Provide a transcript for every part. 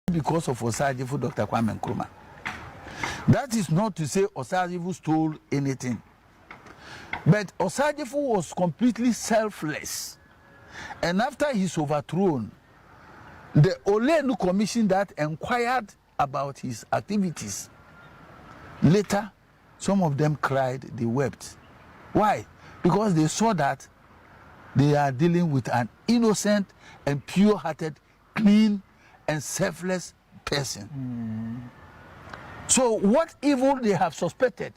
because of Osagyefo Dr. Kwame Nkrumah. That is not to say Osagyefo stole anything. But Osagyefo was completely selfless. And after he's overthrown, the Olenu Commission that inquired about his activities, later, some of them cried, they wept. Why? Because they saw that they are dealing with an innocent and pure-hearted, clean and selfless person. So what evil they have suspected,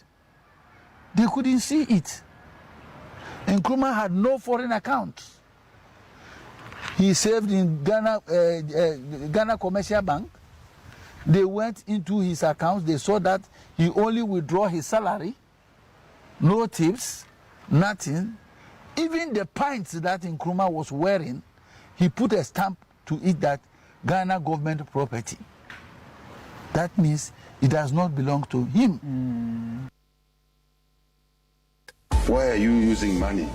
they couldn't see it. And Nkrumah had no foreign accounts. He saved in Ghana Commercial Bank. They went into his accounts. They saw that he only withdraw his salary, no tips, nothing. Even the pints that Nkrumah was wearing, he put a stamp to it that Ghana government property. That means it does not belong to him. Why are you using money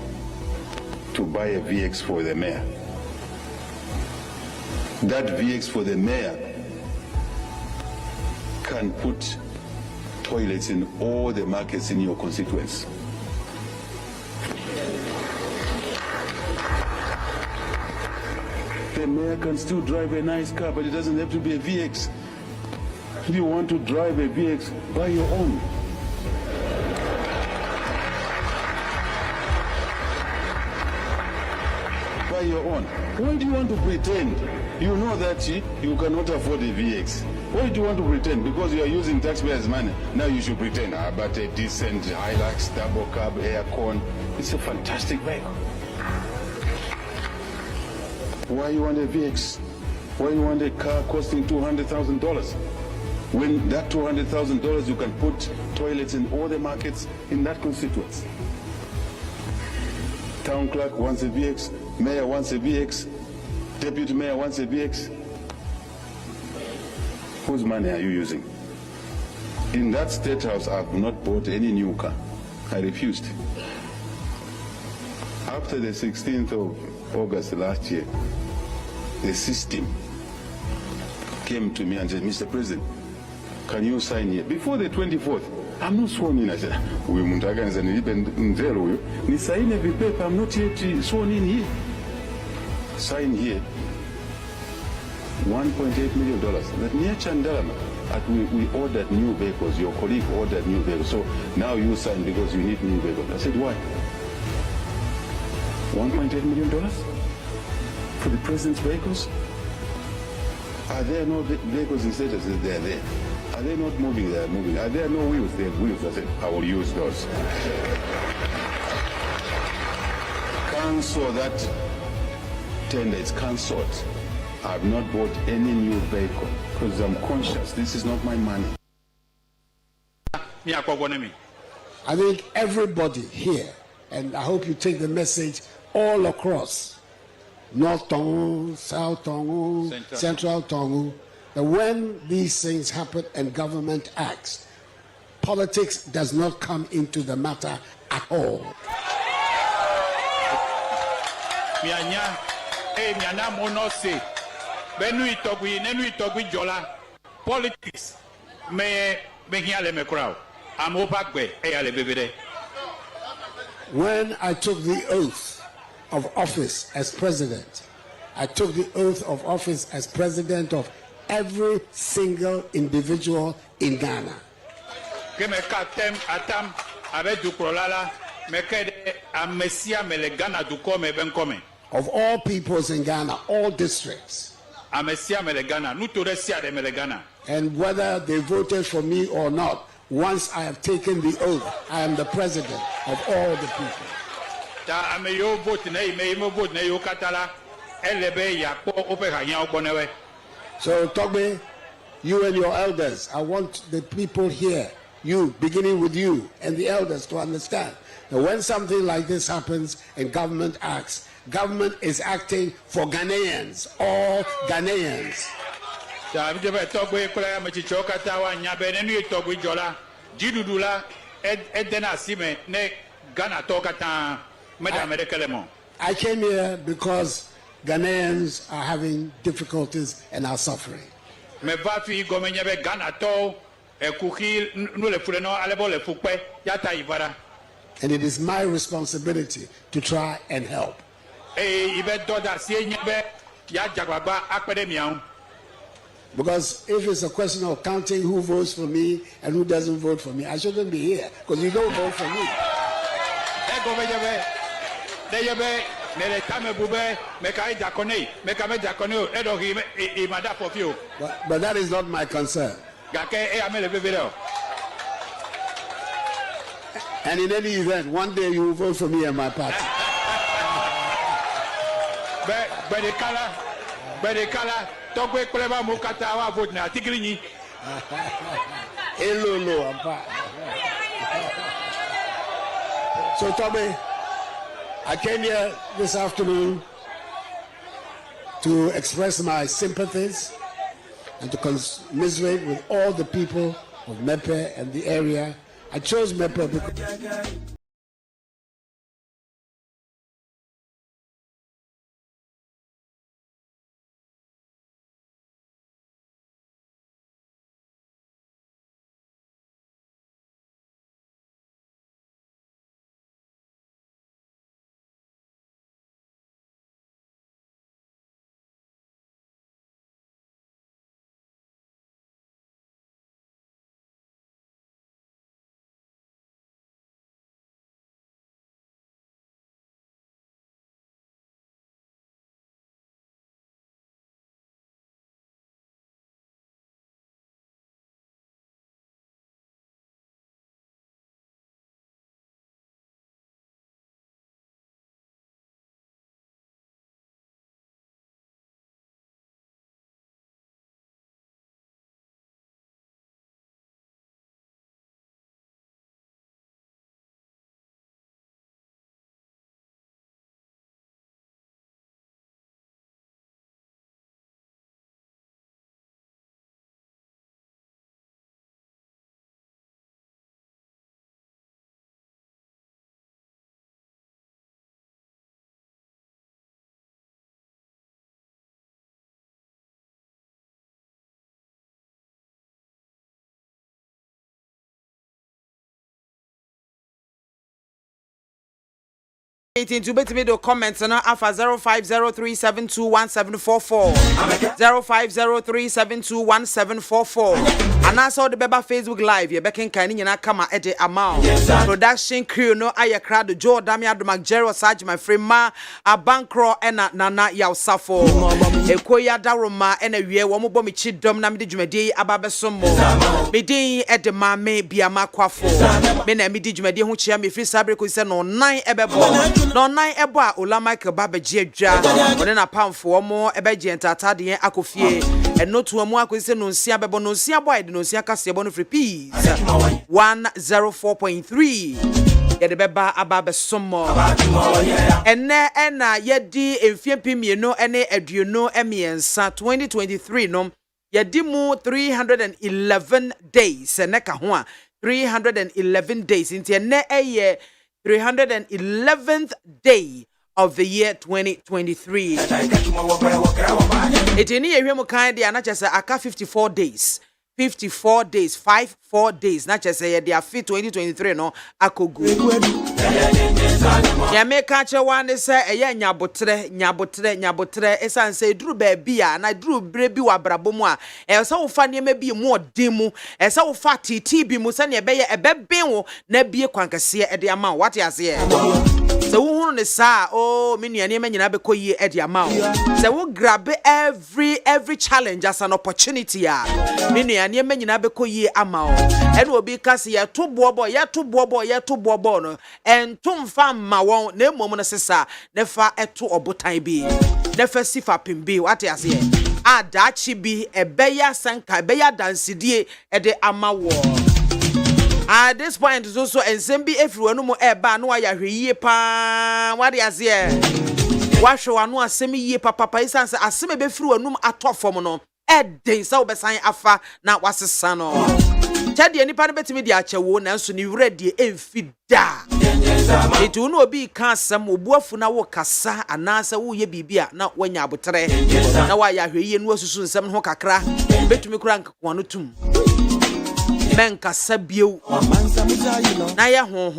to buy a VX for the mayor? That VX for the mayor can put toilets in all the markets in your constituency. The mayor can still drive a nice car, but it doesn't have to be a VX. If you want to drive a VX, buy your own. Buy your own. Why do you want to pretend? You know that you cannot afford a VX. Why do you want to pretend? Because you are using taxpayers' money. Now you should pretend about a decent Hilux, double cab, aircon. It's a fantastic vehicle. Why you want a VX? Why you want a car costing $200,000? When that $200,000 you can put toilets in all the markets in that constituency. Town clerk wants a VX, mayor wants a VX, deputy mayor wants a VX. Whose money are you using? In that state house, I've not bought any new car. I refused. After the 16th of August last year, the system came to me and said, Mr. President, can you sign here? Before the 24th, I'm not sworn in. I said, I'm not yet sworn in here. Sign here. $1.8 million. That near Chandalama, we ordered new vehicles. Your colleague ordered new vehicles. So now you sign because you need new vehicles. I said, why? $1.8 million for the president's vehicles? Are there no vehicles in status? They're there. Are they not moving? They're moving. Are there no wheels? They have wheels. I said, I will use those. Cancel that tender. It's cancelled. I've not bought any new vehicle because I'm conscious. This is not my money. I think everybody here, and I hope you take the message all across, North Tongu, South Tongu, Central Tongu, that when these things happen and government acts, politics does not come into the matter at all. Politics when I took the oath of office as president, I took the oath of office as president of every single individual in Ghana. Of all peoples in Ghana, all districts. And whether they voted for me or not, once I have taken the oath, I am the president of all the people. So, Togbe, you and your elders, I want the people here, you, beginning with you and the elders, to understand that when something like this happens and government acts, government is acting for Ghanaians, all Ghanaians. I came here because Ghanaians are having difficulties and are suffering. me va fi gomenye be Ghana to ekuki no le fure no alebo le fukpe yata ibara. And it is my responsibility to try and help. Because if it's a question of counting who votes for me and who doesn't vote for me, I shouldn't be here because you don't vote for me. But that is not my concern. And in any event, one day you will vote for me and my party. So, Tommy, I came here this afternoon to express my sympathies and to commiserate with all the people of Mepe and the area. I chose Mepe because to bet me the comments and alpha 0503721744 0503721744 and I saw the Beba Facebook live you back in Kanye come at the amount production crew no I crowd the Joe Damia Macjero Saj my friend ma a bankro and Nana Yausafo Ekoya Daruma and a year one more chidom na midi jumedi ababe somo midi at the MAAME BIAMAH AKWAFO me na midi jumedi hu chia me free sabre ko se no 9 ebebo no 9 ebo a Ola Michael Babaji adwa one na pamfo omo ebeje entatade akofie eno to omo akwese no nsia bebo no nsia boy de no nsia kase ebo no free peace 104.3 ye de beba ababe somo enne ena yedi emfiempi mieno ene aduono emiensa 2023 no yedi mu 311 days ene ka ho a 311 days inti ene eye 311th day of the year 2023. It in here we kind of not just aka 54 days. 54 days, 54 days. Not just say they are fit 2023 no akogu. Ya me catch one say eye nyabotre esan say dru baby a na dru brebi wa brabo mu a e so wo fa ne ma bi mu odemu e so wo fa titi bi mu se ne ebe ye ebeben wo na bie kwankase e de ama what ya say so wo hunu ne sa oh me nuane ma nyina be koyi e de ama so wo grab every challenge as an opportunity a me nuane ma nyina be koyi ama o e no obi kase ye to bobo no en tumfa ma won na emom no sesa ne fa eto obotan bi ne fa sifa pimbi what ya say adachi bi ebeya sanka ebeya dansidie e de ama wo. At this point is also ensemble everyone no eba no ya hweye pa what ya say wahwe anu asemi ye papa isanse aseme be firi wanum atofom no eden sa obesan afa na wasesa no chade nipa no betimi di achewo na nso ni wura die emfida It will not be casam or buafuna wo kasa anasa wo ye bibia na wanya abotre na wa ya hweye no asusu nsem ho kakra betumi kura nkakwanotum men kasa bio na ya ho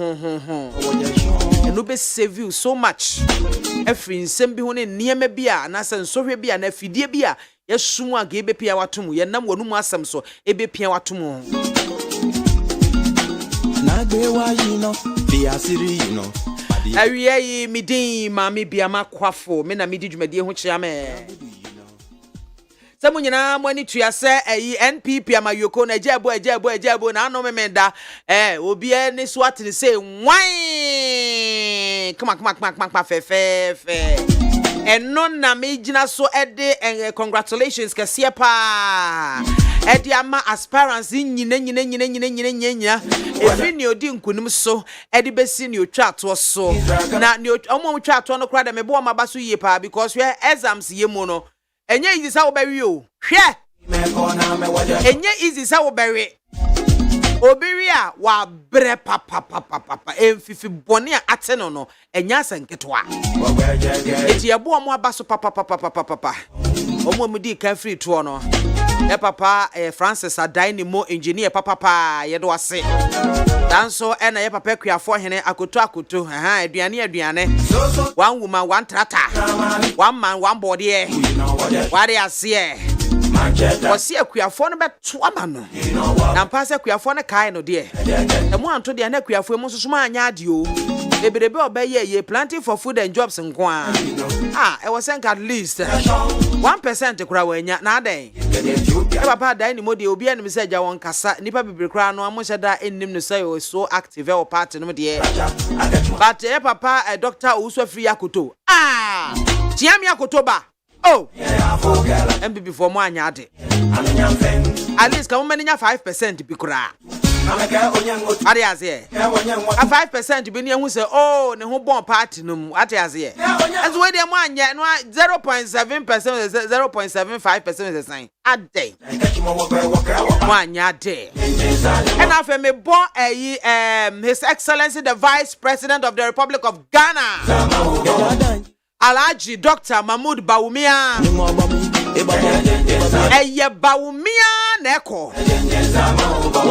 eno be save you so much every nsem bi ho ne niema bia na sensohwe bia na fidie bia yesum aga ebe pia watum ye nam wonu mu asem so ebe pia watum na gbe wa yi no fi asiri yi no awie midin MAAME BIAMAH AKWAFO me na midi dwumadi ho kya me Samu nyina mo ani tua se NPP amayoko na ejabo na ano memenda obi eni so atene se wan kama fe eno na me gina so ede congratulations kase pa ede ama aspirants nyina efi ni odi nkunim so ede besi ni otwa ato so na ni omo twa ato no kra de me bo ma baso yie pa because we exams ye mu no enye easy sa wo bewi o hwe enye easy sa wo bewi obiri a wa bre papa emfifi bone a ateno no enya asenketwa eti ebo omo abaso papa omo mudi ka free to no papa Francis Adainimo engineer papa yedo ase danso na ye papa kuafo hene akoto aduane one woman one tractor one man one body wari ase wasi akuafo no beto ama no na mpase akuafo no kai no de emu anto de na akuafo mu susuma anya ade o eberebe obeye ye planting for food and jobs nkwa it was at least 1% kura wanya na adan papa Adainimo de obi anim se ja won kasa nipa bibiri kura no amohye da ennim no say so active or party no de but papa Dr. Uswafri Akoto tiami Akoto ba MPP for mo anya ade at least come many 5% bi kura ade azie 5% bi ne hu se ne ho bon party no mu ade azie enzo we de mo anya no 0.7% 0.75% is sign ade mo anya ade and after me bon His Excellency the Vice President of the Republic of Ghana Alhaji Dr. Mahmoud Bawumia Bawumia neko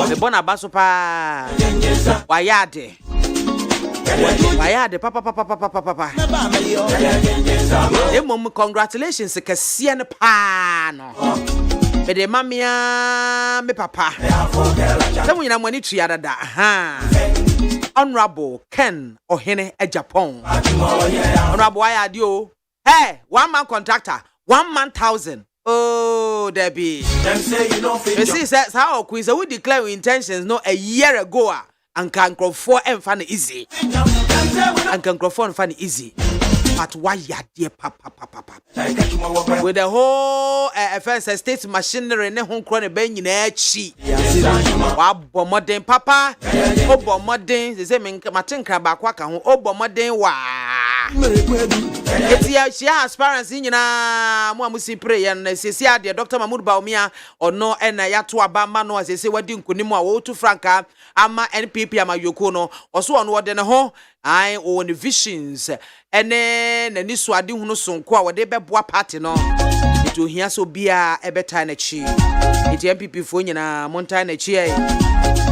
the bona baso pa wayade papa emom congratulations kase ne pa no me de mamia me papa temu nyina mwani tua dada Honorable Ken Ohene Japan. Honorable Ayade o. Hey, one man contractor, 1 man 1,000. Oh, Debbie. Them say you don't feel. You see, says how Queen we declare intentions no a year ago and can grow for and fun easy. And can grow for and fun easy. But why ya dear papa with the whole first state machinery ne hon kro ne ban nyina chi wa bomodin papa obomodin they say me matenkra ba kwa ka ho obomodin wa etia she aspirants nyina mo amusi pray na sesi ade Dr. Mahmoud Bawumia ono na yato aba ma no sesi wadi nkunim a wo tu franka ama NPP amayoko no oso ono wode ne ho I own visions ene na niso ade hunu sonko a wode beboa party no eto hia so bia ebeta na chi eti MPP fo nyina monta na chi ai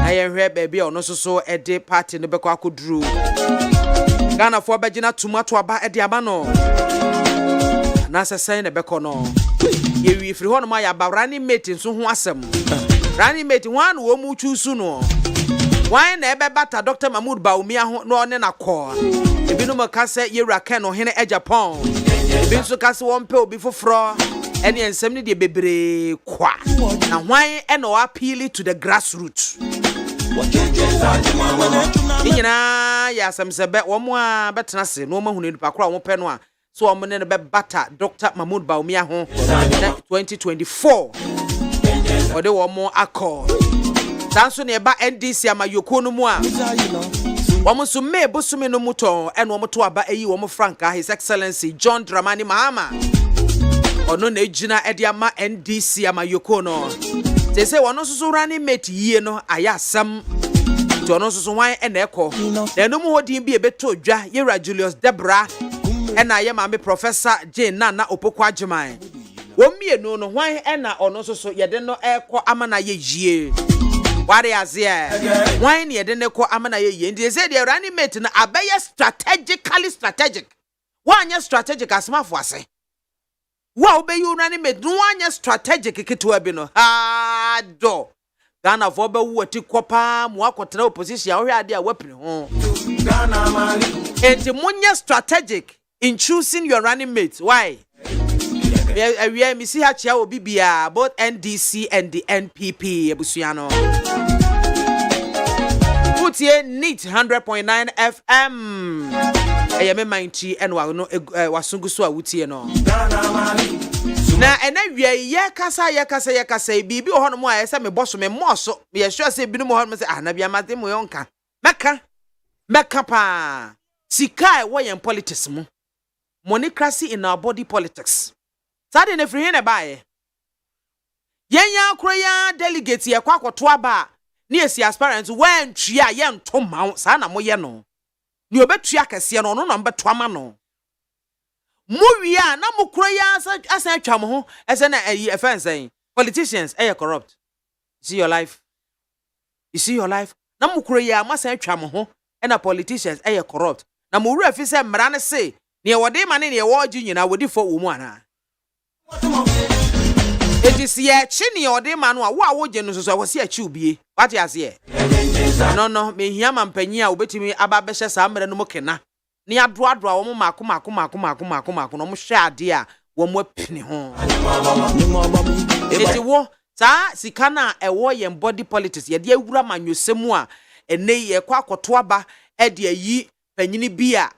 aye hwe ba bia ono so ede party no bekọ akoduru Ghana fo bagina tomato aba ede aba no na sesen na bekọ no ye wi firi ho no ma ya ba running mate nso ho asem running mate wan wo mu chusu no why na ebe bata Dr. Mahmoud Bawumia ho no ne na ko ebi no maka se yewra Ken Ohene Japan ebi nso ka se won pe obi foforo ene ensem ne de bebre kwa na why ene o appeal to the grassroots nyina ya samsebe wo mo a betena se no mahunu nipa kora wo pe no a so wo ne be bata Dr. Mahmoud Bawumia ho 2024 ode wo mo akọ Sanso ne ba NDC amayoko no mu a womo so me bosume no muto ene womo to aba eyi womo franka His Excellency John Dramani Mahama ono na ejina ede ama NDC amayoko no se wono so running mate yie no ayasam enti ono so wan e na ekọ na enum hodin bi ebeto dwa Yera Julius Debra e na ye maame Professor Jane Nana Opokwa Agyeman wo mienu no wan e na ono so ye de no ekọ amana ye yie ware azia wan ne ye de ne ekọ amana ye yie ndi say the running mate na abeye strategic wanya strategic asmafo ase wa obeyi running mate no wanya strategic ketewa bi no ha do Ghana for be wati kopa mo akotena opposition ahwe ade a wapene ho Ghana mali enti munya strategic in choosing your running mate why we me see ha chia obi bia both NDC and the NPP ebusuano Utie Neat 100.9 FM ayeme manchi enwa no wasunguso a wutie no Ghana mali na ena wie ye kasa bibi ohono mo ayese me boso me moso me sure say binu mo hono say na bia mate mo yonka meka pa sikai wo yen politics mu monocracy in our body politics sade na free na bae yenya akroya delegate ye kwakoto aba na esi aspirant wen twa ye nto mawo sa na mo ye no ni obetua kase no no mbeto ama no Muwia na mukroya asa atwa mo ho ese na offense politicians corrupt. You see your life na mukroya masa atwa mo ho na politicians corrupt na muwura fi se mra ne se ne wode ma ne wo ju nyina wodi fo wo mu ana ejisi ye chi ne wode ma no a wo a wo je no so wo se achi ubie wate ase no me hia mampanyi a obetimi aba be hye sa mra no mokena ni adoadoa wo mako no mo hwe ade a wo mo apini ho eti wo sa sika na ewo ye body politics ye de awura manwosemu a ene ye kwa akoto aba e de ayi panyini bi a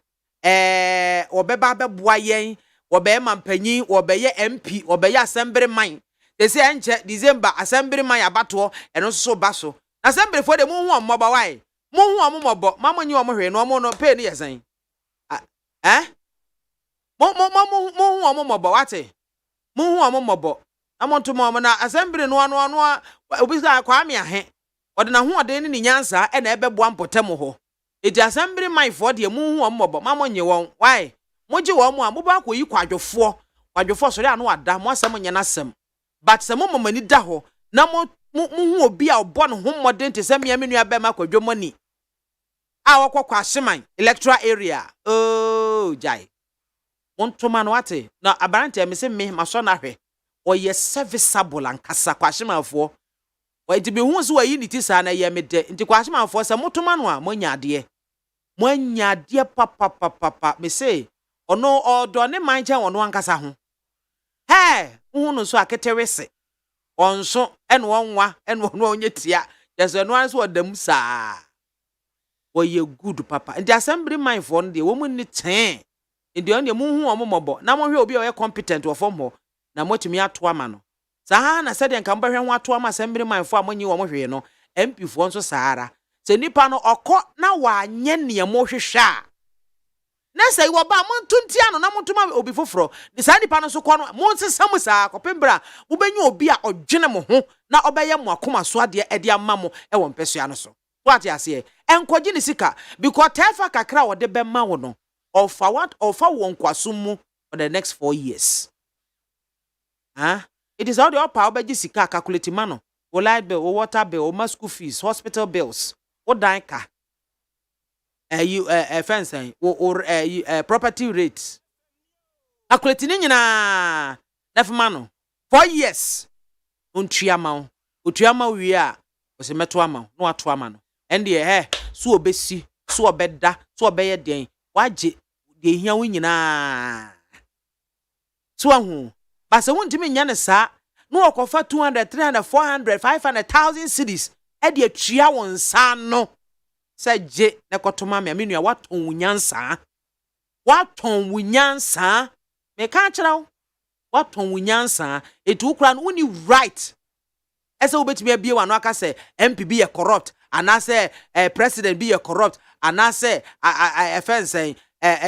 obeba beboa yen obe mampanyi obe ye MP obe ye assembly man they say enche December assembly man abato eno so ba so assembly for de mu hu omoba why mu hu omobo mamonyi omo hwe no omo no pay ni yesan mo mobo wate mo mobo amonto mo na assembly no obisa kwa me ahe ode na ho ode ni nyansa e na ebeboa mpotem ho eti assembly man for de mo mobo mamonye won why moje won mo amoba akoyi kwadwofo so re anu ada mo asem nya na asem but se mo mani da ho na mo hu obi a obo no ho modern te se me nua be ma kwadwomani a wakwa Ahyeman electoral area jai wontoma no wate na abarante me se me maso na hwe oye serviceable ankasa kwa Ahyemanfo o enti be hu so wayi ni ti sa na ye me de enti kwa Ahyemanfo se motoma no a monya ade papa me se ono odo ne manje wono ankasa ho hu no so aketerese onso ene wonwa ene wono onyetia yeso no anso odam saa oye good papa and the assembly man for the woman ni 10 in the only mu hu omomobo na mo hwe obi o competent o form ho na motumi ato ama no saa na said nka mbahwe ho ato ama assembly man for amonyi wo mo hwe no MP for nso saara se nipa no okọ na wa anye ne mo hwehwe a na sai wo ba mo ntuntia no na motuma obi foforo ni saa nipa no so kọ no mo nsesam saa kopembra wo benyu obi a odwene mo ho na obeye mo akoma so ade e de ama mo e wo mpesua no so what you say enkoji ni sika because tefa kakra wo de bema wo no offer won kwaso mu for the next 4 years it is all the upper obeji sika calculate mano wo light bill wo water bill wo school fees hospital bills wo danka fence wo property rates calculate ni nyina nefma no 4 years ontuama wi a wo se meto ama no ato ama no ende so obesi so obeda so obeye den waje de hia wo nyina so ahu ba se wontimi nya ne sa no okofa 200 300 400 500,000 cedis e de atua won sa no se je ne kotoma me nua waton wunyansa me ka kirawo waton wunyansa etu kura no ni right ese obetimi abie wano aka se MPB ye corrupt anase president be corrupt anase offense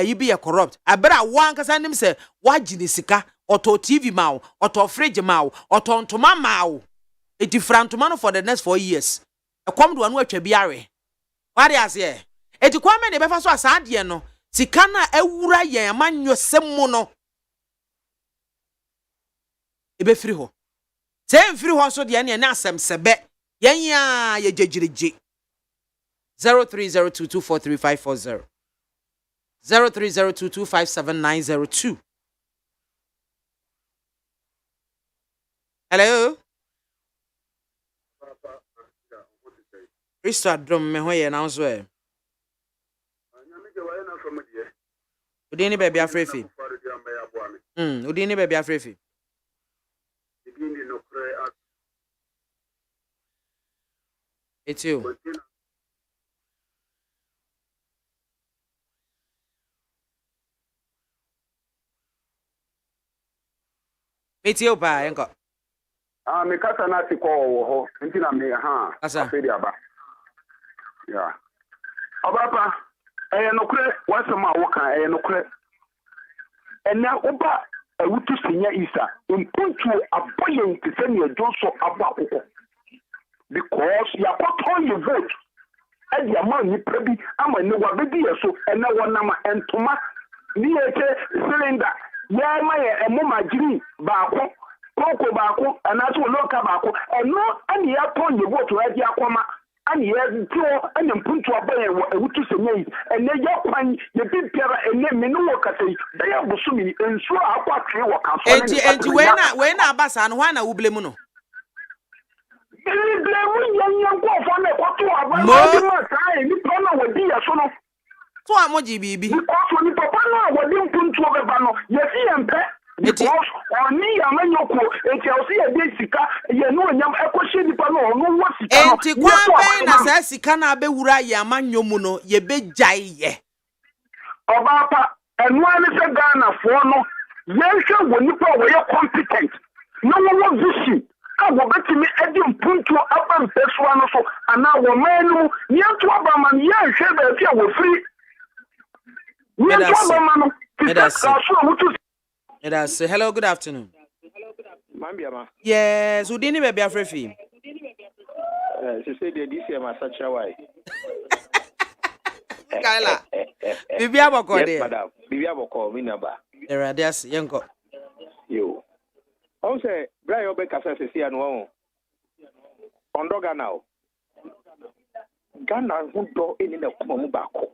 you be corrupt abra wan kasa nim se wagine sika auto TV mawo auto fridge mawo auto ntoma mawo e different man for the next 4 years e kom do anu atwa biare What is here? Eti kwame ne befa so asade no. Sika na ewura yen amanyo semu no. Ebe firi ho. Se mfiri ho so de ne na asem sebe. Yen ya ye jejireje. 0302243540. 0302257902. Hello. Rista drum me ho ye na so e. Udini baby afrefi. Udini baby afrefi. It's you. It's you pa enko. Me kasa na ti ko wo ho nti na me ha afedi aba. Yeah. Obapa nokre wasema wo kan nokre. Ena oba awutu sinya isa impuntu aboyen ti se ne joso aba akoko. Because ya kwaton you vote. E dia man ni prebi ama ne wa bedi yeso ena wonama entoma ni eke cylinder ya ma ye emomagiri baako koko baako anaso loka baako eno ani ya ton you vote wa dia akoma ani ya tio ani mpuntu aboyen wo awutu sinya yi ene ya kwan ye bibiara ene me no wokatai da ya busumi enso akwatwe wo kaso enti we na abasa no hwa na wublemu no. So amoji bibi. Because ni papa na wodi mpuntu obeba no yesi empe because oni amanyoko enti osi ye de sika ye no nyam ekohye nipa no no wo sika no. Enti kwa ben na sa sika na abewura ye amanyomu no ye bejai ye. Obapa enu ani se Ghana fo no ye hwe wo nipa wo ye competent no wo vision. Awo betimi edi mpuntu aba mpeswa no so ana wo manu nyanto aba man ye hwe ba fi awo free nyanto aba man no. Hello, good afternoon. BIAMAH. Yes, udini baby afrefi. She said this year my such a way. Kaila. BIAMAH ko de. Yes, madam. BIAMAH ko mi naba. Eradias yenko. Yo. On say Brian Obeka say see anu on Ghana. Ghana hu do eni na kuma mu baako.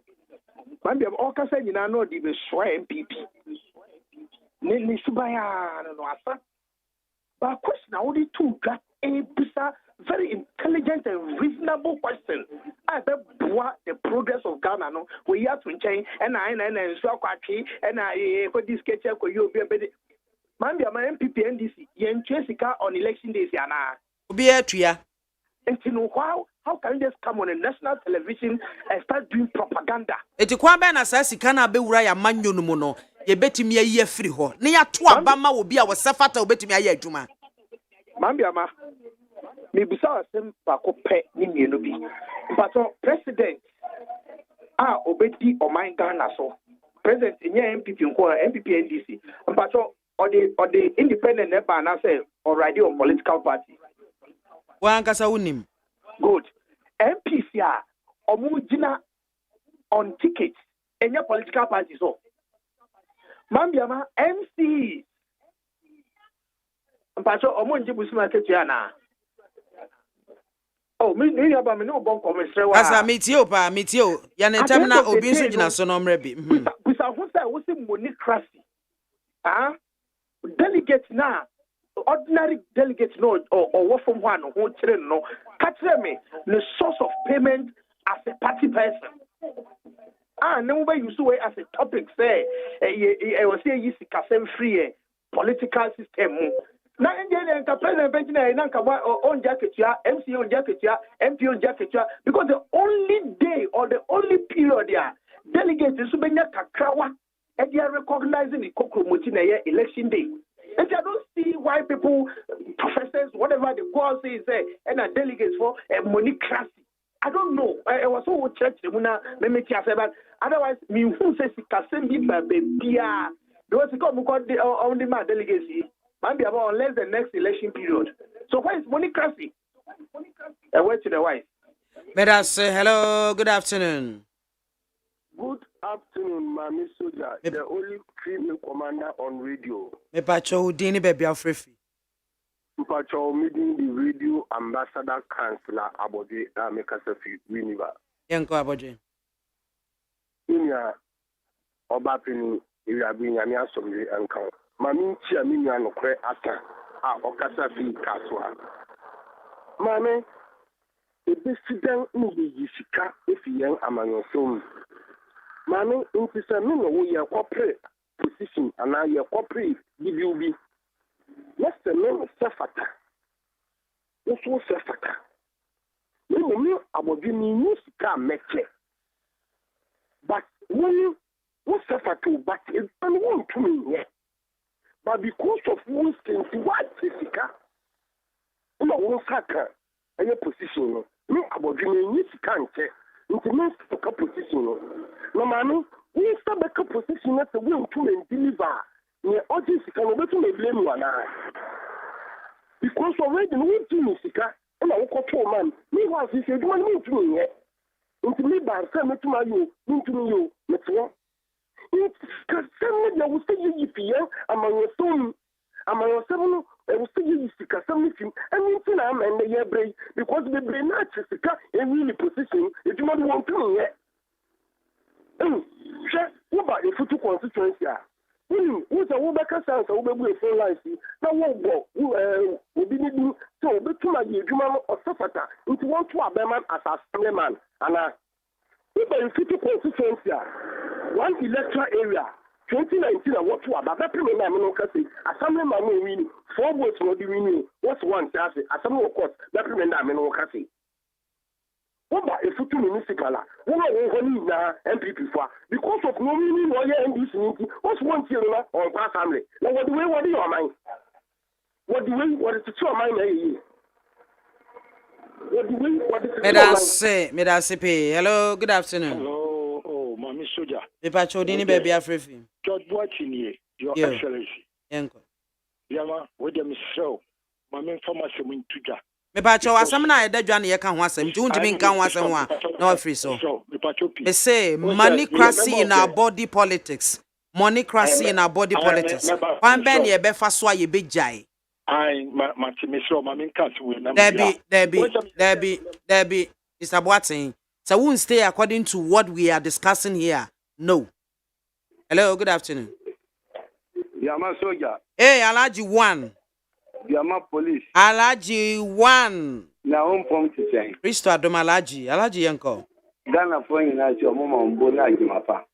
BIAMAH o ka say nyina no di be so MPP. Ni subaya no asa. But question I only two got a very intelligent and reasonable question. I bet the progress of Ghana no we have to change and I so kwatwi and I for this sketch ko you be BIAMAH MPP NDC yen chesika on election days yana. Obi atua. And you know how can you just come on a national television and start doing propaganda? Eti kwa be na sa sika na abewura ya manyo no mu no ye betimi ayi afiri ho. Ne ya to abama obi a wo sefata obetimi ayi adwuma. BIAMAH me bisa asem bako pe ni mienu bi. But president obedi oman Ghana so. President nye MPP nko MPP NDC. But or the independent never na say already on political party. Wankasa unim. Good. MPC omujina on tickets enya political party so. BIAMAH MC. Mpacho omonje busuma ketua na. Oh, me aba me no bon komesre wa. Asa metio. Ya ne tem na obi nso gina so no mrebi. Bisa hu say wo se monicracy. Delegate na ordinary delegate no or what from one who train no catch me the source of payment as a party person. No way you see as a topic say I was say you see free political system. Na Indian president Benjamin Nanka on jacketia, MC on jacketia, MP on jacketia, because the only day or the only period there delegates in Subenya Kakrawa and they are recognizing the Kokromutine election day. And I don't see why people, professors, whatever the goal says, and are delegates for a monicracy. I don't know. I was so church, but otherwise, me who says Kasembi Babia, those who come on the delegacy. BIAMAH unless the next election period. So why is monicracy? I went to the wife. Medas, hello, good afternoon. Good afternoon, Mami Soja, the only female commander on radio. Me pacho dini baby afrefi. Mpacho meeting the radio ambassador councillor Abode Mekasafi Winiva. Yanko Abode. Inya Obapini Irabinya Miasomri and Count. Mami Chia Minya no Kre Ata Okasafi Kaswa. Mame, the president Nubi Yisika if young Amanyosom. Mami, into some we are corporate position and I are corporate BUB. Yes, the name is Safata. This was Safata. No, me about the music meche. But when you Safatu, but it don't want to me yet. But because of one thing, what Jessica? No one saka any position. Me about the music can't check. Into me a position. No, mommy, we start back a position as a will to deliver. Yeah, audience can over to blame one eye. Because already no to me, Sika, and I walk to a man. Me was he said, one mean to me yet. Into me by send me to my you, mean to me you, Metro. It's because send me, I will say you, Pia, among your son, among your seven, I will say you, Sika, some missing, and into I'm and the year break, because the brain not Sika, in really position, if you don't want to me yet. What about the future constituency? Who's a Wobaka Sans, a Wobaka for life? Now, will be needing to be to my Juman or Safata into one to a Beman as a Assemblyman. And if a future constituency, one electoral area, 2019, and what to a Premier Mamonocasi, Assemblyman will win, 4 votes will be winning, what's one Assembly, of course, that Premier Mamonocasi. What about a future municipal? What are we MPP for? Because of no meaning or NDC, what's one children or class family? Now, what do you mind? What is the true mind? Medasipe. Hello, good afternoon. Hello, oh, Mami Soja. Pepa Chodini baby Afrifi. George watching Your Excellency. Yanko. Yama, with them show. Mami Pharmacy in Tuja. Me pacho asem na eda dwane ye kan ho asem ti untimi nkan ho asem ho a na afri so me say money crazy in our body politics, money crazy in our body politics wan ben ye be fa so ye be jai I matimisro mami nkan so we na Debbie Mr. Boateng, so won't stay according to what we are discussing here. No. Hello, good afternoon. Yama Soja. Hey, Alaji 1. BIAMAH police. Alaji 1. Na pom ti say. Kristo adom Alaji yanko. Ghana for nyina ti omoma mbo na agimapa.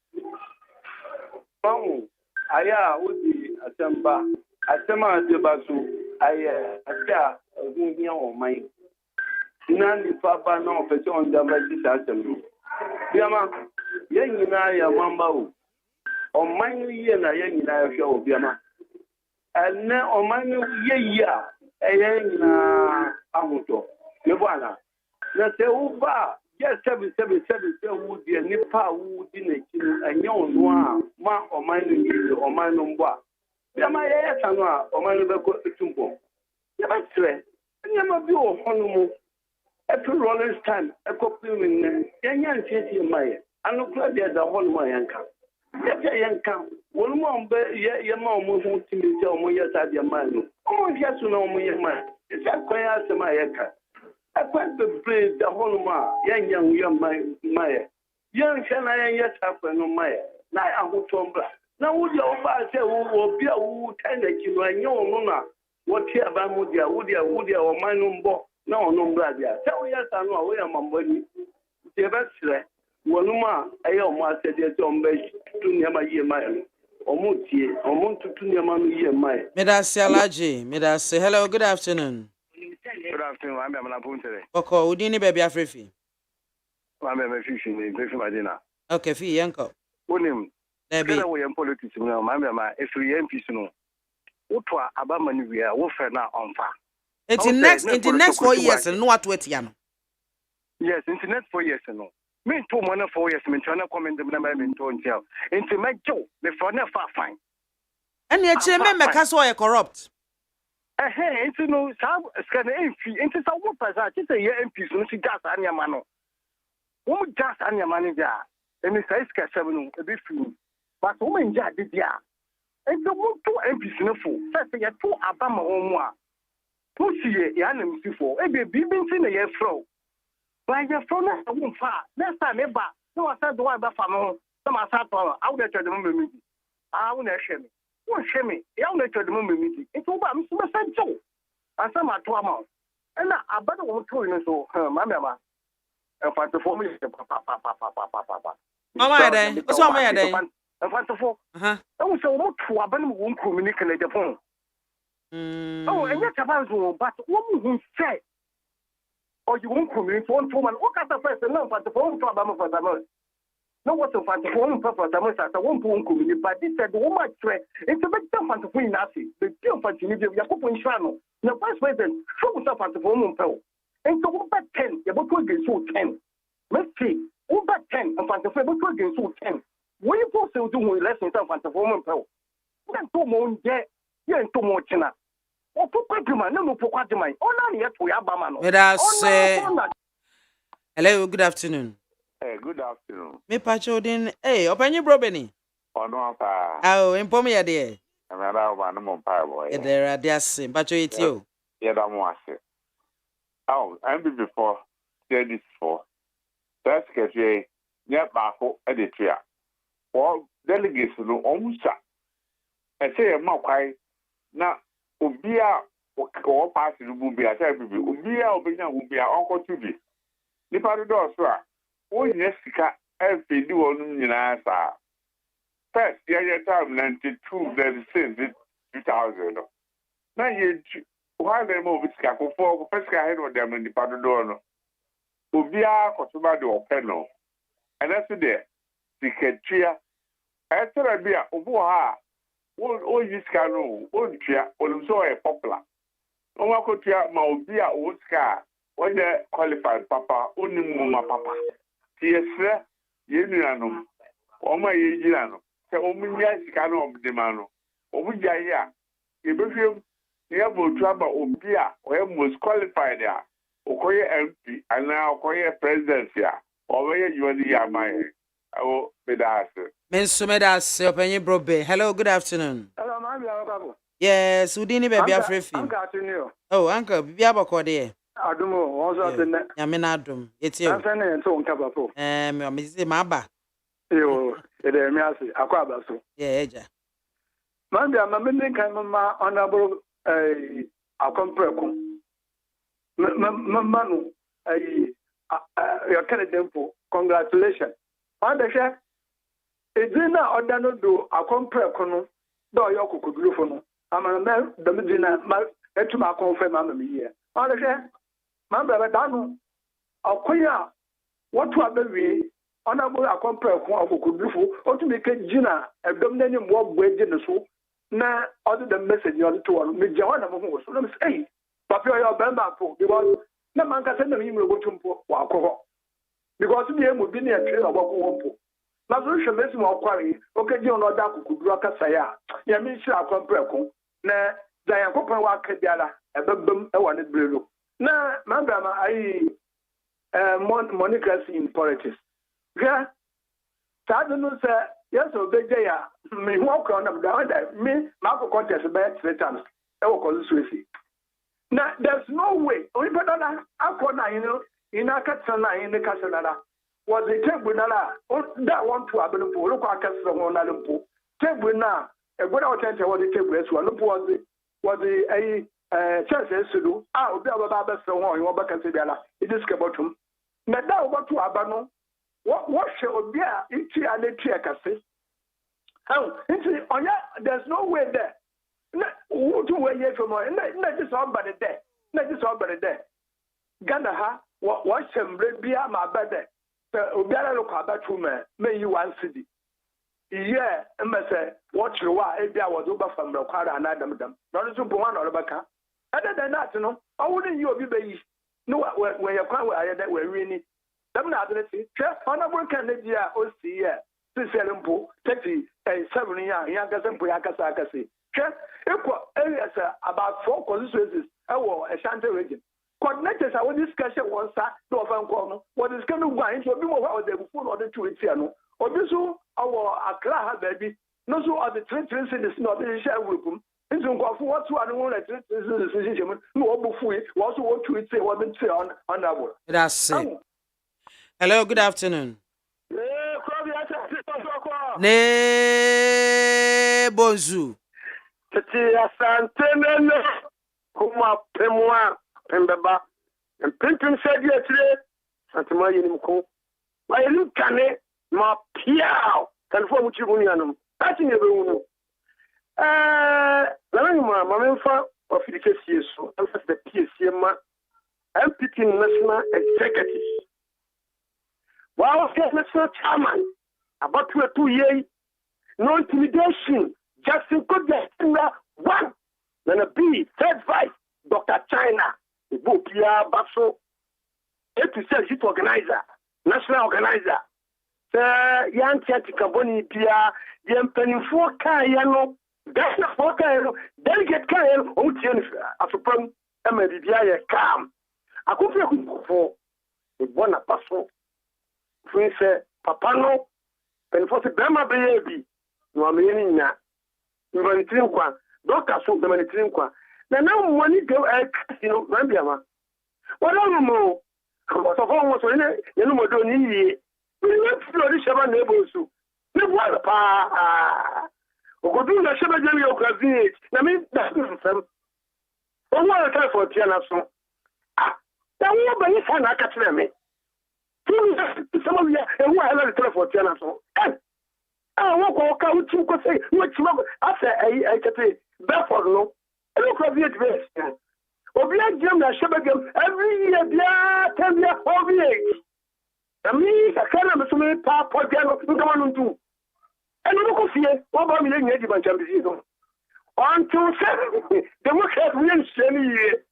Pamu aya odi asemba asema debasu aya atia ogunyan oman. Na ni papa na ofese on damba ti asem. BIAMAH ye nyina ya mamba o. Oman ye na ye nyina ya hwe o BIAMAH. And Oman ye na amuto. Yebwana. Na se uba yes 777 se wudi nipa wudi na kinu anya onu a ma Oman ni Oman mbo. BIAMAH ye sanu a Oman be ko etumpo. Ye ba tre. Anya ma bi o honu mu. Every Rolling Stone ekopin ye nya ntiti maye. Anu kla de da honu ma yanka. Yanka. One more ye mom who to me tell me yes at your man. Oh, yes, no more man. It's a quiet to my echo. I quite the breed the whole ma, young Maya. Young can I yet happen on Maya. Now I will tomba. Now would your father say, will be a wood and that you are no nona. What here about Woodia or my number? No, brother. Tell yes, I know where my money. The best. Wanuma ayo ma said yes on base to near my year mile. Omuntu near my year mile. Medasi Alaji, Medasi. Hello, good afternoon. Good afternoon, I'm a punter. Oko, udini baby Afrifi. I'm a fishing in Madina. Okay, fi yanko. Unim. Debbie. We am politics now, Mamma, if we am peaceful. Utwa abamani we are warfare now on fire. It's in next 4 years and no what yam. Yes, in the next 4 years no. Me 2 months 4 years me trying to comment the number me to tell. Into my job, the for never fine. And yet me kaso e corrupt. It's no sab scan MP. Into some what person. It's a year MP so she gas anya mano. Wọ́n just anya manager. Emi say iska 7 ebi fi. But wọ́n nja dia. And the one to MPs no for. Say you to abama won a. Pushie ya na msifo. Ebi bibinti na ye flow. But ye flow na won fa. Next time e ba. No I said the one ba fa no. Some asa to. I would tell them me. I won't share me. Won't share me. Ya won't tell them me. It's over am so senso. Asa ma to amount. And abada won to no so. Mama. And for the formula papa. Mama eden. What's wrong with eden? And for I was so much to abandon one communicate the phone. Oh, and yet about but what who say? Or you won't communicate one woman. What kind of person? No, but the phone to Abama for the month. No, what's the fancy phone for the month at the one communicate, but this said, woman, it's a bit different to Queen Nazi. The deal for Tunisia, Yakup and Shano. The vice president, show us up at the phone. And so, what about 10? You're going to get 10. Let's see. What about 10? And for the phone, we're going to get 10. When you post to do less than the phone, then 2 more debt, you're in 2 more china. Oh, no, hello, good afternoon. Hey, good afternoon. Me pachodin, hey, open your brobeny. Oh, no, pa. Oh, inform me, dear. I'm not one boy. There are just pacho it you. Yeah, I'm watching. Oh, I'm before 34. That's because you get back at the tree. Well, delegates no almost. I say, I'm not quite now. Ubia or party will be a terrible. Ubia or Bina will be our uncle to be. The party does, sir. Oh, yes, every do on in answer. First, year time 92, then since 2000. Now, you why they move it, for first head of them in the party door. Ubia or somebody or penal. And that's there. The Ketria. After a beer, Oboha. All this canoe, all chair, all so popular. No one could hear my beer old scar, when they qualified papa, only mama papa. Yes, sir, Yeniano, or my Yeniano, the only cano of the mano, or we are here. You became the able trouble of beer, or most qualified there, or Koya MP, and now Koya president here, or where you are the Yamai. I will be the answer. Mensumedas, open your brobe. Hello, good afternoon. Hello, ma'am. Yes, Udini baby Afrifi. I'm catching you. Oh, uncle, Biabako dear. Adumo, also the net. Yaminadum. It's you. I'm sending it to Cabapo. Mrs. Maba. You, it is me, Aquabaso. Yeah, Monday, I'm a minute, I'm honorable a compre. Manu, your candidate for congratulations. On the share. Edina odano do akompre kono do yokukuduru fono amana me demdina ma etuma konfirm amami ye on the ma baba danu akoya wotu abewi onabo akompre ko akukuduru fo otumi ke gina edom nani mo gbeje ne so na other the message you to one me je wana mo so na me say papa yo bamba po because na man ka se na yimro botumpo wa akọ because me emu bi na etre obako wompo na so hwe mesi mo kware okeji ono da kukuduru akasa ya ya mi shi akompreko na dan yakopon wa ka biara ebebem e wone brelo na mangama ai monicracy in politics ga ta no say yes obeje ya me ho ko na da me ma ko contest by 3 times e wo ko suesi na there's no way only better na akona ina ka tsana ina ka sanara was the table na that one to abin po look at kasro ho na limpo table na e goda otente was the table so no was the chance esudu obi ababa abesro ho yo baka se biala it is kebotum na da obo to abano what she obi a inti aleti akase how inti onya there's no way there na who do we here from na just somebody there Ghana ha what sembre bia ma bede obiara lo kwa batu me yi 1 cedi iye emese watch wa ebia wodo ba famra kwara na adam no so bo wan no baka ada that no owuni yi obi be yi no we ye kwa we ayeda we wi ni dem na adre ti hwe honorable Kennedy a o si ye siselempo 37 ya gasempo ya kasa akase hwe ekwo areas about 4 constituencies ewo Ashanti region coordinators are discussion one side, no fan corner. What is going to go into a bit more of the phone or the two italiano. Or this our Accra baby, no so are the three in the snow, the share with them. And so what to anyone at decision, no before it was what to say what they say on that one. That's it. Hello, good afternoon. Ne bonjour. Tati asante nene kuma pemwa pembeba. Pimpin said yesterday, Santa Maria Nimco. My little cane, my piao, can form with you. That's in your my member of the KCS, and the PCM, MPT National Executive. Wow, National Chairman, about 2 years, no intimidation, just in good one, then a B, third vice, Dr. China, the Bopia Basso, A to Z youth organizer, national organizer. Young Chati Caboni Pia, Yam Penny 4 Kayano, that's not 4 Kayano, delegate Kayan, Otian, Afropon, Emma calm. I could feel for the Bona Passo, Prince Papano, and for the Bama baby, no I mean, you want to drink one, Doctor Soap, the money drink one. Now, when you go at BIAMAH, what I don't know, what of all was in it, you know, don't need. We went to the Shaman neighbors. We want a pa. Or do the Shaman Jelly of Gravity. I mean, that's some. Or what a time for Tiana. Ah, that will be a fan. I catch them. Some of you, and why I let it for Tiana. I walk out to say, which after I get it. Therefore, no. I look at the advice. Or be a gem, I shall begin every year, 10 years, 4 years. I mean, I can't have so many papa, and do. And look of here, what about me? Native and Champions? Until 7, the work has been semi year.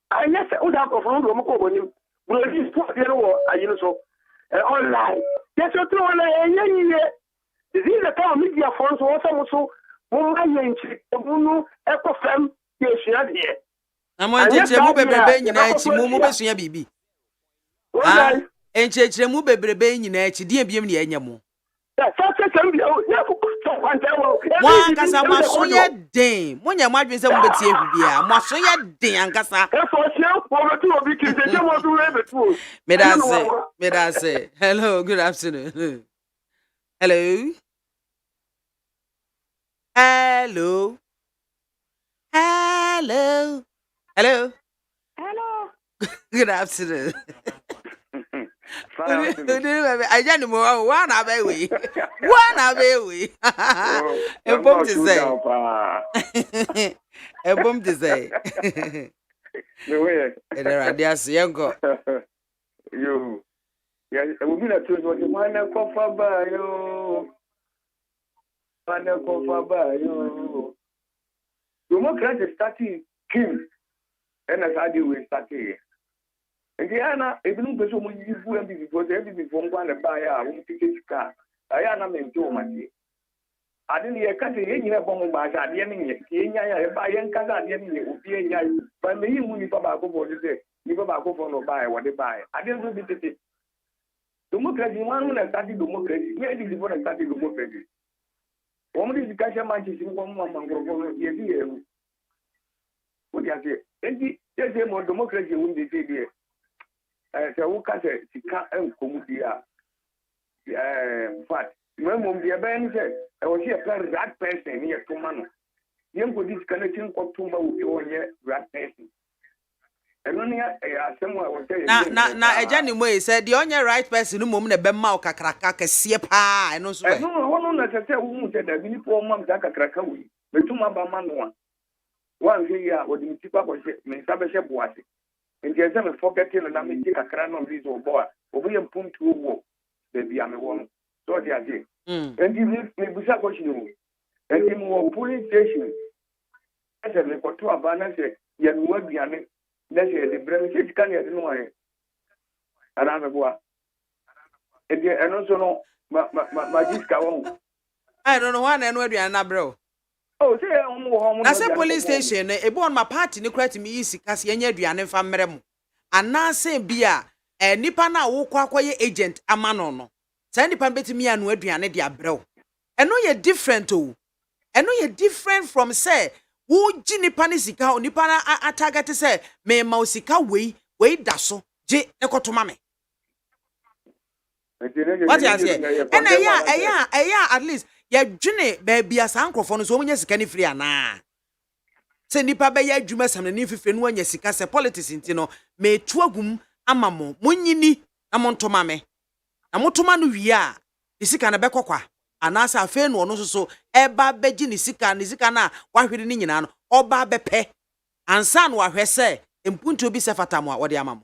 I guess I would have offered when you will be put there or I so online. Yes, you're throwing a year. Is it the town media funds or also? Echo fam, yes, here. I'm going to tell you, baby, baby. Enche mu bebrebe nyina echi die biem ne anyamo. Wa kasa maso ye den. Monya madwen se mu betie hu bia. Maso ye den ankasa. Medase. Hello, good afternoon. Hello. Hello. Hello. Hello. Hello. Good afternoon. I don't know one away. One away. A bomb to say. A bomb to say. There are dear young. You. Yes, I will be a truth. What you want to cover by you? Want to cover by you? Democrats starting Kim. And as I do, we started. And Diana, if you don't go you will be because everything from one to buy a won't take his car. I am in Germany. I didn't hear cutting any bomb by the enemy. Kenya, by young Kazan, the enemy will be a but me, you Papa go to say, you Papa go for no buy what they buy. I didn't do it. Democracy, one when I started democracy, where did you want to start democracy? One is the cash matches in one month. What do you say? And there's more democracy when they say there. So who can say she can't come here? But when the band said, I was here playing that person here to man. Young for this connection of Tumba will be on here, that person. And only someone was saying, na Ejani Moy said the only right person who moment a bema or kakraka sepa and also. No, one on the who said that we need 4 months that Krakawi, but 2 months man one here, what the Tipa was saying, Sabasha was it. And there's a forgetting and I mean, take a crown on this old boy, or we pump to a war, baby, I'm a woman. So they are there. And you may what you know. And in more police station, as a record to a banner, say, you work behind it. Let's say the British can get no way. Around the boy. And also, no, my discount. I don't know one and where you are now, bro. Oh, say, I said police station, a born my party, no credit me easy, because you need to be an infamous. anase bia nipa na wo kwa akoye agent amano no say nipa betimi anu aduane de abrɛw eno ye different o eno ye different from say wo gi nipa ne sika nipa na atagete say me ma sika wei da so je ekotoma me what you say and at least ya dwene ba bia sankrofo no so omunya sika ne free ana se nipa be ya adwuma sam ne fife no anya sika se politics nti no me tuagum amamo munyini na montoma me na motoma no wi a sika na bekokwa anasa afa no no so eba beji ni sika na wahwere ni nyina no oba bepe ansa no wahwe se empuntu obi se fatamo a wode amamo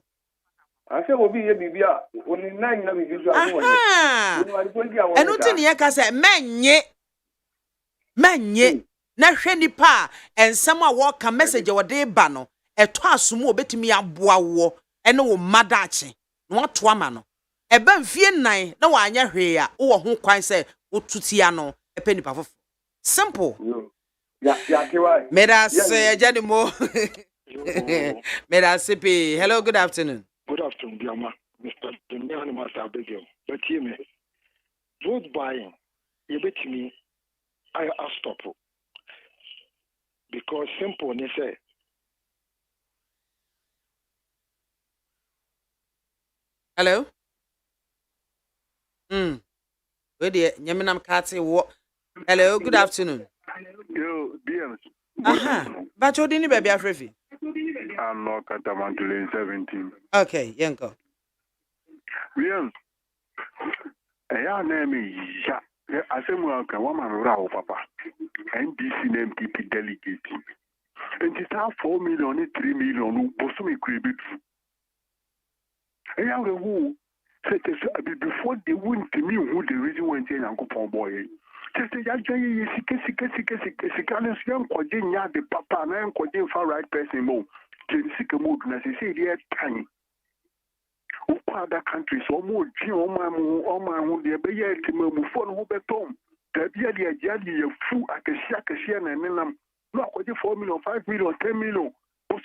ase obi ye bibia oni nan na bibi so awo ye enu ti ne yeka se menye na hwe nipa ensam a wo ka message wode ba no eto asomo obetimi aboa wo ene wo madache no to ama no eba mfie nan na wanya hwe a wo ho kwan se wotutia no epe nipa fofo simple ya kiwai meda se janimo meda sipi hello good afternoon. Good afternoon, BIAMAH. Mr. Demian Master Begio. But hear me. Vote buying, you bet me, I stop. Because simple, they say. Hello? Where the Yaminam Katsi what? Hello, good afternoon. Yo, BM. But you didn't baby Afrifi. I'm not Katamantule 17. Okay, Yanko. BM. I name ya. I say we can one man rao papa. NDC name MPP delegate. And it's 4 million, 3 million. Bosumi kribit. I have a who said before they wouldn't to me who the reason went in and go for boy. Just a young young the papa and I'm for right person more. Sick mood, as I say, they are tiny. Other countries, or more, or my own, they be yet to move for no beton. The idea, the fool, I can see, and then I'm not 4 million, 5 million, 10 million. We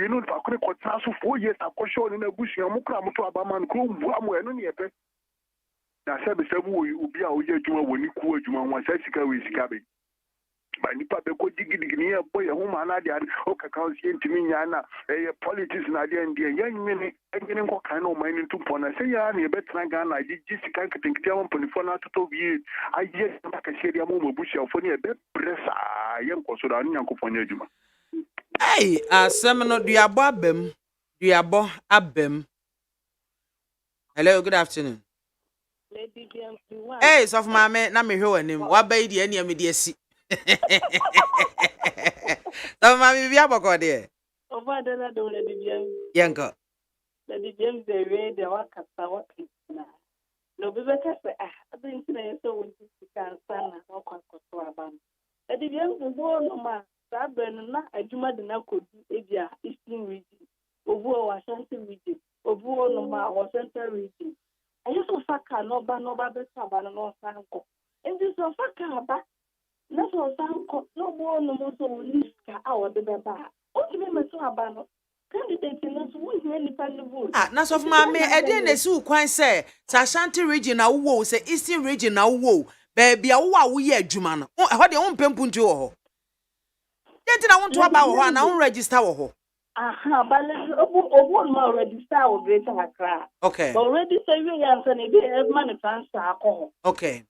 know if I could have 4 years, I've got shown in a bush, I'm to a man, Chrome, and yet. Now, Sabbath will be our year when you quote you on one side, with cabin. But Nipa Beko Diggy, boy, a woman, I did, okay, can't see to me, Yana, a politics, and I didn't young men, and getting what kind of mining to Pona. Say, I bet Nagan, I did just can't think 1.4 out of years. I just like I said, I'm a bush of funny, a bit press, I am also on Yanko Ponejuma. Hey, Semino, Diabo Abem. Hello, good afternoon. Hey, so of my man, not me hearing him. What baby, any immediacy? So, mammy, we have a god there. Over the don't let the Yanko. Let the James they read the work at our people. No, be better say, I think so. We can stand or conquer. Let the James go no man. Sabrina, I do not know could be Asia, Eastern region, over Washington region, over Noma or Central region. I used to fuck no Baba Sabana no Sanko. And this was a car. That's what Sanko, no more no more so least our the Baba. What do you mean, so Abano? Candidate in us who is really pandable. That's of my me, I didn't assume quite say, Ashanti region now woe, say Eastern region now woe, baby, a wow, we are Juman. Oh, how the own pempunto. I want to about one, I won't register. Aha, but let's more register or greater Accra. Okay. Already saving answer, maybe a money transfer. Okay.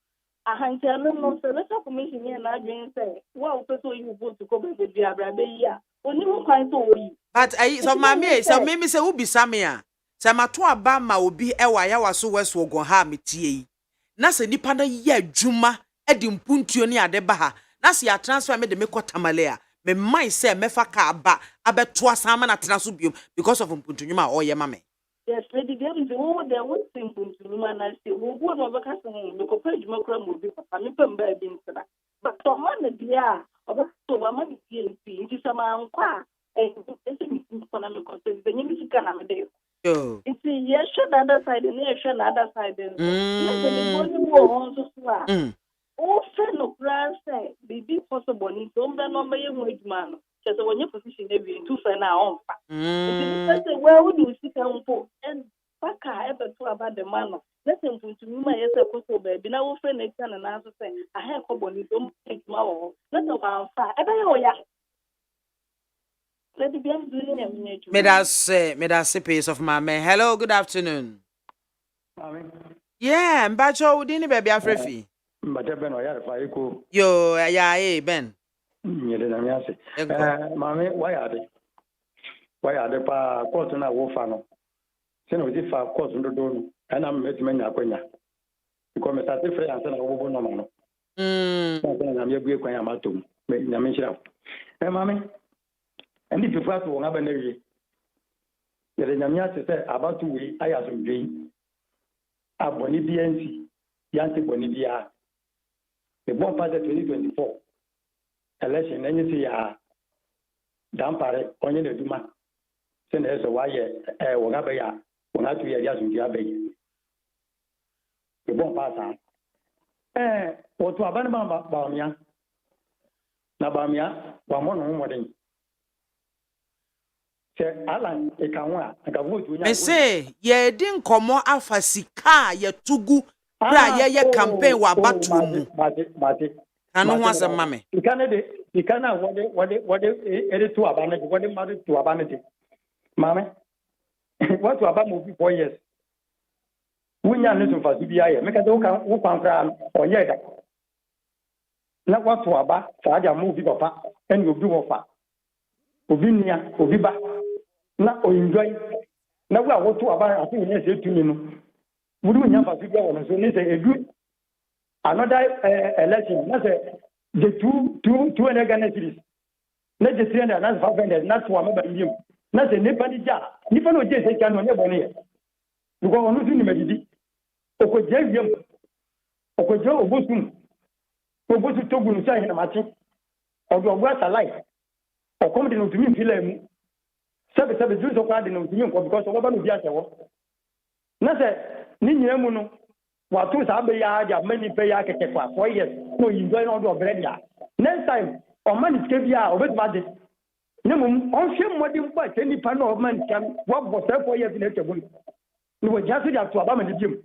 I can't tell them no, so let's commission here and I say, well, so you go to go back with the Abrabia. Only one kind of way. But I so my me, so maybe say, will be Samia. Samatua Bama will be a wire was so west will go harm it. Nasa Nipana ye Juma, Edim Puntioni Adebaha. Nasi ya transfer me the Meko Tamalea. Me mind say me fa ka ba abeto asama na tena so biom because of mpuntunuma or ye mame. Yes, lady them the one they would think mpuntunuma na say wo go no beka so me ko page makra mo bi papa me pem ba bi nsada. But to man dia obato wa man PNP nti sama nkwa ese mi na me ko say the nyimi sika na me dey. Yo. It's yes should the other side and yes should the other side. The money wo so so. Oh, friend of France, baby possible. Ni sombe no me ye mo eduma no. Because when your position they be too far now on. Because where would you sit down for and Baka ever to about the man. Let him put to me my yes a baby. Now we'll friend next time and answer say I have a bonny don't take my own. Let them bounce. I don't know. Let the game do it. May that say piece of my man. Hello, good afternoon. Yeah, Mbacho, didn't baby Afrefi. But Ben, I have a Yo, yeah, Ben. Mammy, why are they? Why are they? Court na wofano. Send with the far court on the door, and I'm met many aquina. Because I started free and send a woman no man. I'm your great Quayamatum, Yamisha. Eh, Mammy, and if you pass one have an area, there is Yamia said about 2 weeks, I have some dream. A Bonibiancy, Yanti Bonibia. The one part of 2024 election, anything, Dampare, only the Duma. Send us a wire, Wagabaya, when I 2 years in Diabe. The one pass. What to Abanama Bamia? Nabamia, Bamon Modern. Say, Alan, a Kawa, I can vote with you. Me say, ye didn't come more alpha sika, ye tugu, ye campaign wa batumu. Anu was a mammy. You cannot what it to Abanity, what it matters to Abanity. Mammy, what to Abamu 4 years? We are looking for CBI, make a dog or yet. Not what to Abba, Saja movie papa, and you do offer. Ubinia, Ubiba, not enjoy. Now we are what to Abba, I think, yes, 2 minutes. We do not have CBI, so it's a good. Another election, that's the two and again series. Let the 300 and 500, not one of you. Not a Nepali job. Nippon will just take on your money. You go on losing the Medidi. Okojem, Okojo, Obusum, Obusu Togun, say in a match, or your words alike. Or come to me, Philem. 7 Jews of Cardinal because of what we are. Nothing, Niniamuno. What was Abaya, many pay 4 years. No, you join all the bread. Next time, on money Skavia or with budget. No, on shame what you buy, any panel of money can work for 4 years in a table. You were just to Abama the gym.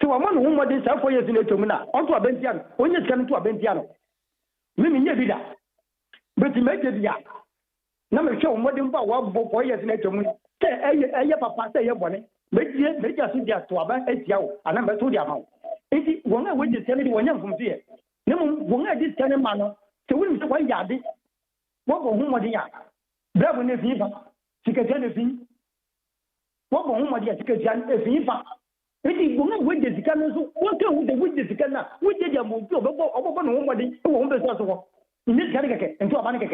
So I want whom what is 4 years in a tomina, onto a Bentiano, when you come to a Bentiano. Mimi Yavida. But you make it ya. Now, show what you bought 4 years in a tomina. Say, I papa say your money. Make us see their twaba, and I'm to the amount. If one way to tell me when you're from here. No one at this kind of manner, so we will say, Yadi. What for whom are the yard? That when if she can tell the what for whom are the Jan if he found. It is one way to can so what the witness can not, which is a move to open nobody who won't be possible. In this category, and to a panic.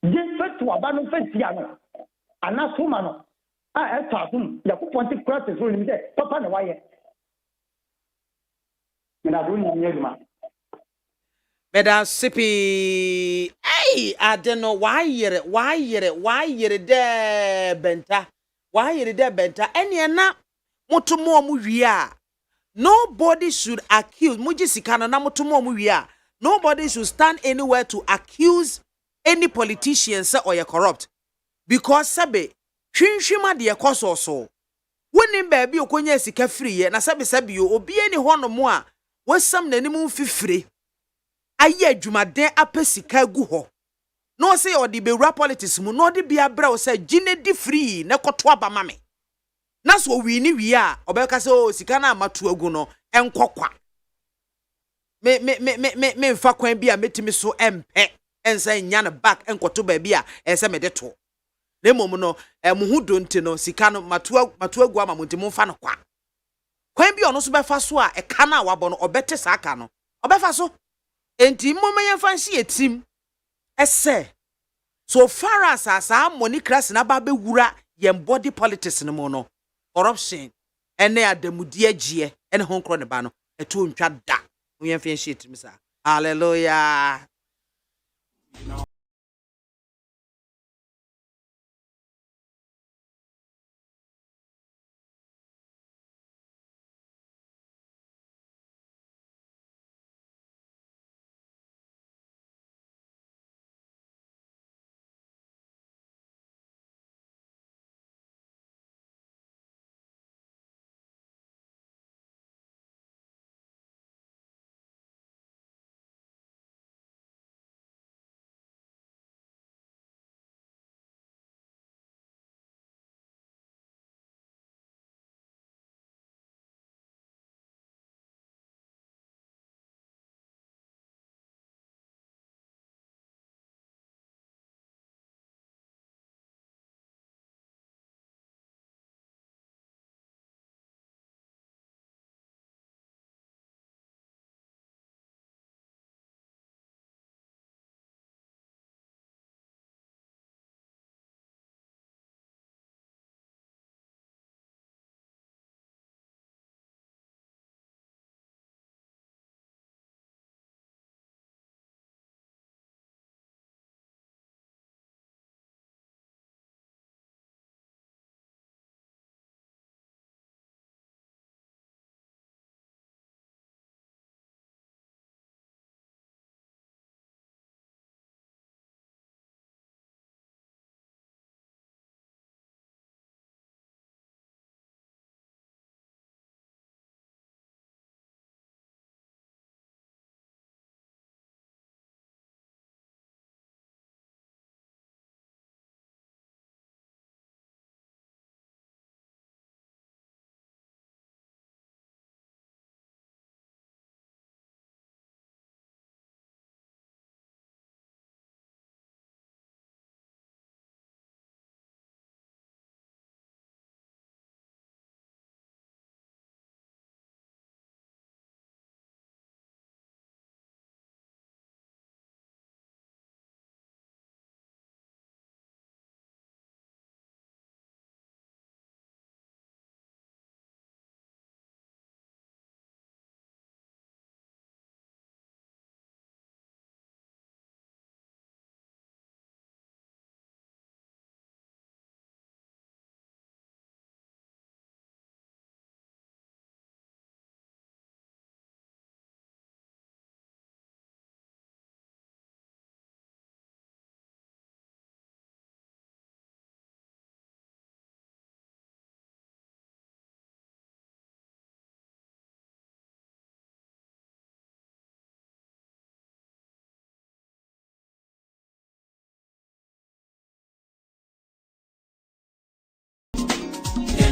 Just first to a banner festiano, and not so manner. I thought him, the wanted crosses running there, Papa and why. And I don't know, Beda sippy. Hey, I don't know why you're there, Benta. Why you're there, Benta? And you're not Motomo Muria. Nobody should accuse Mujisikana Namotomo Muria. Nobody should stand anywhere to accuse any politician or you're corrupt. Because Sabe. Shinshima de ekoso so woni ba bi okonya sika free ye na sabe obi eni hono mo a wasam nanim fifire aye adwumaden apesika gu ho no say odi bewura politics mu no de bia bra o say gine di free na koto abama me na so wi ni wi a obeka say o sika na amatu agu no enkokwa me mfa kwan bia metimi so empe ensa nya na back enkoto ba bia ensa me de to le mom no muhu donte no sika no matu agu ama monti mfa no kwa kwan bi ono so befa so a eka na wabo no obete sa aka no obefa so enti mom yemfa nhye etim ese so far as asa money crash na ba be wura yem body politics no mo no corruption ene adamudi agie ene honkro ne ba no eto ntwa da yemfa nhye etim sa hallelujah.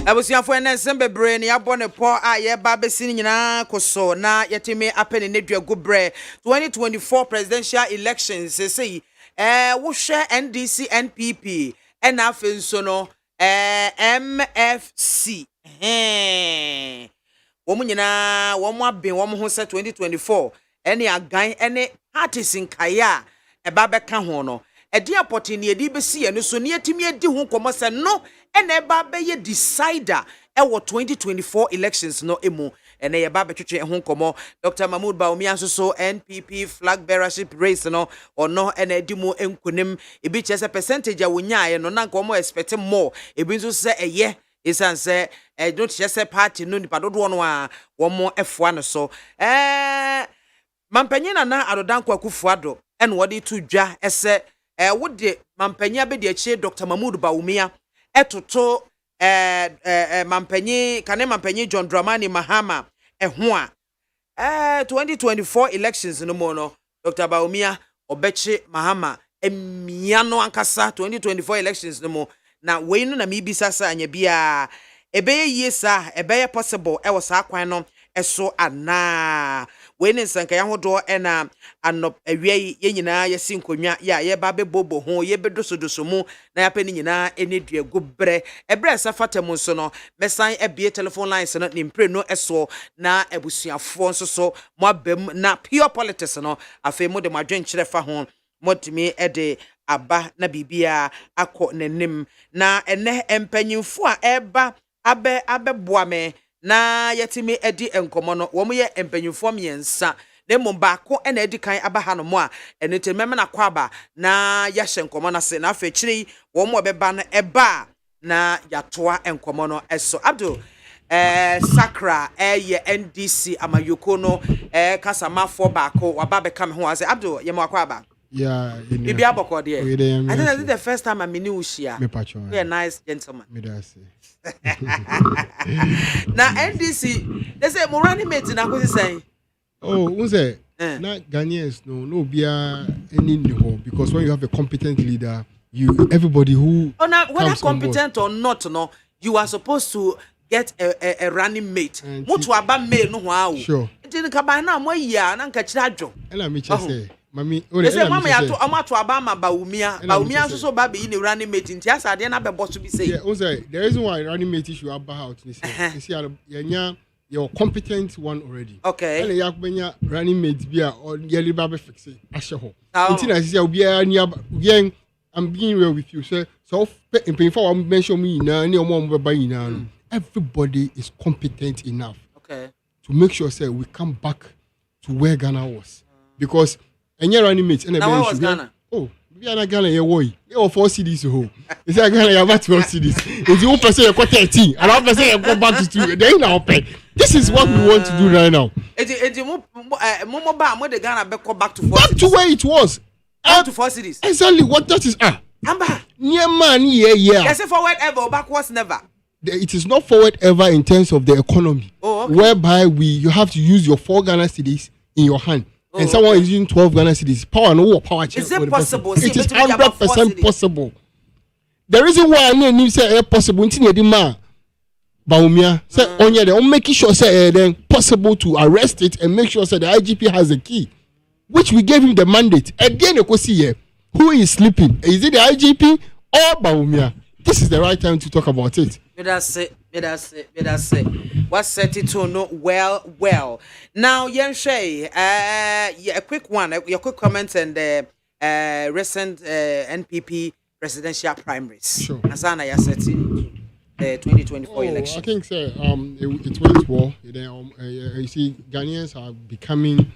abusuafo ene sembe bre ne yabɔ ne pɔ a ye ba besi nyina koso na yetime apene ne duago bre 2024 presidential elections say wo hwɛ NDC NPP ena afenso no MFC wo mu nyina wo mu aben wo mu ho sɛ 2024 ene agan ene parties nkaya eba bɛka ho no edi apɔte ne edi besi eno so ne yetime edi ho kɔmɔ sɛ no ene eba bɛyɛ decider ɛwɔ 2024 elections no emu ene ye ba betwetwe ho kɔmɔ Dr. Mahmoud Bawumia so NPP flag bearership race no ɔno ene edi mu enkunim ebi kyɛ sɛ percentage a wonya no na nka ɔmo expect more ebi nso sɛ ɛyɛ isan sɛ don't kyɛ sɛ party no nipa dodo no a wɔmo ɛfoa no so mampanyin na adodanko akufuado ene wɔde to dwa ɛsɛ wode mampanya be de akyi Dr. Mahmoud Bawumia etoto mampanyi kane mampanyi John Dramani Mahama ho a 2024 elections no mo no Dr. Bawumia obechi Mahama emia no ankasa 2024 elections no mo na we no na mibisa sa anya bia ebeye yesa ebeye possible e wo sa kwan no eso ana we ne nsanka ya hodo na anop awie ye nyina ye sinkonwa ya ye ba be bobo ho ye be dosodoso mu na ya pe ni nyina eni duago bre ebre sa fatam so no mesan ebie telephone lines no ni mpre no eso na ebusuafo nso so mo abam na pure politics no afi mo de madwen kire fa ho motimi ede aba na bibia akọ nanim na ene empanyimfo a eba abeboa me na yetimi edi enkomo no wo mo ye empanyimfo miensa na mmba ko ena edi kan abaha no mo a ene tememe na kwaba na ya hye enkomo na se na afechiri wo mo beba na eba na yatoa enkomo no eso Abdul Sakra ye NDC amayoko no kasamafo baako waba beka me ho ase Abdul ye mo akwaba. Yeah, Bibi aboko there. I think that's the first time I meet you here. You're a nice gentleman. Me that's Now NDC, they say Morani mate na ko say. Oh, unse na Ghanaians no be any new because when you have a competent leader, everybody who now whether competent or not no, you are supposed to get a running mate. Mutu aba me no ho. Sure. Nti nka ba na mo ya na nka kira adwo. Ela me che say Mami, mama ya to amato abama Bawumia so ba be in running mate nti asade na be boss bi say. Yeah, the reason why running mate should have out you see you're competent one already. Okay. And you have running mate bia or yearly ba fix it ahye ho. Nti na say obi I'm being real with you so in before mention me na ni omo be ba nyina everybody is competent enough. Okay. To make sure say we come back to where Ghana was because and you're running mates and now where was Ghana? Oh, we are not Ghana. You're 4 cities. Oh, it's like Ghana. You're about 12 cities. It's the 1% you got 13, and 1% you go back to 2. They now pay. This is what we want to do right now. It's more the Ghana back to 4 back to where it was. Back to 4 cities. Exactly what that is. Amba. Near man, yeah. They say forward ever, backwards never. It is not forward ever in terms of the economy. Oh, okay. Whereby you have to use your 4 Ghana cities in your hand. And someone is using 12 Ghana cities. Power no power. Is it possible? It is 100% possible. The reason why I need say possible until the man Bawumia say onye they making sure say then possible to arrest it and make sure say the IGP has the key, which we gave him the mandate. Again, you can see here who is sleeping. Is it the IGP or Bawumia? This is the right time to talk about it. That's it. What's set it to know well. Now, Yenshay, a quick one, your quick comments and the recent NPP presidential primaries. Sure. Asana Yaseti, the 2024 election. I think, sir, it went well. You see, Ghanaians are becoming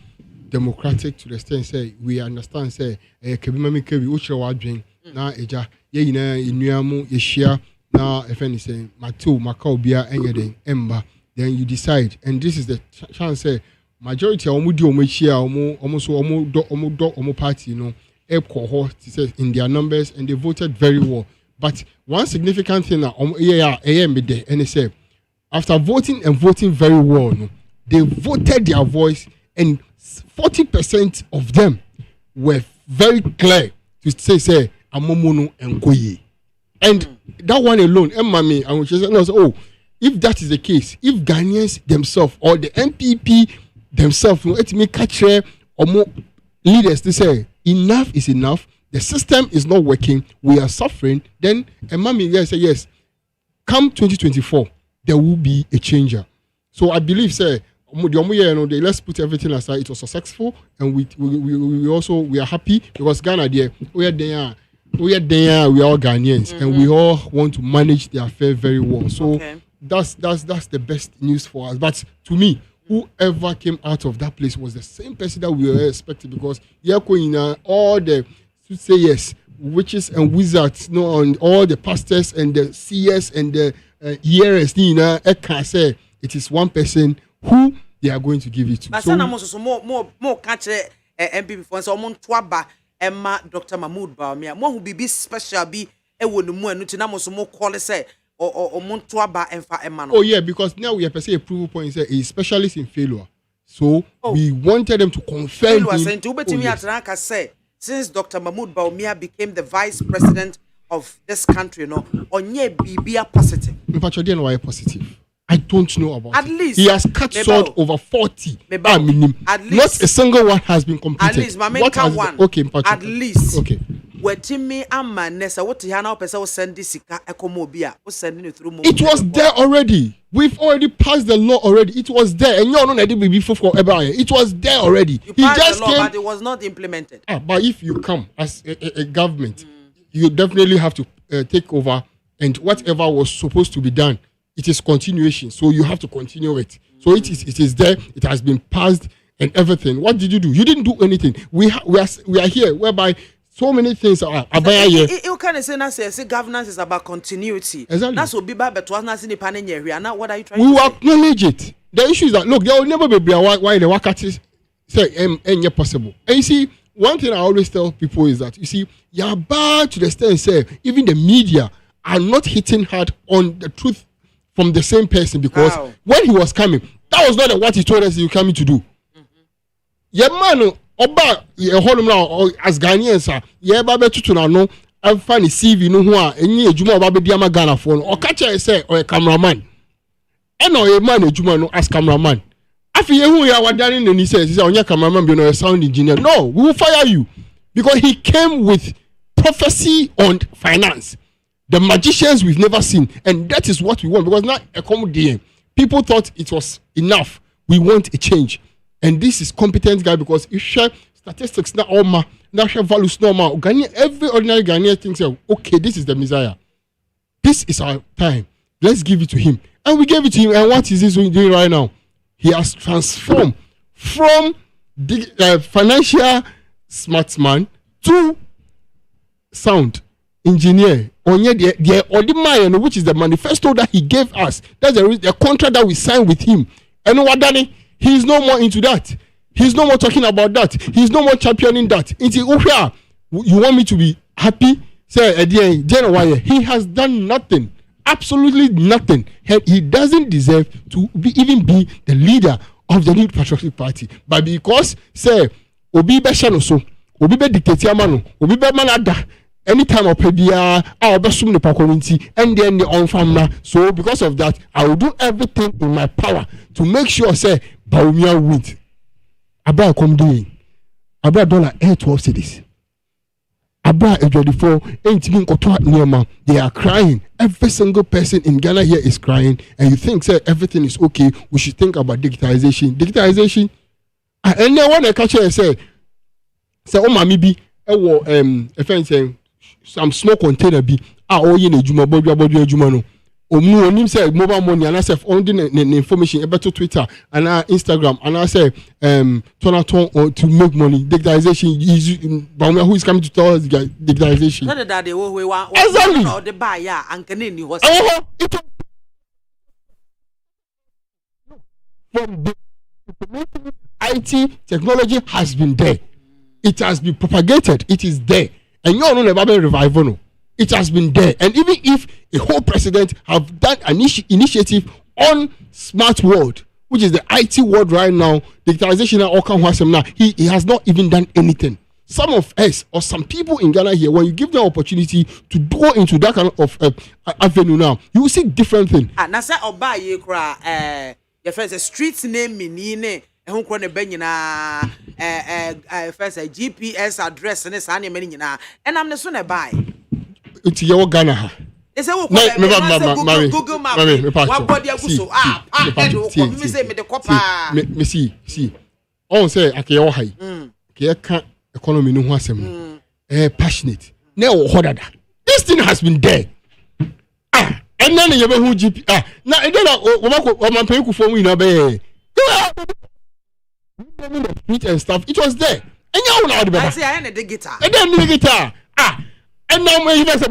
democratic to the extent, say, we understand, say, Kebimami Kebi, Uchiwa Dwing, na Eja, Yena, Inuamu, Yeshia. Now, if anything, Macau, Bia, and Ember, then you decide. And this is the chance, say, majority of almost party, cohort in their numbers, and they voted very well. But one significant thing, and they say, after voting very well, they voted their voice, and 40% of them were very clear to say, Amomono and Koye. And that one alone, Mami, I was just no, if that is the case, if Ghanaians themselves or the MPP themselves, let me catch or more leaders to say enough is enough, the system is not working, we are suffering, then MAAME say yes, come 2024, there will be a changer. So I believe, say, let's put everything aside. It was successful, and we also we are happy because Ghana, we are there. We are all Ghanaians, and we all want to manage the affair very well. So that's the best news for us. But to me, whoever came out of that place was the same person that we were expecting, because all the to say yes, witches and wizards, and all the pastors and the seers and the hearers, I say it is one person who they are going to give it to. But so more catch MPP for so mon twaba Emma Dr. Mahmoud Bawumia mo who be special be e wonu mu anu ti na mo so mo call say or mon twaba emfa Emma no. Oh yeah, because now we have per se approval point say a specialist in failure. So we wanted them to confirm him. Since Dr. Mahmoud Bawumia became the vice president of this country, onye bibia positive. In fact, you why positive. I don't know about at it. Least he has cut short over 40. At least not a single one has been completed. At least, what has one? Okay, at least. Okay. Wetimi amanesa what he now person will send this ekomobia will send it through. It was there already. We've already passed the law already. It was there, and you're not ready before forever. It was there already. You passed the law, but it was not implemented. But if you come as a government, you definitely have to take over, and whatever was supposed to be done, it is continuation. So you have to continue it. So it is there. It has been passed and everything. What did you do? You didn't do anything. We are here whereby so many things are about here. You can say governance is about continuity. Exactly. That's what Biba but was not in the panel area. Now what are you trying to say? We acknowledge it. The issue is that look, there will never be why the wakati say any possible. And you see, one thing I always tell people is that you see, you're bad to the extent say even the media are not hitting hard on the truth from the same person, because when he was coming, that was not what he told us he was coming to do. Yeah, man, Oba, as Ghanaians, yeah, Babe Tutuna, no, I'm funny, CV, no, who are any Juma Babe Diama Ghana phone, or catcher, say, or a cameraman. And no, a man, a Juma, no, as cameraman. After you are done, and he says, he's on your cameraman, you're a sound engineer. No, we will fire you because he came with prophecy on finance. The magicians we've never seen, and that is what we want, because now accommodating people thought it was enough. We want a change, and this is competent guy, because you share statistics now, all ma national values normal. Every ordinary Ghanaian thinks, okay, this is the Messiah. This is our time. Let's give it to him, and we gave it to him. And what is he doing right now? He has transformed from the financial smart man to sound engineer. The which is the manifesto that he gave us. That's the contract that we signed with him. And what Danny, he's no more into that. He's no more talking about that. He's no more championing that. You want me to be happy? Say, he has done nothing. Absolutely nothing. He doesn't deserve to even be the leader of the New Patriotic Party. But because, say, Obi Beshanoso, Obi Be Dictator, Obi Be Manada, anytime I pay I'll be soon the community and then the on family. So because of that, I will do everything in my power to make sure say Bawumia wins. Abra come doing. Abra dollar 12 cities. Abra 24 ain't mean they are crying. Every single person in Ghana here is crying, and you think say everything is okay. We should think about digitization. And then when I catch her say oh mami bi a friend saying some small container be in a juma no onim say mobile money, and I say on the information about Twitter and Instagram, and I say ton to make money. Digitization is who is coming to tell us digitization. Not that they will exactly or the buyer and can from the IT technology has been there. It has been propagated. It is there. And you all know about revival. No? It has been there. And even if a whole president have done an initiative on smart world, which is the IT world right now, digitalization now, he has not even done anything. some of us or some people in Ghana here, when you give them opportunity to go into that kind of avenue now, you will see different things. Na say oba ye kra your first street name ni ehun kro ne banyina first GPS address ne sa ne mani nyina enam ne so na buy it's your Ghana ha ese wo ko Google map wa body aguso me say me de kopa me see on say akeyo hai ke ka economy no ho asem passionate na wo hodada this thing has been there and then you be who GP na e dey na o man pay ku form you na be the street and stuff, it was there. And you know the I say I am the guitar. And then the guitar. And now when he does he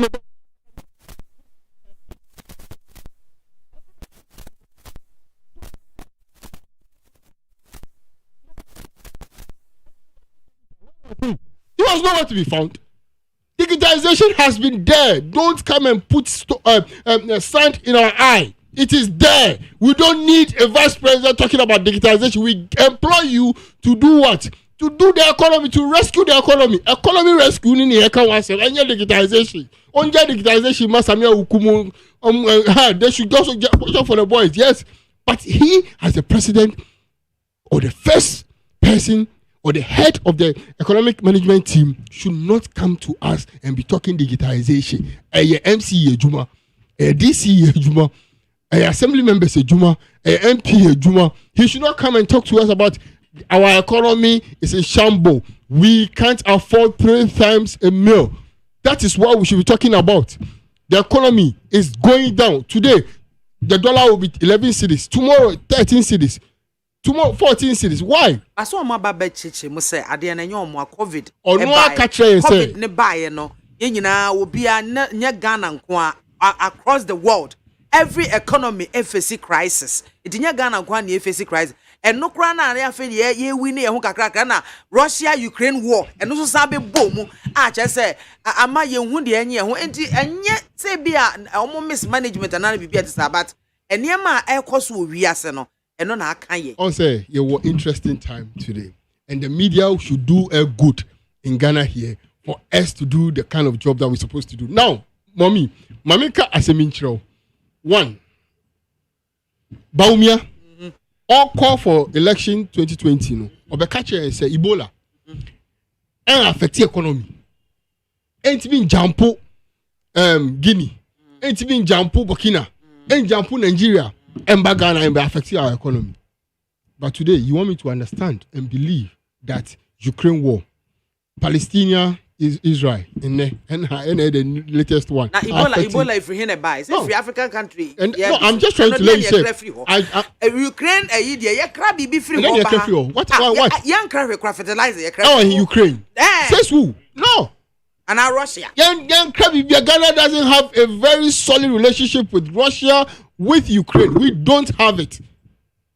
was nowhere to be found. Digitization has been there. Don't come and put sand in our eye. It is there. We don't need a vice president talking about digitization. We employ you to do what? To do the economy, to rescue the economy. Economy rescue in the economy. And digitization. On digitization, Masamia Ukumu. They should also get for the boys. Yes. But he, as the president, or the first person, or the head of the economic management team, should not come to us and be talking digitization. MC Juma, DC Juma. Assembly members Juma, MP Juma, he should not come and talk to us about our economy is a shambles. We can't afford 3 times a meal. That is what we should be talking about. The economy is going down. Today, the dollar will be 11 cedis. Tomorrow, 13 cedis. Tomorrow, 14 cedis. Why? I saw my baby chichi must say, I didn't know more COVID. Or no, I catch you say. COVID ne buy no. Yina will be a Ghana across the world. Every economy FSC crisis. It in Ghana one FSC crisis. And no crana and afi ye win e ho kakra na Russia Ukraine war. And no so sabe boom. Just say ama ye hu de enye ho enti enye say bia omo mismanagement and be at sabat. And niema e koso wiase no. And no na aka ye. On say you were interesting time today. And the media should do a good in Ghana here for us to do the kind of job that we're supposed to do. Now, Mamika Aseminchiro. 1. Baumia, all call for election 2020. No, Obekache and say Ebola, and affect the economy. Ain't been Jampo, Guinea, ain't been Jampo Burkina, ain't Jampo Nigeria, and Bagana and affecting our economy. But today, you want me to understand and believe that Ukraine war, Palestinian. Is Israel in there and the latest one. Now Ebola if we hear buy, it's a free African country. And no, I'm just trying to let you say. Ukraine, ye crab be free. What? Young crab fertilizer. Oh, in Ukraine. Says who? No. And now Russia. Young crab. Ghana doesn't have a very solid relationship with Russia, with Ukraine. We don't have it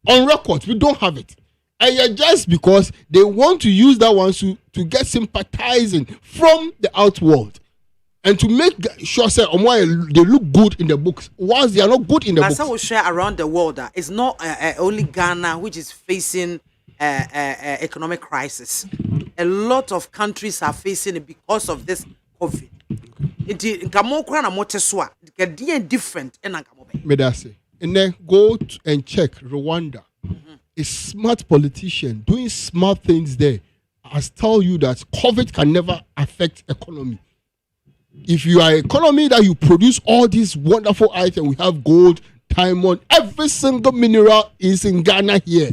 on record. We don't have it. And just because they want to use that one to get sympathizing from the outworld and to make sure they look good in the books whilst they are not good in the books. That's how we share around the world. It's not only Ghana which is facing economic crisis. A lot of countries are facing it because of this COVID. It's different. And then go and check Rwanda. A smart politician doing smart things there has told you that COVID can never affect economy. If you are an economy that you produce all these wonderful items, we have gold, diamond, every single mineral is in Ghana here.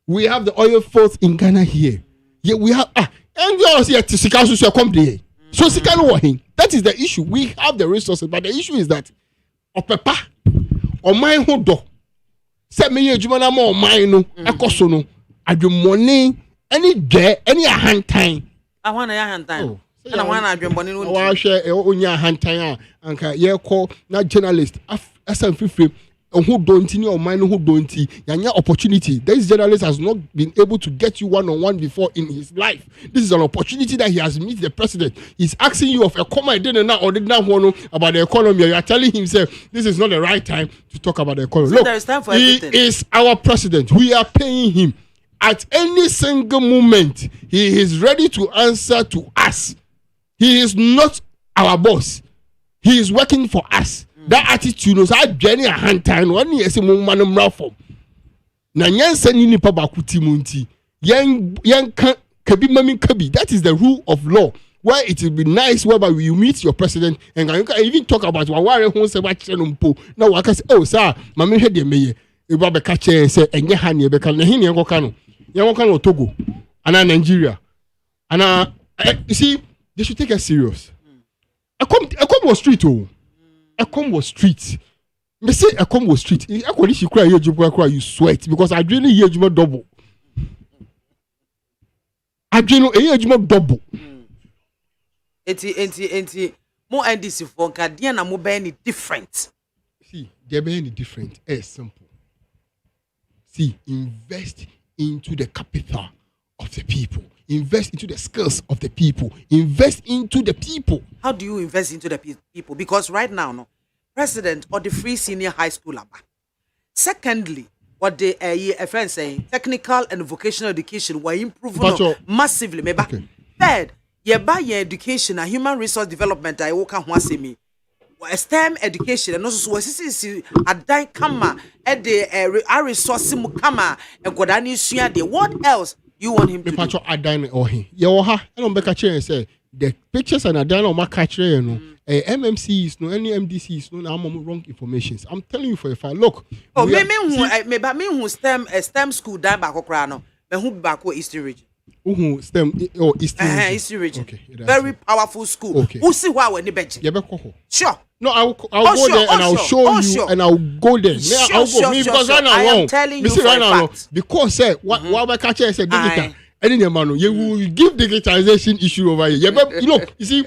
We have the oil fields in Ghana here. Yeah, we have and yours here to company. So that is the issue. We have the resources, but the issue is that papa or my hodo. Say me ejuma more mine no ekoso no adwemmone any hand time. I want a hand time. And I want adwemmone no. Wa hwe onya hand time anka ye call na journalist asan free who don't know mine who don't yanya opportunity. This journalist has not been able to get you one-on-one before in his life. This is an opportunity that he has met the president. He's asking you of a comment or did not know about the economy. You are telling himself this is not the right time to talk about the economy. So look, there is time for he everything. Is our president. We are paying him. at any single moment, he is ready to answer to us. He is not our boss. He is working for us. That attitude is our journey a hand time. One year, say, "Manum Rafo." Na nyansa ni nipa bakuti munti. Yang kabi mami kabi. That is the rule of law. Where it will be nice whereby you meet your president and you can even talk about waware ho se ba kire no mpo. Na waka say, "Oh sir, mami hwe de meye." E ba be ka kire say enye ha ne be ka na hin enko ka no. Yan ka no Togo. Ana Nigeria. Ana you see, they should take us serious. I come was street oh. I come was street. Me say I come was street. I call this you cry you sweat because I really hear you double. I dream hear you double. Enti mo NDC for Canadian na mo be any different. See, there be any different. It's simple. See, invest into the capital of the people. Invest into the skills of the people. Invest into the people. How do you invest into the people? Because right now, no, president or the free senior high school aba. Secondly, what the friend saying, technical and vocational education were improving massively. Okay. Third, your education and human resource development. I walk on me. STEM education and also so a dine kama at the resource kama and godani suya. What else you want him to do? Adine or he. Yoha, I don't make a chair and say the pictures and Adine or my catcher, you know. MMCs, no any MDCs, no I'm wrong information. I'm telling you for a fact. Look. Oh, me who STEM school die backokrano, me who back Eastern region. STEM or Eastern region. Okay, very powerful school. Okay. Who see why when the bench? Sure. No, I'll go there and I'll show you and I'll go there. I'll go because right now I am telling you for a fact. Because what my catcher said digital. Any man, you will give digitalization issue over here. Look, you see.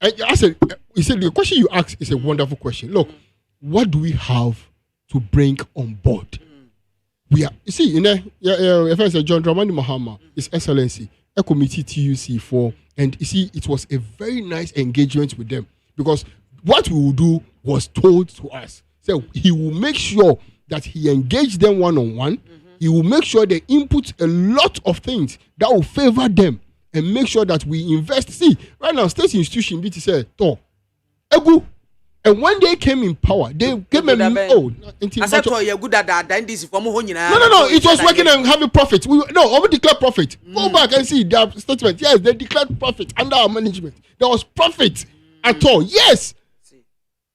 I said, the question you asked is a wonderful question. Look, what do we have to bring on board? We are, you see, if I say John Dramani Mahama, His Excellency, a committee TUC for, and you see, it was a very nice engagement with them because what we will do was told to us. So he will make sure that he engaged them one-on-one. He will make sure they input a lot of things that will favor them. And make sure that we invest. See, right now, state institution, BT said, Egu. And when they came in power, they came in. I said, you're good at that. Then this from No. It was working and having profit. We declared profit. Go back and see their statement. Yes, they declared profit under our management. There was profit at all. Yes.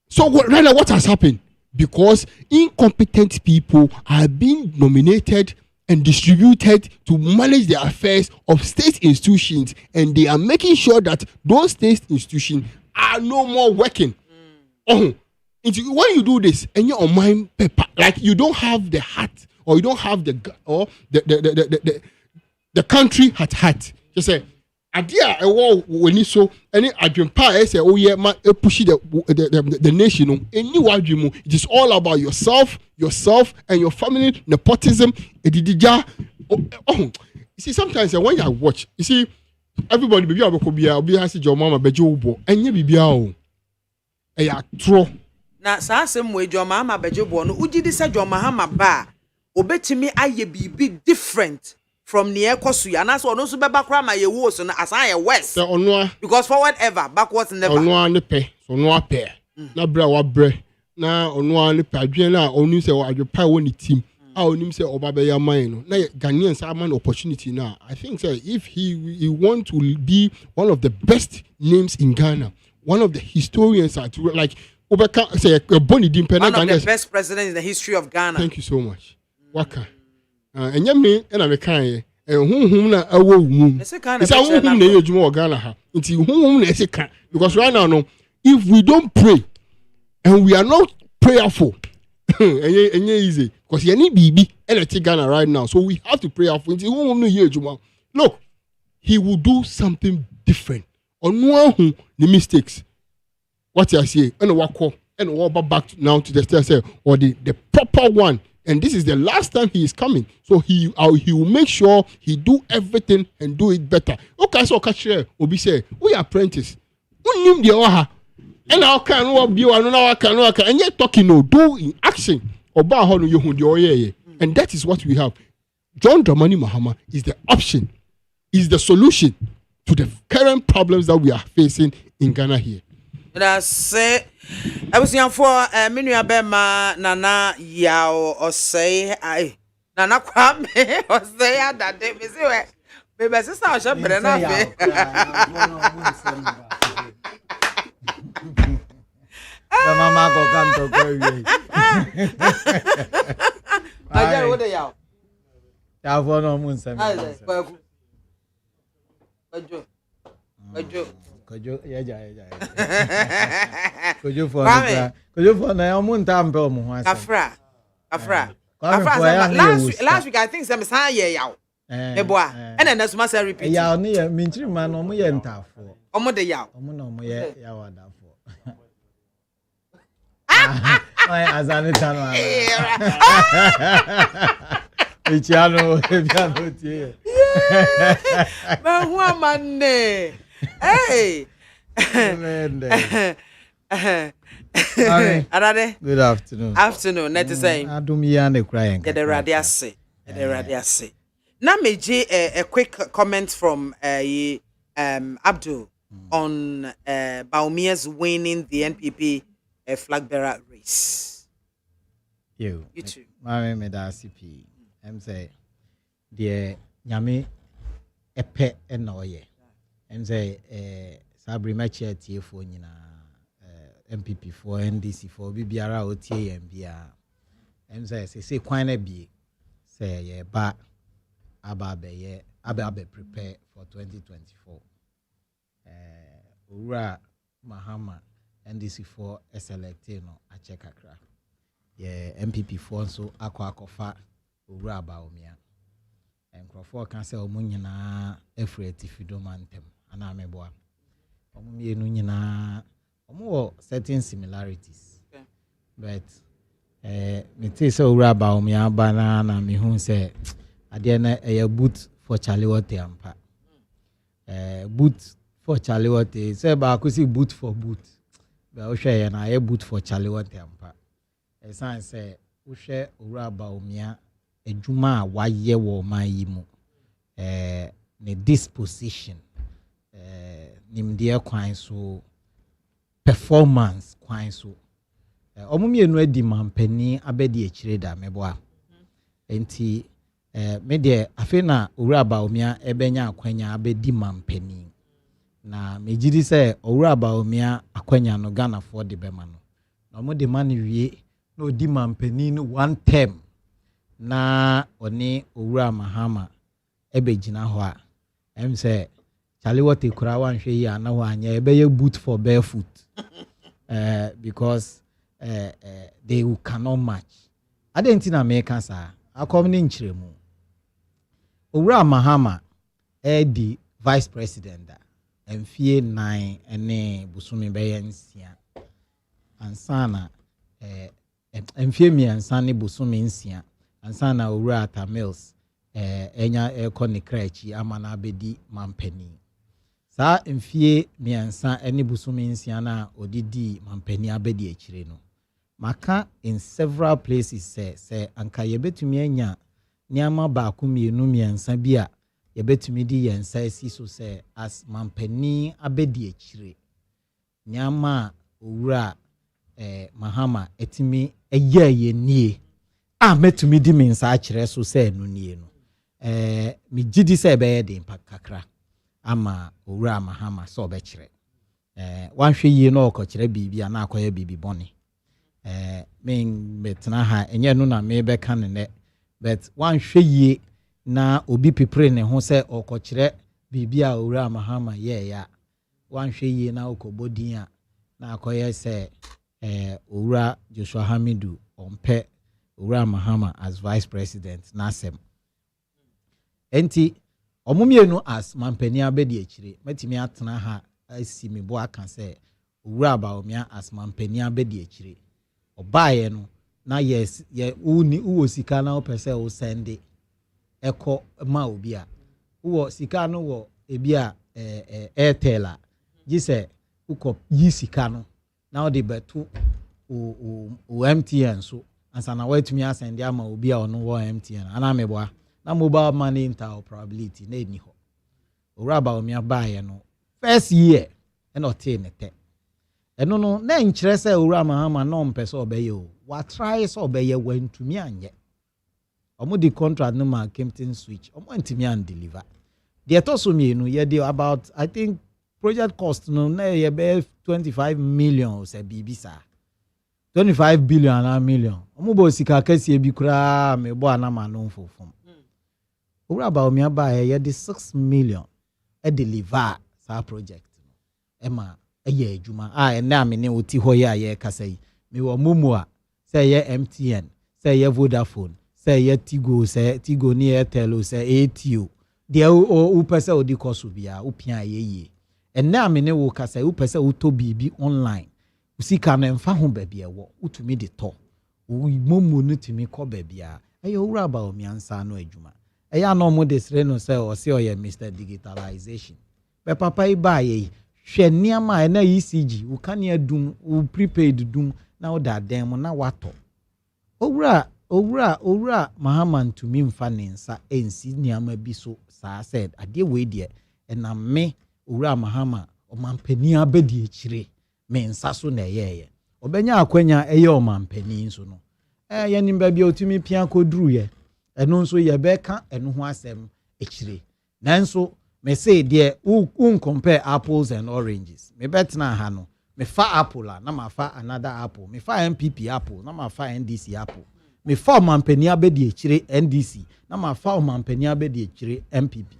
So right now, what has happened? Because incompetent people are being nominated and distributed to manage the affairs of state institutions, and they are making sure that those state institutions are no more working. When you do this, and you're on mind paper, like you don't have the heart, or you don't have the country at heart. You say, "Adia, when you so any adjumpa, say, oh yeah, man, push the nation. It is all about yourself, and your family. Nepotism, you see, sometimes when you watch, you see, everybody be has your mama, bejo and you be na saa asem we jo mama bejobo no uji di se jo mahama ba obetimi aye bibi different from near kosu ya na so no so beba kra ma ye wo so na asan ye west because forward ever backwards never onwa ne pe so no ape na bra wa bre na onwa ne pe adwen na onu se adwepa wo ni team a onim se oba be ya man no na Ghanaian sa man opportunity now. I think say if he want to be one of the best names in Ghana, one of the historians are to like Obeka say a Bonnie Dimpe, one of the best presidents in the history of Ghana. Thank you so much. Waka. And yami and I'm a kind whom na awo mum. It's a whom na you Ghana ha. It's whom na can because right now no, if we don't pray and we are not prayerful, and easy because you need BB and Ghana right now, so we have to pray for it. Whom no look, he will do something different. On one the mistakes. What I say, and walk back now to the stairs or the proper one. And this is the last time he is coming. So he will make sure he do everything and do it better. Okay, so catch here, Obi say, we apprentice. We name the oha. And I can be one and yet talking no do in action. And that is what we have. John Dramani Mahama is the option, is the solution to the current problems that we are facing in Ghana here. That's it. I was young for a minute bema Nana Yao or say I Nana Kwame or say that they miss you. Baby, sister, I shall be enough. Mama go come to go. I get what they are. I want no moon. Kojo for na moon time be mo ho Afra. Last week I think some say yaw. Eboa. And then that's must repeat. Yaw ne me ntiri ma no mo ye ntafo. Omo de yaw. Omo no mo ye yaw adafo. Ai azani tano. Ebiano tie. Ma ho manne. Hey. Arade. Good afternoon. Afternoon. Net is saying. Adum ya na crying. The radiase. Na meje a quick comment from Abdul on Baumia's winning the NPP flag bearer race. You too. Mame me da CP. Em say the nyame epe na oye. Em say sabri machi TF4 nyina MPP for NDC for bibiara otie yem bia. Em say kwan na bi say ye ba ababe prepare for 2024. Ura Mahama NDC for selected no a check akra. Ye MPP for so akwafa ura baomia. Nkrofo kan say omu nyina efreti fidomantem ana meboa. Omu mienu nyina omu wo certain similarities. Okay. But me say so ura baomia bana na me hu say ade na a boot for Charlie Water ampa. Boot for Charlie Water say ba akusi boot for boot. Ba o hwe na a boot for Charlie Water ampa. E san say o hwe ura baomia ejuma waye wo mayi mu ne disposition nimdeɛ kwan so performance kwan so omumienu adi mampani abedi ekire da meboa enti me de afi na owura baomia ebenya akwanya abedi mampani na mejidi sɛ owura baomia akwanya no Ghana for de bema no na mo de man wie na odi mampani no one term na oni owura Mahama ebegyina ho a em say Charlie Water kura wanhwe yi ana ho anya ebeye boot for barefoot because they cannot match adentina American sa akomni nchiremu owura Mahama di vice president da emfie 9 ene busumi beye nsia ansana emfie miansa ne busumi nsia ansana owura Tamils enya ekoni krachi amana abedi mampani sa emfie miansa ene busumi nsia na odidi mampani abedi ekire no maka in several places say anka yebetumi anya niama ba ku mienu miansa bi a yebetumi di yensa esi so say as mampani abedi ekire niama owura Mahama etimi eye nie metumi di minsa akire so say no nie no mi gidi say be de kakra ama owura Mahama so be kire wanhwe yi no okokire bibia na akoye bibi boni men betna ha enye no na me be kan ne but wanhwe yi na obi pipre ne ho say okokire bibia owura Mahama ye ya wanhwe yi na okobodin a na akoye say owura Joshua Hamidu ompe owura Mahama as vice president nasem enti omumienu as mampani abedi ekire matimi atena ha asi me bo aka say owura baomia as mampani abedi ekire obaye no na yes ye uni uwo sika na opese o sende eko ma obi a uwo sika no wo ebi a Airtel a gise uko yi sika no na o de betu o MTN so ansa na watumi asende ama obi a ono wo MTN ana meboa na mobile money interoperability na eni ho owura ba omia baaye no first year e no te ne te eno no na nkyere se owura mahama no mpese obeye o wa try se obeye wantumi anye omo di contract no ma Kempton switch omo ntumi an deliver the toso mienu ye dey about I think project cost no na ye be 25 million se bibisa 25 billion and a million omo bo sika kase bi kura me bo anama no fofom owura ba omia ba ye dey 6 million e deliver sa project no e ma eye adwuma na me ne oti ho ye aye kasa yi me wo mumu a say ye MTN say ye Vodafone say ye Tigo ni Airtel say ATO de o pese odi koso bia o pia ye na me ne wo kasa o pese o to bibi online usika na mfa ho ba bia wo utumi de to o mumu no timi ko ba bia eye owura ba omiansa no adwuma eye na omo de sre no say o se o ye Mr Digitalization be papa iba ye hwe niama na ECG wo kan ya dum wo prepaid dum na wo da dem na wato owura mahama ntumi mfa ne nsa ensi niama bi so sa said ade we de na me owura mahama omampani abedi ekire me nsa so na yeye obenya akwanya eye omampani nso no ye nimba bi otumi pia koduru ye eno nso ye beka eno ho asem ekire nanso me say there who compare apples and oranges me bet na ha no me fa apple na ma fa another apple me fa MPP apple na ma fa NDC apple me fa mampani abedi ekire NDC na ma fa mampani abedi ekire MPP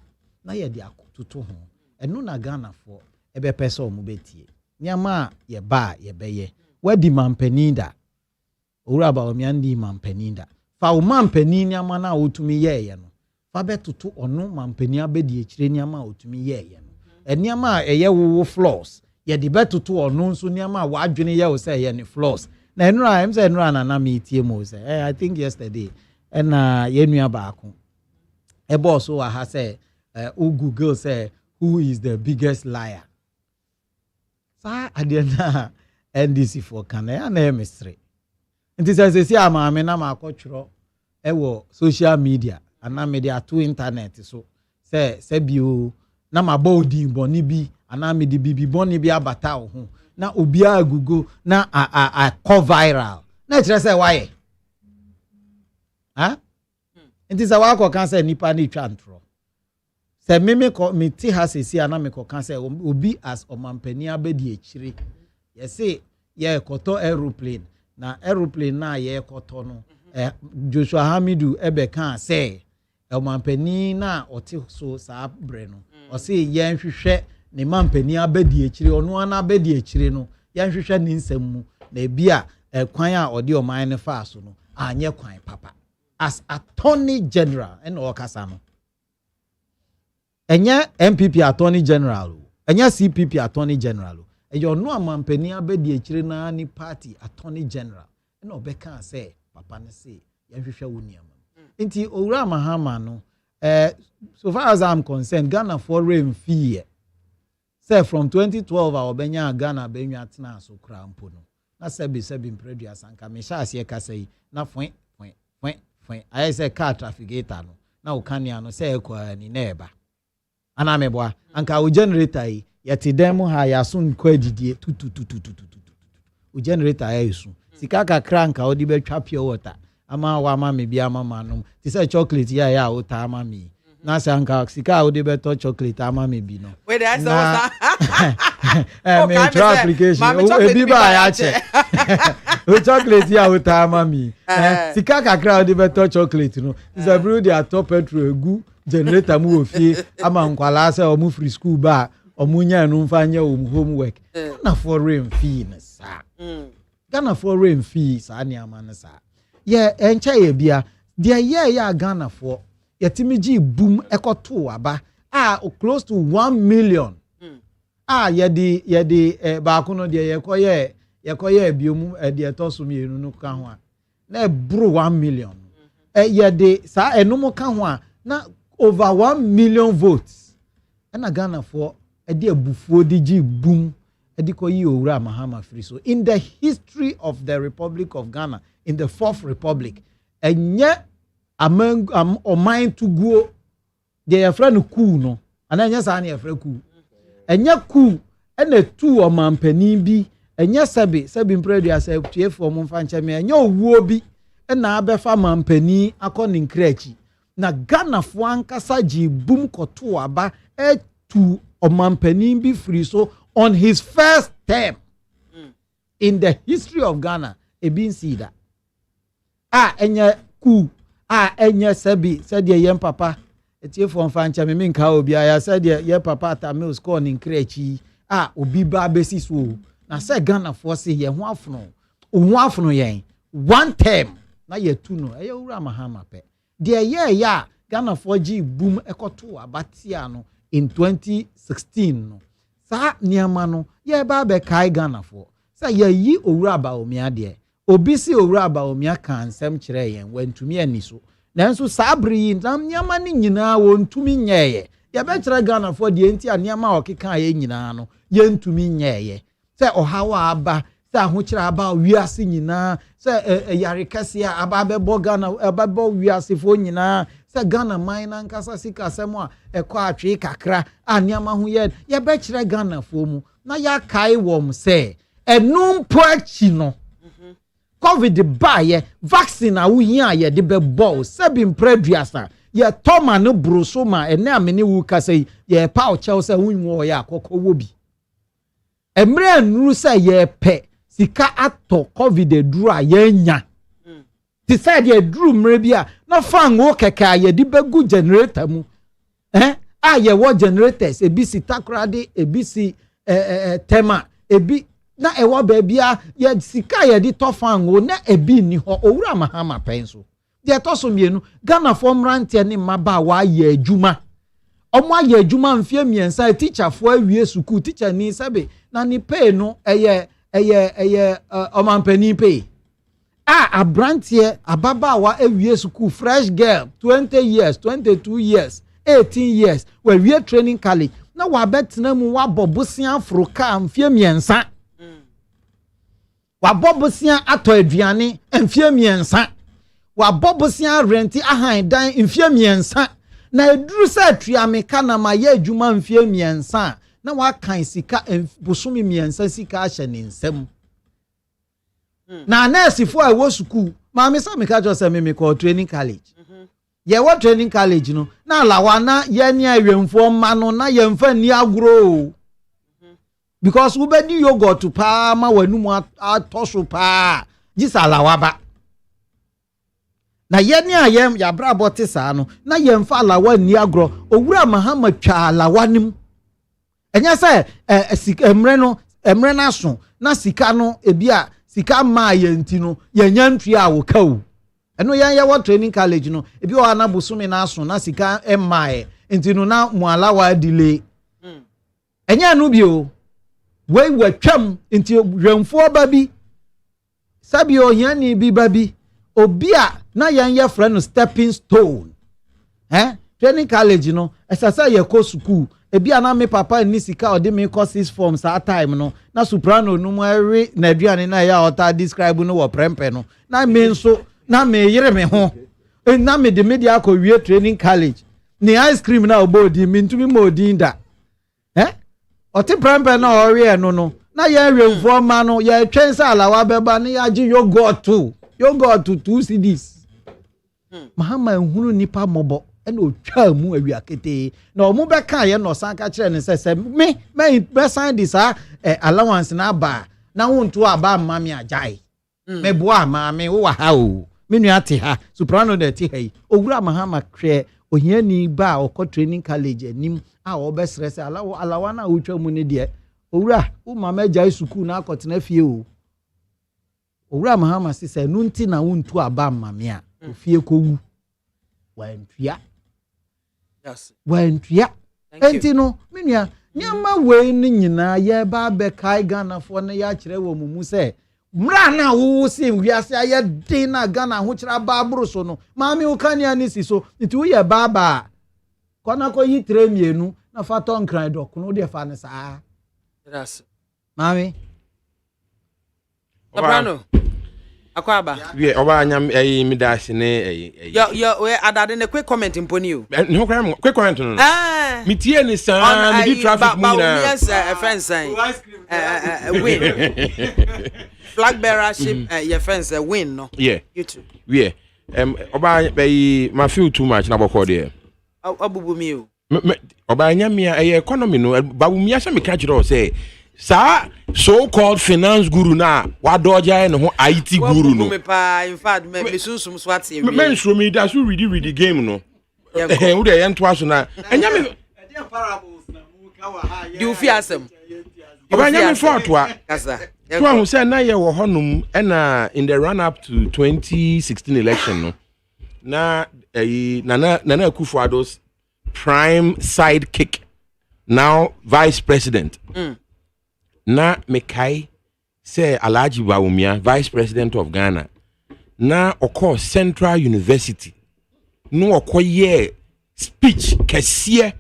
na ye de akototo ho eno na Ghana for ebe pese o mu betie nyama ye ba ye beye wadi mampani da owura ba omiandi mampani da fa o mampani nyama na otumi ye no fa betoto ono mampani abedi ekire nyama otumi ye no enyama eye wo floors ye de betoto ono nso nyama wa adwene ye o say ye ne floors na enura em say enura na me tie mo say I think yesterday na ye nua ba ako e boss so ha say o Google say who is the biggest liar sa adena NDC for Canada na emestre nti say si amaame na makotwro e wo social media ana media to internet so say bio na maba odin boni bi ana me di bibi boni bi abata wo ho na obi agugo na a co viral na kire say why nti say wa ko kan say nipa na twa ntro say me ti ha sesi ana me ko kan say obi as omampani abedi ekire ye say ye koto aeroplane na aeroplane na ye koto no Joshua Hamidu ebe kan say omampani na oti so sa bre no o say ye nhwehwe ne mampani abedi ekire ono ana abedi ekire no ye nhwehwe ne nsam mu na bia kwan a odi oman ne fa so no anye kwan papa as attorney general en o kasa no enye MPP attorney general enye CPP attorney general eyo no amampani abedi ekire na ni party attorney general en o be kan say papa ne say ye nhwehwe wo niam nti owura mahama no so far as I'm concerned Ghana for rain fee say from 2012 a obenya Ghana benwa tena so kra mpo no na sebi mpredua sanka me sha ase ka say na fwen I say car trafficator no na ukania no say ekwa ni na eba ana meboa anka o generator yi yeti dem ha ya so nkwa didie tutu o generator ya isu sika kakra anka odi betwa pure water ama wa ma me bia mama no ti say chocolate ya o ta ama me na say anka sika odi beto chocolate ama me bi no wait that's what me try application e bi ba ya che o chocolate ya o ta ama me sika kakra odi beto chocolate no is a brew their top petrol egu generator mu ofie ama nkwala say o mu free school ba o mu nya no mfa nya o homework na for rain fee na sa Ghana for rain fee sa ni ama na sa ye encha ye bia de ye ya Ghana for yetimiji boom ekoto aba close to 1 million ye de ba ko no de ye koye biom de etoso mienu no ka ho na bro 1 million ye de sa enum ka ho na over 1 million votes na Ghana for de abufuo de ji boom de koyi owura mahama free so in the history of the Republic of Ghana in the fourth republic enye ɔman to guo deɛ yɛfrɛ no cool no ana ɛnyɛ saa ne yɛfrɛ cool ɛnyɛ cool ɛna tu ɔmampanin bi ɛnyɛ sɛbi mpredua sɛ tuefo mo mfa nkyɛ me ɛnyɛ owuo bi ɛna abɛfa mampanin akɔ ne nkrakyi na Ghanafoɔ ankasa gye bum kɔto aba ɛtu ɔmampanin bi free so on his first term in the history of Ghana ebi nsi da ɛnyɛ cool ɛnyɛ sɛbi sɛdeɛ yɛn papa etiefo mfa nkyɛ me nka obi aya sɛdeɛ yɛn papa atamil score ne nkrakyi obi ba besi so na sɛ Ghanafoɔ se yɛn ho afono yɛn one term na yɛtu no ɛyɛ owura mahama pɛ deɛ yɛyɛ a Ghanafoɔ gye boom ɛkɔto abatia no in 2016 no saa nneɛma no yɛba bɛkae Ghanafoɔ sɛ yɛyi owura Baomia deɛ obi si owura Baomia ka nsɛm kyerɛ yɛn wantumi ani so nanso saa bere yi nneɛma ne nyinaa wɔntumi nyɛɛyɛ yɛbɛkyerɛ Ghanafoɔ deɛ nti a nneɛma a ɔkeka yɛ nyinaa no yɛntumi nyɛɛyɛ sɛ ɔhaw aba sɛ ahokyerɛ aba wiase nyinaa sɛ yare kɛse a aba bɛbɔ Ghana ɛbɛbɔ wiasefoɔ nyinaa sɛ Ghana man na nkasa sika asɛm a ɛkɔ atwe kakra a nneɛma ho yɛbɛkyerɛ Ghanafoɔ mu na yɛakae wɔm sɛ ɛno mpo akyi no COVID baayɛ vaccine a wohia a yɛde bɛbɔ sɛbi mprɛduasa yɛtɔ ma no boro so ma ɛnɛ a mene wo kasa yi yɛpa ɔkyɛw sɛ wonwo yɛ akɔkɔ wɔ bi emre nuru sɛ yɛpɛ sika atɔ COVID aduru a yɛnya ti sɛ deɛ aduru mmerɛ bi a na fango kɛkɛ a yɛde bɛgu generator mu a yɛwɔ generators ebi si takorade ebi si tema ebi na ɛwɔ baabi a yɛ sika yɛde tɔ fango na ebi ni hɔ owura mahama pɛn so deɛ tɔ so mienu Ghanafoɔ mmeranteɛ ne mmabaawa ayɛ adwuma ɔmo ayɛ adwuma mfie mmiɛnsa teacherfoɔ awie sukuu teacher ni sɛbe na ni pay no ɛyɛ ɔmampanin pay abranteɛ ababaawa awie sukuu fresh girl 20 years 22 years 18 years wawie training college na wabɛtena mu wabɔ bosia afro ka mfie mmiɛnsa wabɔ bosia atɔ aduane mfie mmiɛnsa wabɔ bosia renti ahan dan mfie mmiɛnsa na eduru sɛ tuameka na ma yɛ adwuma mfie mmiɛnsa na wakan sika bosomi mmiɛnsa sika ahyɛ ne nsam na nursefoɔ a ɛwɔ sukuu maame sɛ meka kyerɛ sɛ me kɔ training college yɛwɔ training college no na alawa na yɛne awɛmfoɔ mma no na yɛmfa ni agoro because wobɛdi yogurt paa ma w'anum atɔ so paa gisa alawa ba na yɛne a yɛabra bɔte saa no na yɛmfa alawa ni agoro owura mahama twa alawa nim ɛnyɛ sɛ sika emre no aso na sika no ebi a sika ma yɛnti no yɛnya ntua a woka o ɛno yɛwɔ training college no ebi wɔ na bosome na aso na sika ɛmaaɛ nti no na mu alawa delay ɛnyɛ no bio wei watwam nti hwɛmfoɔ ba bi sabi ohiani bi ba bi obi a na yɛnyɛ frɛ no stepping stone training college no ɛsɛ sɛ yɛkɔ sukuu ebi ana me papa ni sika odi me kɔ 6 forms at time no na soprano no mu every na aduane na ya ota describe no wɔ prempe no na me nso na me yere me ho na me de media akɔ wie training college ni ice cream na obodi me ntumi ma odin da ɔte prempe na ɔwe no na ya hwemfo ma no ya twɛn sɛ alawa bɛba ne ya gye yogurt 2 cedis mahama ehunu nipa mɔbɔ ɛna otwa mu awiakete na ɔmo bɛka yɛ no san ka kyerɛ ne sɛ me bɛsan de saa allowance na aba na wonto aba ma me agyae me boa ma me wo wa ha o me nua te ha soprano de te ha yi owura mahama hwɛ ohiani ba ɔkɔ training college anim a ɔbɛsrɛ sɛ alawa na otwa mu ne deɛ owura wo mama agyae sukuu na akɔtena fie o owura mahama sɛ no nti na wonto aba ma me a ofie kowu wantua wantua enti no menua nyama wei ni nyinaa ye ba be kai Ghanafoɔ na ya kyerɛ wɔ mu sɛ mra na wo se wiase ayɛ den na Ghana ho kyerɛ ba aboro so no maame wo kan ya ni si so nti wo yɛ baba kɔna kɔ yi tre mienu na fa tɔ nkran dɔ kono de fa ne saa maame Akwaba. We oba nyam me dash ne Yo we adade ne quick comment imponi you. No quick comment no. Me tie ni san me di traffic mu na. Yes, a friend saying. Win. Flag bearership your friends win no. Yeah. You too. Yeah. Oba my feel too much na boko there. Abubu mi o. Oba nyam me economy no ba mu ya me ka kire say so-called finance guru na wadoja no ho IT guru no. In fact, me susum swat e. Men show me that you read the game no. Who dey ento aso na. Enya me you fi asem. Oba nya me for to a. Kasa. So who say na ye wo honum na in the run up to 2016 election no. Na Nana Akufo-Addo's prime sidekick, now vice president. Na mekai say Alhaji Bawumia, vice president of Ghana. Na oko Central University. No okoye speech kesiye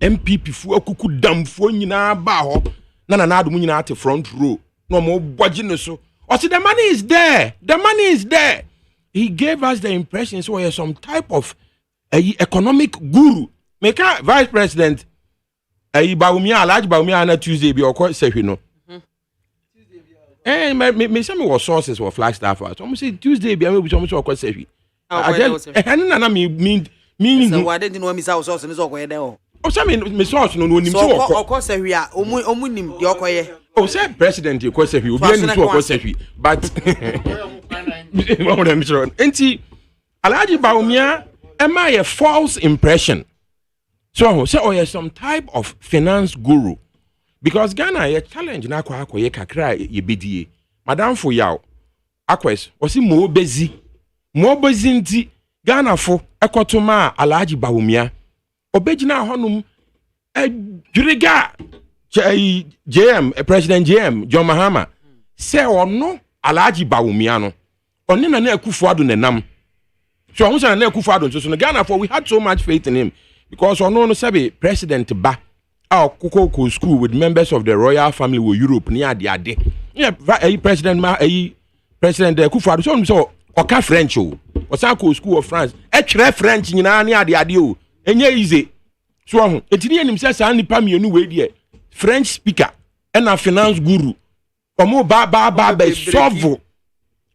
MPP fu akuku damfo nyina ba ho. Na adum nyina at front row. No mo boji no so. O say the money is there. The money is there. He gave us the impression so he is some type of economic guru. Meka vice president Bawumia Alhaji Bawumia na Tuesday bi okọ sehwe no. Me say me was sources for Flagstaff. So me say Tuesday bi am be so okọ sehwe. Na me so why didn't know me say source me so okọ there o. O say me source no nim so okọ sehwe a omu nim de okọ ye. O say president okọ sehwe obi nim so okọ sehwe but enti Alhaji Bawumia am I a false impression? So say some type of finance guru. Because Ghana ye challenge na kwa ye kakra ye bedie. Madam fo yaw. Akwes osi mo bezi nti Ghana fo ekotoma Alhaji Bawumia. Obegina honum juriga JM President JM John Mahama say ono Alhaji Bawumia no. Oni na Akufo-Addo nenam. So who say na Akufo-Addo so no Ghana for we had so much faith in him because ono no say president ba Koko school with members of the royal family with Europe near the ade. Yeah, president President Akufo-Addo so oka French o. Osako school of France. Etwere French nyina near the ade o. Enye easy. So ho etini enim say sa nipa mienu we die French speaker and a finance guru. Omo ba solve.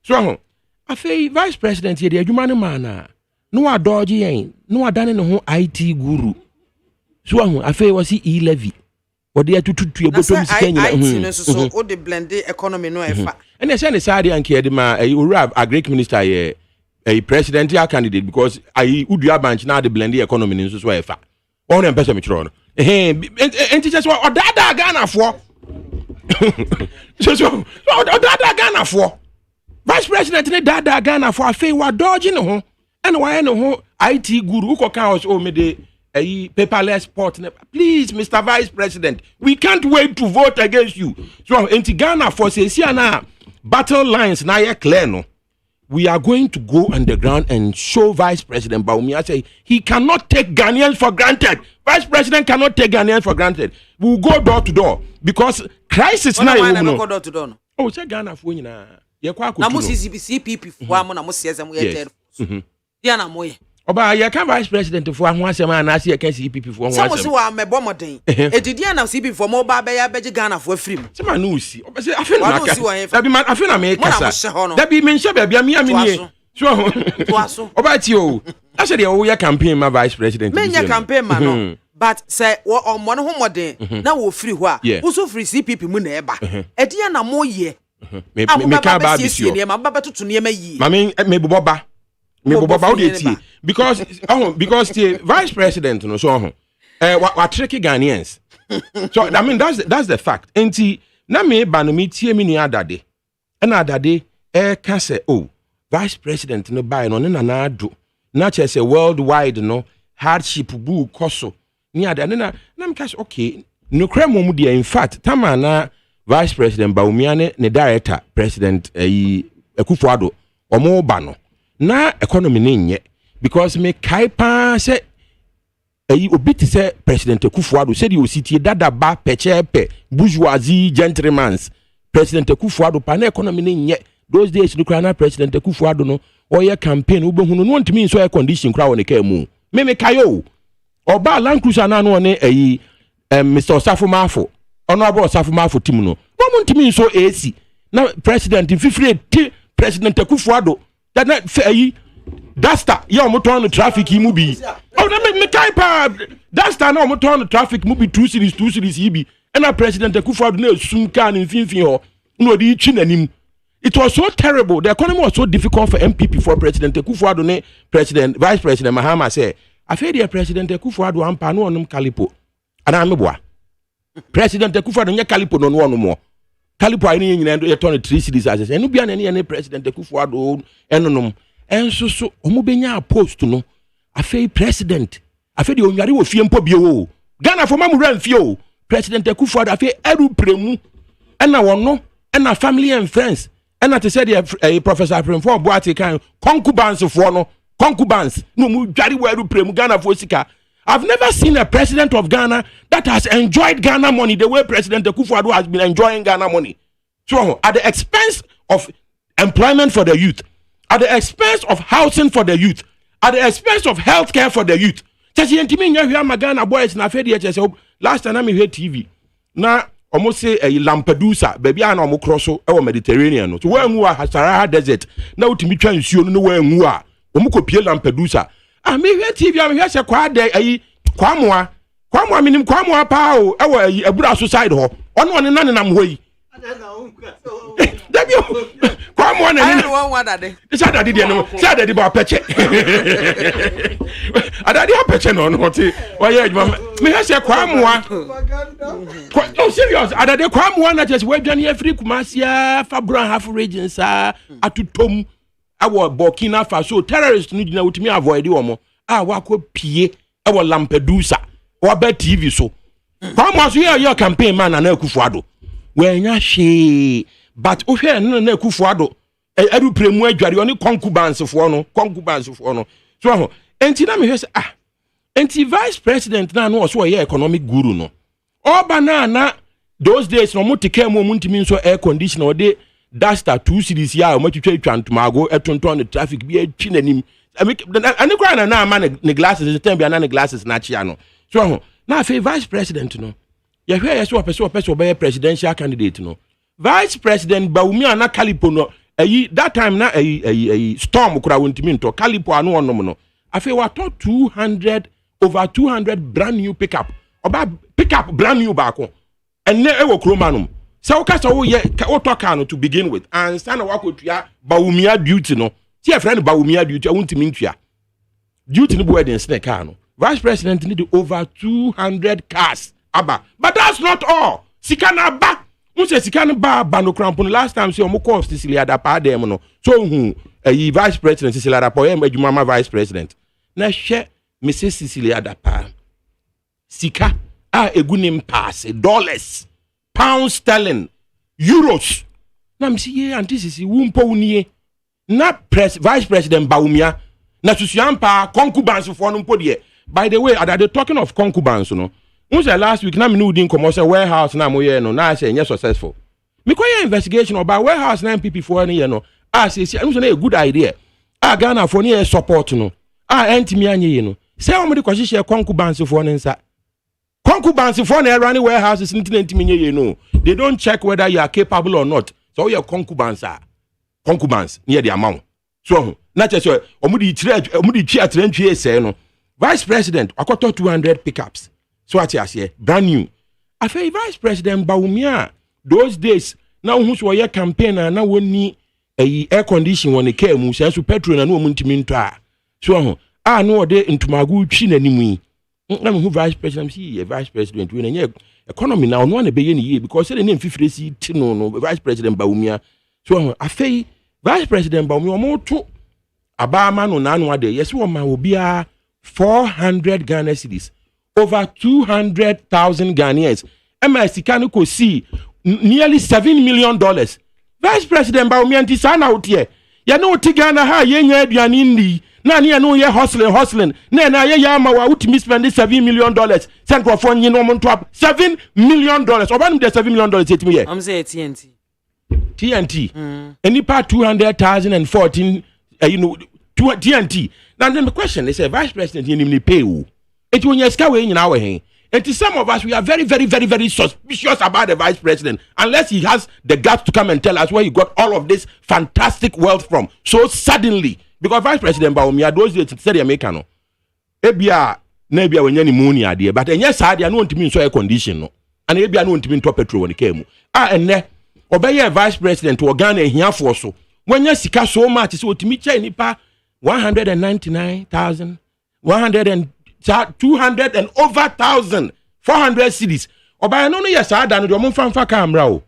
So ho afei vice president ye de adwuma ne mana. No adoje yen. No adane ne ho IT guru. So afei wasi e-levy odi atututu ebotom sikanya IT so o de blend economy no efa and say ne side anke de ma owura agric minister ye presidential candidate because udua branch na de blend economy so efa won em pese me kiro no enti just odada Ghana fo so odada Ghana fo vice president ne dada Ghana fo afei wa dodge ne ho and why ne ho IT guru ko kan o me de paperless port. Please, Mr. Vice President, we can't wait to vote against you. So, in Ghana, for Sesiana, battle lines now clear. No, we are going to go underground and show Vice President Bawumia say he cannot take Ghanaians for granted. Vice President cannot take Ghanaians for granted. We will go door to door because crisis now. Go door to door. No. Oh, say Ghana for you na. Na mo CPP for am na mo CSM we ter. Ya na mo ye. Oba ye kan vice president for ho asem na ase ye kan CPP for ho asem. Some so wa mebo moden. Edidi na CPP for mo ba be ya beji Ghana for afrim. Se ma no usi. Oba se afi na ka. Da bi man afi na me kasa. Da bi men hye bia mi amini. So oba ti o. Ase de o ye campaign ma vice president. Men ye campaign ma no. But say o mo no ho moden na wo free ho a. Wo so free CPP mu na eba. Edi na mo ye. Me ka ba bi si o. Ma ba tutu ne ma yi. Ma me bobo ba. Me bobo ba o de ti. Because the vice president no so what tricky Ghanaians. So I mean that's the fact. Enti na me ba no me tie me nua adade. Na adade ka say vice president no buy no na ado. Na che say worldwide no hardship bu koso. Ni adade na me ka say okay. No kremo de in fact tama na vice president Bawumia ne director president Akufo-Addo omo ba no. Na economy ne nye because me kaipa say obiti say President Akufo-Addo said you city dada ba pechepe bourgeoisie gentlemen's President Akufo-Addo pa na economy ne nye those days no kra na president Akufo-Addo no oye campaign wo behunu no ntimi so air condition kra woni ka mu me kayo oba Land Cruiser na no ne ayi Mr. Osafo Mafo honorable Osafo Mafo team no mo ntimi so AC na president fifire president Akufo-Addo that na ayi Dasta ya omoton no traffic mu bi oh na me kai pa Dasta na omoton no traffic mu bi 2 series yi bi na president Akufo-Addo na sum kan mfinfin ho no di chi nanim. It was so terrible. The economy was so difficult for MPP for President Akufo-Addo ne President Vice President Mahama say afei the President Akufo-Addo ampa no onum Kalipo ana meboa President Akufo-Addo nya Kalipo no no mo Kalipo ayi ne nyina e turn 3 cities as enu bia na ne President Akufo-Addo enunum enso so omo benya post no afei president afei de onware wo fie mpo bie wo Ghana for mamu ran fie o President Akufo-Addo afei eru premu ena wono ena family and friends ena te say the Professor Apremfo Boate kan concubines for no concubines no mu dware wo eru premu Ghana for sika. I've never seen a president of Ghana that has enjoyed Ghana money the way President Akufo-Addo has been enjoying Ghana money. So at the expense of employment for the youth, at the expense of housing for the youth, at the expense of healthcare for the youth. Just yentimi nya hwa Ghana boys na afedi HSO last time I hear TV. Na almost say a Lampedusa, baby an omo crosso e Mediterranean. So where nwa Sahara desert. Na utimi twa nsuo no where nwa. Omo kopie Lampedusa. Ah me hear TV am hear se kwa de ayi kwamoa minim kwamoa pa o e wa abura so side ho. Ono ne nanenam ho yi. Dabio kwamoa na ne one wadade. Isa dadi de no, sa dadi ba peche. Adadi a peche no no ti. Oye adwuma me ha se kwamoa. No serious, adadi kwamoa na just we dwane afri Kumasia Fabra half regions atutom awo Burkina Faso terrorists no gina wutimi avoid omo wako pie awo Lampedusa wa ba TV so kwamoa so your campaign man na Akufo-Addo we nya hwe but o hwe na Akufo-Addo eru premu adware oni concubines for no so enti na me hwe enti vice president na no so ye economic guru no oba na those days no mutike mu ntimi so air conditioner o de Dasta 2 cities ya o matwetwa twantomago etonton the traffic bi atwi nanim ani kwa na ama ne glasses the time bi na ne glasses na chia no so na fe vice president no ye hwe ye so opese be presidential candidate no vice president Bawumia na Kalipo no that time na storm kura wontimi nto Kalipo anu onom no afi wa to 200 over 200 brand new pickup brand new baako enne ewo kromanum se wo kasa wo ye wo toka no to begin with and stand wakotua Bawumia duty no see a friend Bawumia duty wontimi ntua duty no bo den snake car no vice president need over 200 cars aba but that's not all sikana ba Muse sikana ba no cramp last time say omo cost Cecilia Dapa dem no so vice president Cecilia Dapa e adwuma vice president na hwe Mrs. Cecilia Dapa sika egunim pass dollars pounds sterling euros na msi ye antisisi wumpo unie na vice president Bawumia na susuampa concubines for no mpodie. By the way they talking of concubines no Muse last week na me no din commercial warehouse na moye no na say successful me koye investigation about warehouse na MPP for any no say na a good idea Ghana for no support no entimi anye no say o mo de kwahye concubines for no nsa concubines for no running warehouses ntimi nye no they don't check whether you are capable or not so your concubines near the amount so na che o mo di twa trentwie say no vice president akoto 200 pickups so what you say brand new afei vice president Bawumia those days na who so your campaign na woni air condition woni car mu so petrol na no ntimi nto so no de ntumagu twi nanim yi na me who vice president see vice president we na economy na no na be ye ni because say na mfifiresi ti no vice president Bawumia so afei vice president Bawumia mo to abama no na no ade yes wo ma obia 400 Ghana cedis over 200,000 Ghanaians MSC ko see nearly $7 million vice president Bawumia nti sana otie ya no ti Ghana ha ye nya aduane ndi na ne no ye hustling na ye ya ma wa utimi spend $7 million send for nyi no mo top $7 million oba no de $7 million etimi ye am say TNT TNT. Any part 200,014, TNT. Now then the question is, Vice President, you need pay you. It when you scare in our hand. And to some of us, we are very, very, very, very suspicious about the Vice President, unless he has the guts to come and tell us where he got all of this fantastic wealth from. So suddenly, because Vice President Baumia, those days, said the American, Ebia, Nebia, when any money idea, but and yes, I don't to mean so air condition, no. And Ebia, no to mean top petrol when it came. And ne, obey a Vice President to Ghana here for so. When you see so much, so to meet Nipa 199,000, 200 and over 1,400 cities. Oba no yes I done do mo fanfa camera o.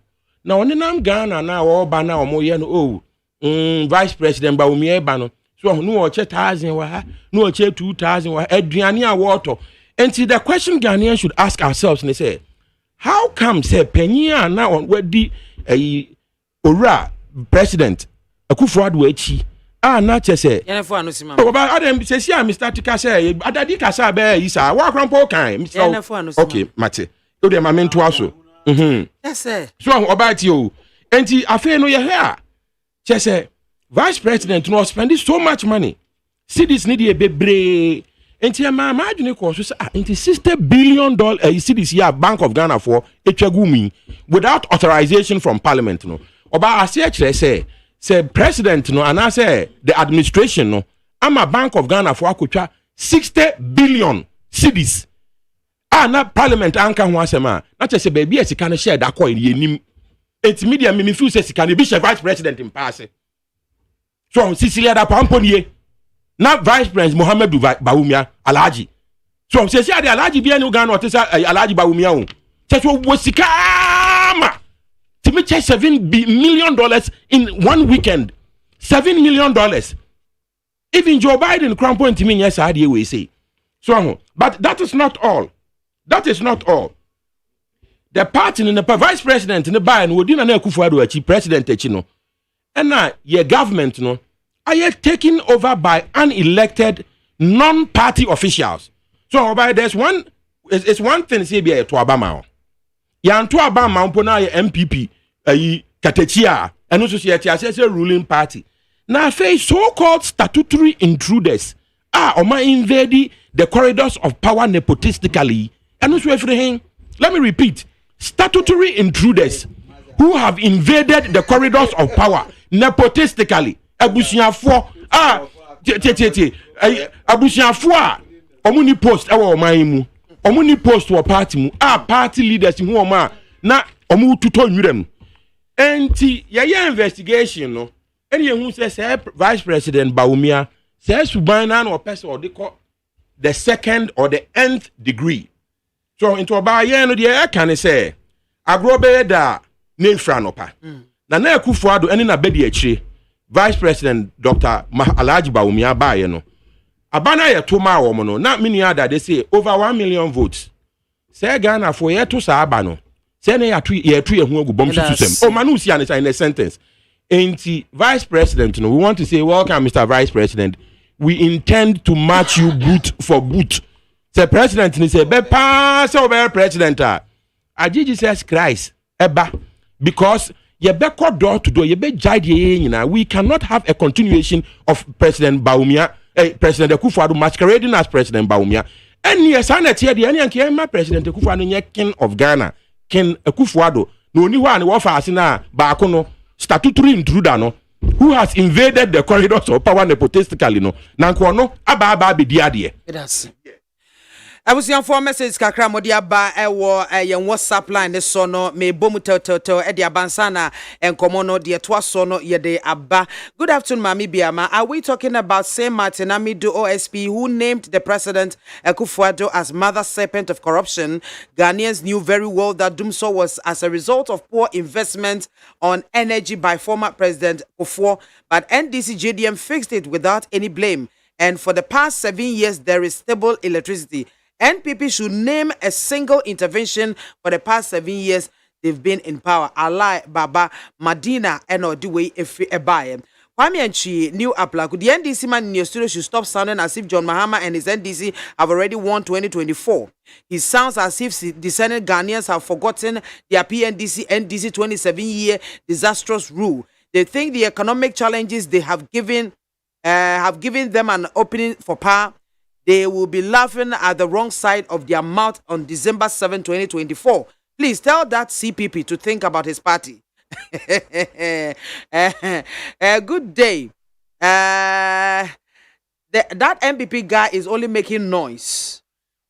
Na oni nam Ghana na oba na omo ye no Vice President Baumia ba no. So no o che 1,000 wa ha, no o che 2,000 wa aduane a water. And see the question Ghanaians should ask ourselves and say, how come say Penya na on wedi ora President Akufo-Addo echi na che say yenefo anosima oba adam say see Mr. Tika say adadi kasa be yi sa wa krampo kan yenefo anosima okay mate o de ma mento aso yes sir so oba ti o enti afi no ye here che say Vice President no spend so much money cities need e bebre enti ma adwene ko so say enti $60 billion cities here Bank of Ghana for etwagumi without authorization from parliament no oba ase kire say president no and I say the administration no I'm a Bank of Ghana for akotwa 60 billion cedis na parliament anka ho asema na che say baby e sika no share da coin yenim enti media me feel say sika no be vice president in pass so Cecilia da pamponiye na vice president Mohammed Baumia Alhaji so say the Alhaji bi enu Ghana o te say Alhaji Baumia o che so wo sika ma to make $7 million in one weekend. $7 million. Even Joe Biden crown point to me, yes, I did we say. So, but that is not all. That is not all. The party in the vice president in the Biden would dinner Akufo-Addo chief president chino. And now your government no are yet taken over by unelected non-party officials. So there's one it's one thing say be to Obama. Yanto Abama mpona ye MPP Katechia and also say ruling party. Now face so-called statutory intruders oma invade the corridors of power nepotistically and also everything. Let me repeat, statutory intruders who have invaded the corridors of power nepotistically. Abusiafo abusiafo omuni post ewa omaimu omuni post wa party mu party leaders who oma na omu tuto nwurem enti ye investigation no eni ehun say Vice President Baumia say suban na no person or the second or the nth degree so into oba ye no de can say agrobe da nefra no pa na Akufo-Addo eni na bedi akire Vice President Dr. Alhaji Baumia baye no abana ye to ma wo no na mini ada they say over 1 million votes say Ghana for ye to sa aba no say na ye hu agu bom susem o manu si an in a sentence enti Vice President no we want to say welcome Mr. Vice President, we intend to match you boot for boot. Say president ni say be pass over president Jesus Christ eba because ye be ko door to door ye be jide ye nyina. We cannot have a continuation of President Baumia President Akufo-Addo masquerading as President Baumia. And yes, I net here the any President Akufo-Addo nye king of Ghana, King Akufo-Addo. No ni wa ni wo fa asina ba ko no statutory intruder no who has invaded the corridors of power nepotistically no. Nanko no aba be diade. That's abusianfo message kakra modi aba ewo yen WhatsApp line so no me bomu tel e dia bansana enkomo no de to so no ye de aba. Good afternoon Mami BIAMAH. Are we talking about Saint Martin Amido OSP who named the president Akufo-Addo as mother serpent of corruption? Ghanaians knew very well that Dumso was as a result of poor investment on energy by former President Akufo, but NDC JDM fixed it without any blame, and for the past 7 years there is stable electricity. NPP should name a single intervention for the past 7 years they've been in power. Allah Baba Madina and the way if ebaye. Kwame Anchi, New Aplaku. The NDC man in your studio should stop sounding as if John Mahama and his NDC have already won 2024. He sounds as if the Senate Ghanaians have forgotten their NDC 27-year disastrous rule. They think the economic challenges they have given them an opening for power. They will be laughing at the wrong side of their mouth on December 7, 2024. Please tell that CPP to think about his party. Good day. That MPP guy is only making noise.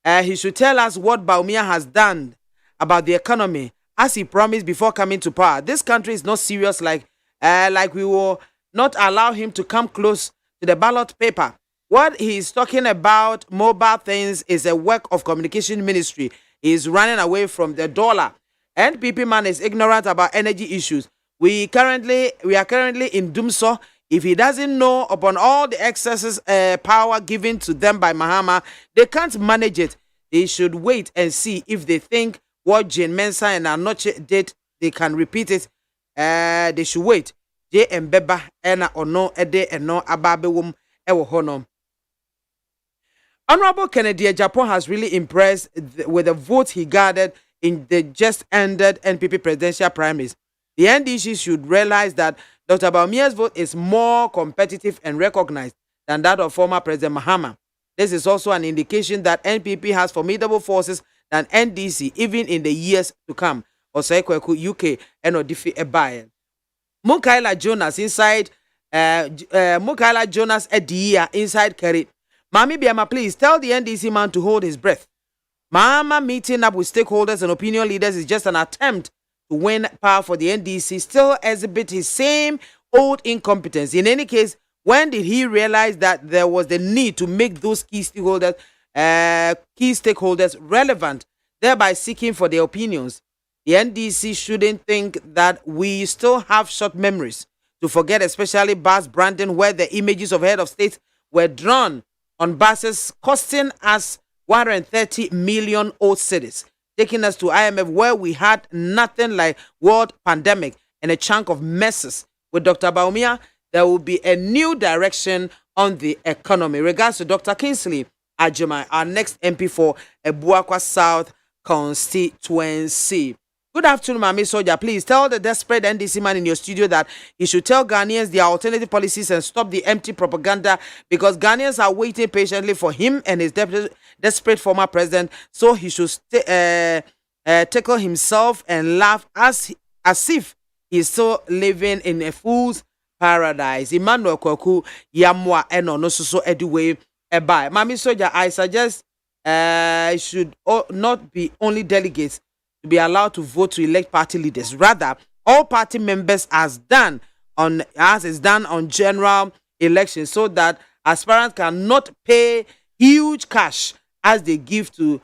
He should tell us what Bawumia has done about the economy, as he promised before coming to power. This country is not serious like we will not allow him to come close to the ballot paper. What he is talking about, mobile things, is a work of communication ministry. He is running away from the dollar. NPP man is ignorant about energy issues. We are currently in Dumso. If he doesn't know upon all the excesses power given to them by Mahama, they can't manage it. They should wait and see if they think what Jane Mensah and Anoche did, they can repeat it. They should wait. J and Beba ena ono ede eno ababewum ewo honom. Honorable Kennedy Japan has really impressed with the vote he gathered in the just ended NPP presidential primaries. The NDC should realize that Dr. Bawumia's vote is more competitive and recognized than that of former President Mahama. This is also an indication that NPP has formidable forces than NDC even in the years to come. Osaikweku UK and Odifi Ebaye. Mukaila Jonas inside Mukaila Jonas Edia inside Kerry. Mami BIAMAH, please tell the NDC man to hold his breath. Mama meeting up with stakeholders and opinion leaders is just an attempt to win power for the NDC, still exhibit his same old incompetence. In any case, when did he realize that there was the need to make those key stakeholders relevant, thereby seeking for their opinions? The NDC shouldn't think that we still have short memories to forget, especially bus branding, where the images of head of state were drawn on buses costing us 130 million old cities, taking us to IMF where we had nothing like world pandemic and a chunk of messes. With Dr. Bawumia, there will be a new direction on the economy. Regards to Dr. Kingsley Ajimai, our next MP for Ebuakwa South constituency. Good afternoon, Mami Soja. Please tell the desperate NDC man in your studio that he should tell Ghanaians their alternative policies and stop the empty propaganda, because Ghanaians are waiting patiently for him and his desperate former president. So he should tickle himself and laugh as if he's still living in a fool's paradise. Emmanuel Kwaku Yamwa Eno no so Ediwe Ebai. Mami Soja, I suggest it should not be only delegates to be allowed to vote to elect party leaders. Rather, all party members as is done on general elections, so that aspirants cannot pay huge cash as they give to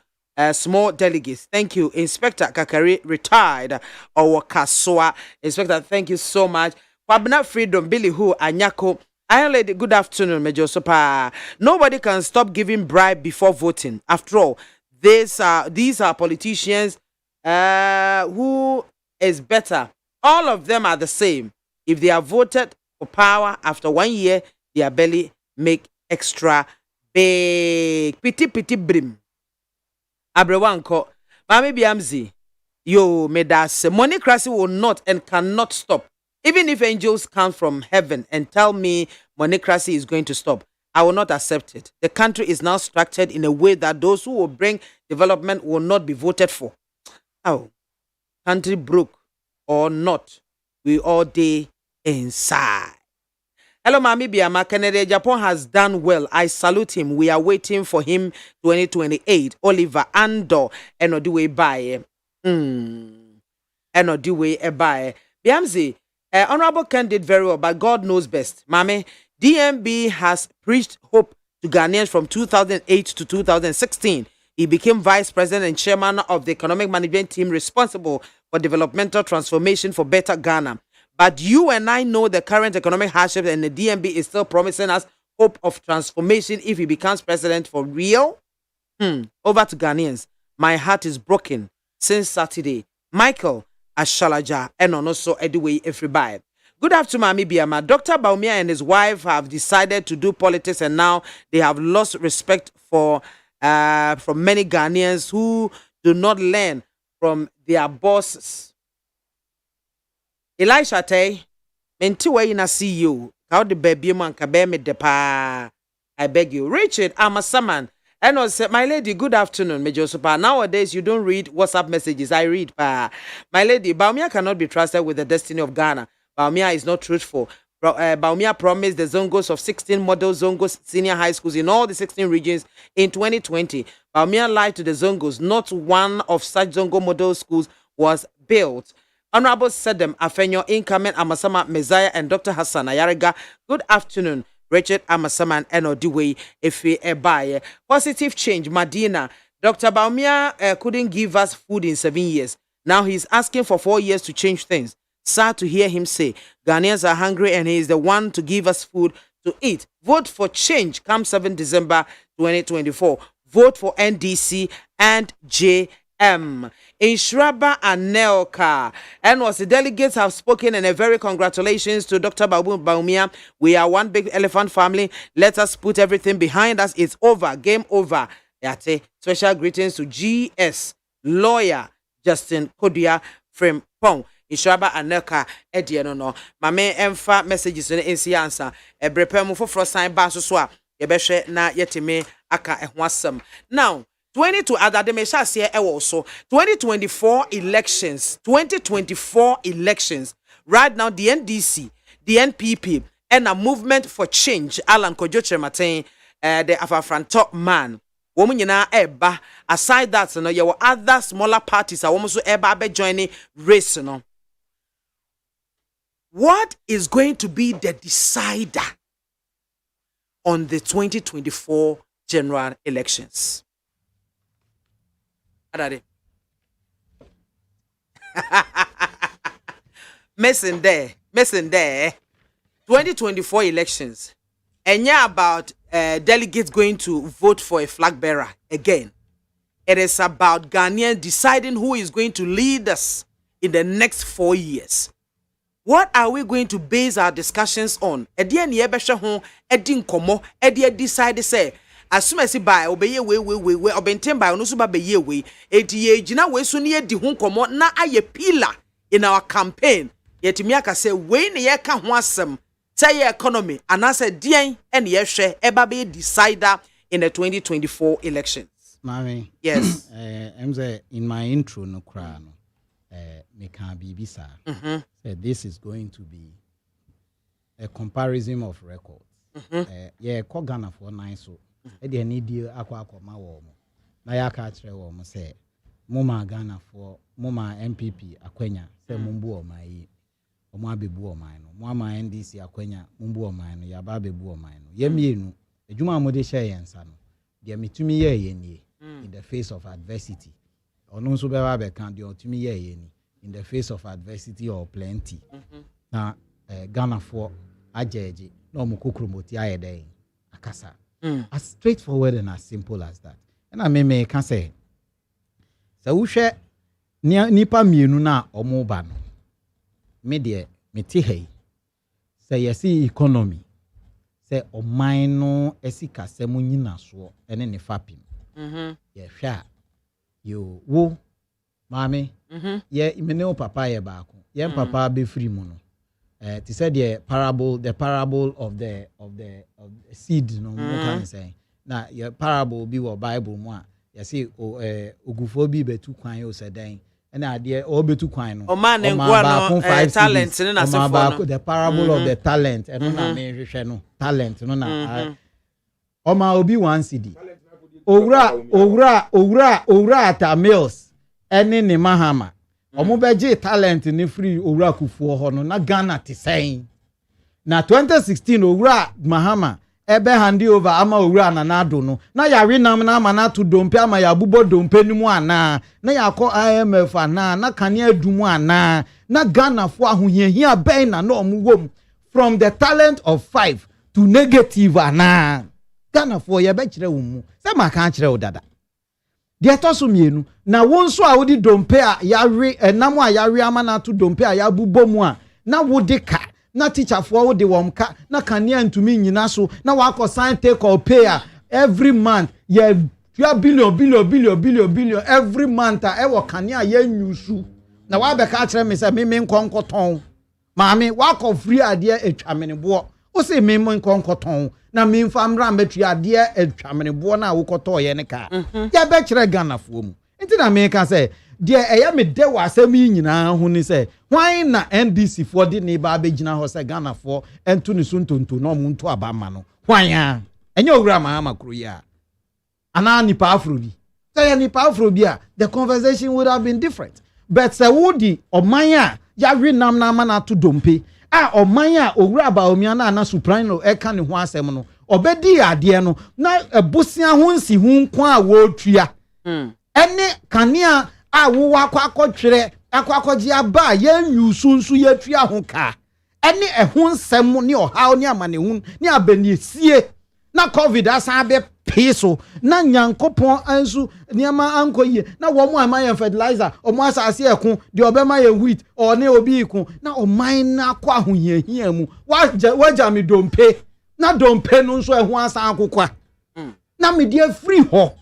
small delegates. Thank you, Inspector Kakari, retired or Kaswa. Inspector, thank you so much. Kwabena Freedom, Billy Hu, Anyako. Iron Lady, good afternoon, Major Sopa. Nobody can stop giving bribe before voting. After all, these are politicians. Who is better? All of them are the same. If they are voted for power after 1 year, their belly make extra big. Pity brim. Abrewanko, Mami Biamzi, yo medas. Monocracy will not and cannot stop. Even if angels come from heaven and tell me monocracy is going to stop, I will not accept it. The country is now structured in a way that those who will bring development will not be voted for. Oh, country broke or not, we all day inside. Hello, Mami BIAMAH. Kennedy Japan has done well. I salute him. We are waiting for him 2028. Oliver Andor Enodiwe Baye. Enodiwe Baye. Biamzi, Honorable Ken did very well, but God knows best. Mami, DMB has preached hope to Ghanaians from 2008 to 2016. He became vice president and chairman of the economic management team responsible for developmental transformation for better Ghana. But you and I know the current economic hardship, and the DMB is still promising us hope of transformation if he becomes president for real. Over to Ghanaians. My heart is broken since Saturday. Michael Ashalaja and also Ediwe Efribai. Good afternoon, MAAME BIAMAH. Dr. Bawumia and his wife have decided to do politics, and now they have lost respect from many Ghanaians who do not learn from their bosses. Elisha Tay, mentiwe ina CEO. How the baby man kabe me depa. I beg you. Richard, I'm a saman. And I said, my lady, good afternoon, Major Super. Nowadays, you don't read WhatsApp messages. I read. My lady, Bawumia cannot be trusted with the destiny of Ghana. Bawumia is not truthful. Bawumia promised the Zongos of 16 model Zongos senior high schools in all the 16 regions in 2020. Bawumia lied to the Zongos. Not one of such Zongo model schools was built. Honorable Sedem Afenyo, incoming Amasama Messiah and Dr. Hassan Ayariga. Good afternoon. Richard Amasaman and Odiwe Efe Ebaye. Positive change, Madina. Dr. Bawumia couldn't give us food in 7 years. Now he's asking for 4 years to change things. Sad to hear him say, Ghanaians are hungry and he is the one to give us food to eat. Vote for change come 7 December 2024. Vote for NDC and JM. In Shraba and Nelka, and was the delegates have spoken, and a very congratulations to Dr. Bawumia. We are one big elephant family. Let us put everything behind us. It's over. Game over. Yate. Special greetings to GS lawyer Justin Kodia from Pong. In Shraba and Nelka, no. My main emfa messages in the answer. A brepemu for frost sign basoswa. Yebeshe na yetime aka ehwasem. Now, 2024 elections. 2024 elections. Right now, the NDC, the NPP, and a movement for change. Alan Kojo Matin, the Afafran top man. Woman, eba. Aside that, you know, there were other smaller parties. I almost eba joining race. You know, what is going to be the decider on the 2024 general elections? Missing there. 2024 elections. And yeah, about delegates going to vote for a flag bearer again. It is about Ghanaians deciding who is going to lead us in the next 4 years. What are we going to base our discussions on? Edian yebesha hon edin komo edia decide say as soon as by obeye we obentem by no so ba beye we enti ye gina we so ne di ho komo na aye pillar in our campaign yetimi aka say we ne ye ka ho asem say economy and as a dien and ye hwe eba be decider in the 2024 elections. Mami, yes. I'm say in my intro no kra no me can be bisa. This is going to be a comparison of records. Yeah, ko Ghana for 9 so e dey need akwa wo mo na ya ka kire wo mo say mo ma Ghana for mo ma MPP akwanya say mo mbu o man yi o mo abebu o man no mo ma NDC akwanya mo mbu o man no ya ba abebu o man no ye mienu adwuma mo de share yensa no de metumi ye nie in the face of adversity ono so be ba be kan de otumi ye ni in the face of adversity or plenty na Ghana for ajeje no mo kokromoti ayede akasa. As straightforward and as simple as that. And I may can say, so we share nipa mienu na omo ba no. Me de me ti hey. Say you see economy. Say o man no esika se mu nyina so ene ne fapim. Ye hwa. You wo mami. Ye imene o papa ye ba ko. Ye papa be free mu no. To say the parable of the seed, no more can say. Now your parable be what Bible moi. You see, ogufo bi betu kwan yo sadan. And idea o betu kwan no. O man no talent no na se for the parable of the talent. And no me hwehwe no talent no na. O ma obi 1 CD. Owura ata mills. Ene ne mahama. Omo beje talent ni free owura kufuo ho no na Ghana te sen na 2016 owura mahama ebe handi over ama owura nanado no na yare nam na ama na to dompe ama ya bubo dompe ni mu ana na yakọ IMF ana na kane adumu ana na Ghana fo ahohiahia ben na omo wom from the talent of 5 to negative ana Ghana fo ye be kire wo mu se ma kan kire wo dada de atoso mienu na wonso a wodi dompe a yare enam a yare ama na to dompe a yabubo mu a na wodi ka na teacher for the womka na kanea ntumi nyina so na wako sign take or pay every month yeah billion every month e wo kanea ye nyusu na wa be ka kire me say me nkonkoton maame wako free ade etwamenebo o say me nkonkoton na me mfamra metu ade etwamenebo na wokoto ye ne ka ya be kire Ghana fo mu nti na me ka say de eya me de wa asem nyina ho ni say hwan na NDC for de ne ba be gina ho say Ghana for entu ni so ntonto no mu nto abama no hwan a enye owura ma kro ya ana nipa afro bi say nipa afro bi a the conversation would have been different but say wodi oman a ya wi nam na ma to dompe a oman a owura ba omia na suprano e ka ne ho asem no obedi ade no na ebusia ho nsi hu nkwa a wo tua ene kanea a wo akotwere akwakoji aba ye nyusunsu ye tua ho ka ene ehun nsem ne ohaw ne amanehun ne abaniesie na covid asan be peso na nyankopon ansu niama ankoye na wo mo amaye fertilizer o mo asase ekun de obema ye wheat o ne obi ikun na o man na kwa ahoyehia mu waja mi dompe na dompe no nso ehun asan akokwa na me de free ho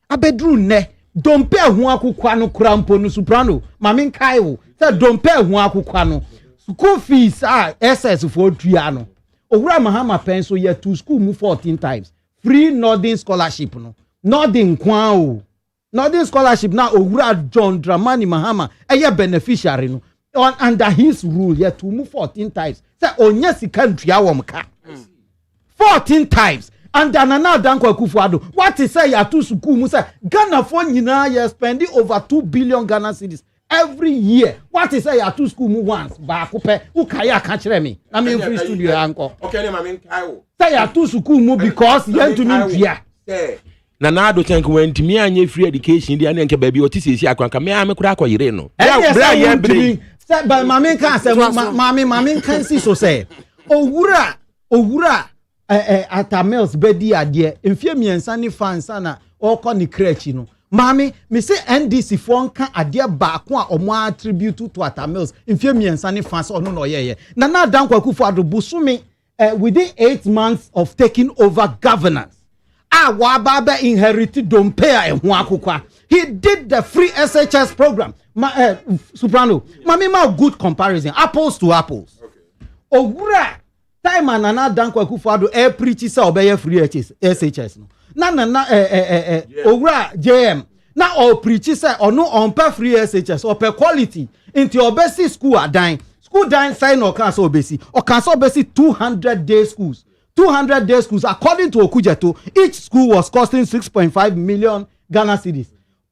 abedru ne dompe ehun akokwa no krampo no soprano mame nkai wo say dompe ehun akokwa no school fees SS for tua no owura mahama penso ye to school mu 14 times free Northern scholarship no Northern kwa o Northern scholarship na owura John Dramani Mahama eye beneficiary no under his rule ye to mu 14 times say onya sika ntua wom ka 14 times and Nana Dankwa Akufo-Addo what is say ya to school mu say Ghana for nyina ye spending over 2 billion Ghana cedis every year what is say ya to school mu once ba akopɛ ukaya ka kire me na me free studio anko okay na me nkai wo say ya to school mu because ye to me dua na na do tank when timi anye free education dia na nke ba bi otisesi akwanka me kura akoyire no bra ye bre say ba mame kan say mame kan si so say owura atamels bedi ade mfie miensa ni fansa na okọ ni krechi no mami me say NDC for nka ade baako a omo attribute to atamels mfie miensa ni fansa ono no yeye na Dankwa Akufo-Addo busumi within 8 months of taking over governance wa baba inherited dompe a ehun akokwa he did the free SHS program soprano mami ma good comparison apples to apples owura time Nana Dankwa Akufo-Addo preach say obey free SHS no na owura JM na o preach say ono on pay free SHS or pay quality into obesi school adan sign or cancel obesi 200 day schools 200 day schools according to Okujeto each school was costing 6.5 million Ghana cedis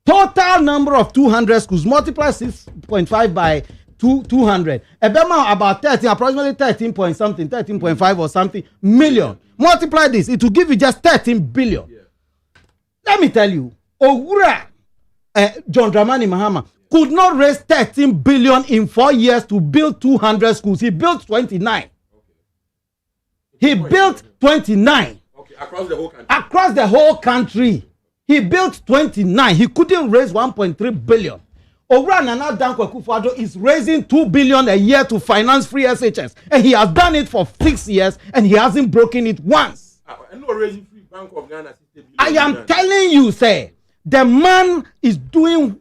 total number of 200 schools multiply 6.5 by 200 ebema about approximately 13.5 or something million multiply this it will give you just 13 billion let me tell you owura John Dramani Mahama could not raise 13 billion in 4 years to build 200 schools he built 29 he built 29 across the whole country he built 29 he couldn't raise 1.3 billion owura Nana Dankwa Akufo-Addo is raising 2 billion a year to finance free SHS and he has done it for 6 years and he hasn't broken it once. I am telling you, say the man is doing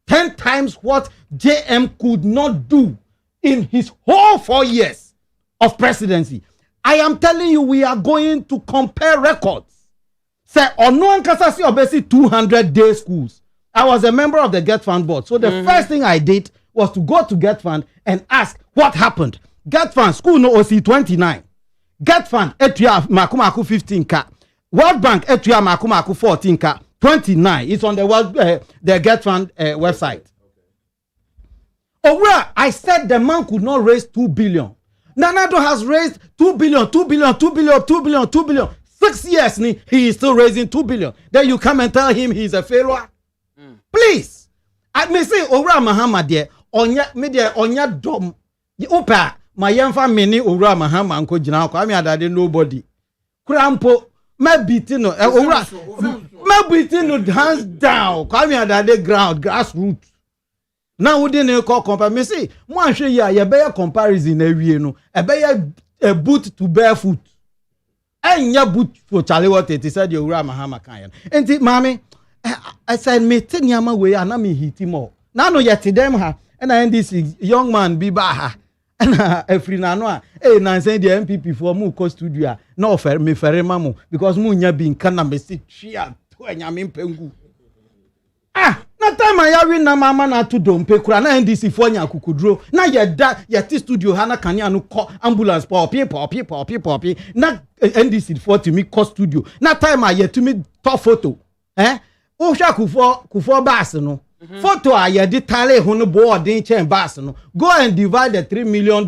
10 times what JM could not do in his whole 4 years of presidency. I am telling you, we are going to compare records. Say ono ankasa si obesi 200 day schools. I was a member of the Get Fund board. So the first thing I did was to go to Get Fund and ask what happened. Get Fund, school no OC 29. Get Fund, etuya makumaku 15k. World Bank, etuya makumaku 14k. 29. It's on the Get Fund website. Owura, I said the man could not raise 2 billion. Nanado has raised 2 billion. 6 years, he is still raising 2 billion. Then you come and tell him he's a failure. Please, I may say Owura Mahama there onya dom opa my yemfa mini Owura Mahama anko jina ko ami adade nobody krampo ma beating no Owura ma beating no hands down ko ami adade ground grassroots Now we didn't call compare. Me say, mo show ya ye be comparison na wie no. E be a boot to barefoot. Enya boot for Charlie what it said you ura mahama kan. Enti mami, I said me teniama we ana me hiti mo. Na no yet them ha. And I this young man be ba ha. And every na no na say the MPP for mu co studio na offer me fere mamu because mu nya bi nka na me si twia to enya me mpengu. Na time I win na mama na to dompe kura na NDC for nya kukudro na ye ti studio ha na kania no call ambulance popi na NDC for to me call studio na time I to me top photo o hwa kufo bass no photo I did tally hono board in chain bass no go and divide the $3 million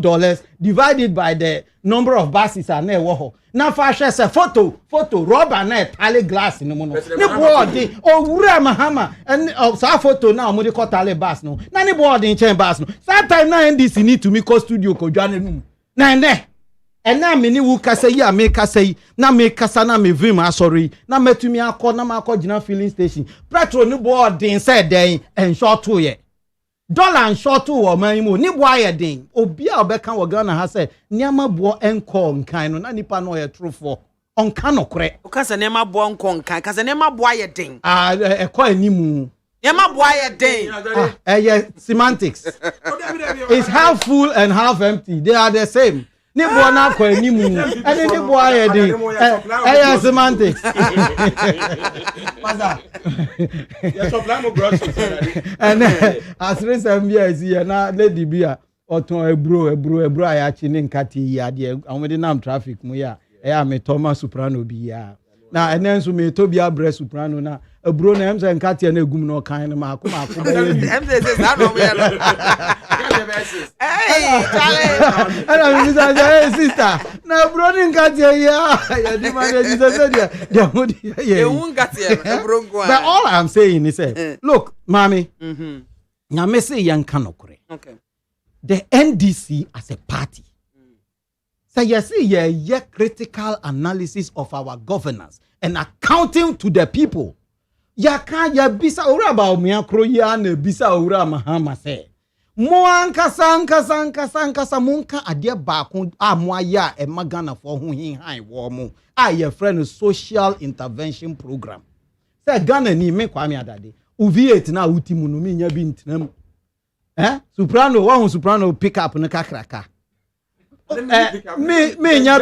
divided by the number of buses are near wo na fa hwe se photo rubber na tally glass no mo no ne board o wura mahama and sa photo na mo de ko tally bass no na ne board in chain bass no that time na NDC need to me call studio ko dwane no na ne ena me ni wu kasa yi ame kasa yi na me kasa na me vim asori na metumi akọ na makọ gina filling station petrol ni board din said den en short to ye dollar and short to wo man mu ni bo aye den obi a obeka wo Ghana ha say niama bo enko nkan no na nipa no ye true for onka no kore o kasa niama bo enko nkan kasa niama bo aye den ekọ animu niama bo aye den semantics. It's half full and half empty, they are the same. Ni bo na kwa animu and ni bo aye den semantics. Maza ya supply mo groceries and as recent years here na lady bia oton ebro aya chi ni nkati ya de amode nam traffic mu ya me Thomas Soprano bi ya na enenso me to bia bre Soprano na ebro na emse nkati na egum no kan na mako emse that no we hey Charlie and I'm say sister na ebro ni nkati ya di man Jesus said ya mudi ya nkati ebro ngwa. But all I'm saying is look mommy na me say yanka nokure. Okay. The NDC as a party. So you see, yeah, critical analysis of our governance and accounting to the people. Ya kan ya bisa ura about me akro ya na bisa ura mahama say. Mo ankasa munka ade baako amwa ya e magana for ho hin han wo mo. Your friend social intervention program. Say Ghana ni me Kwame Adade. Uviet na utimu no me nya bi ntinam. Soprano wa soprano pick up na kakraka. Me nya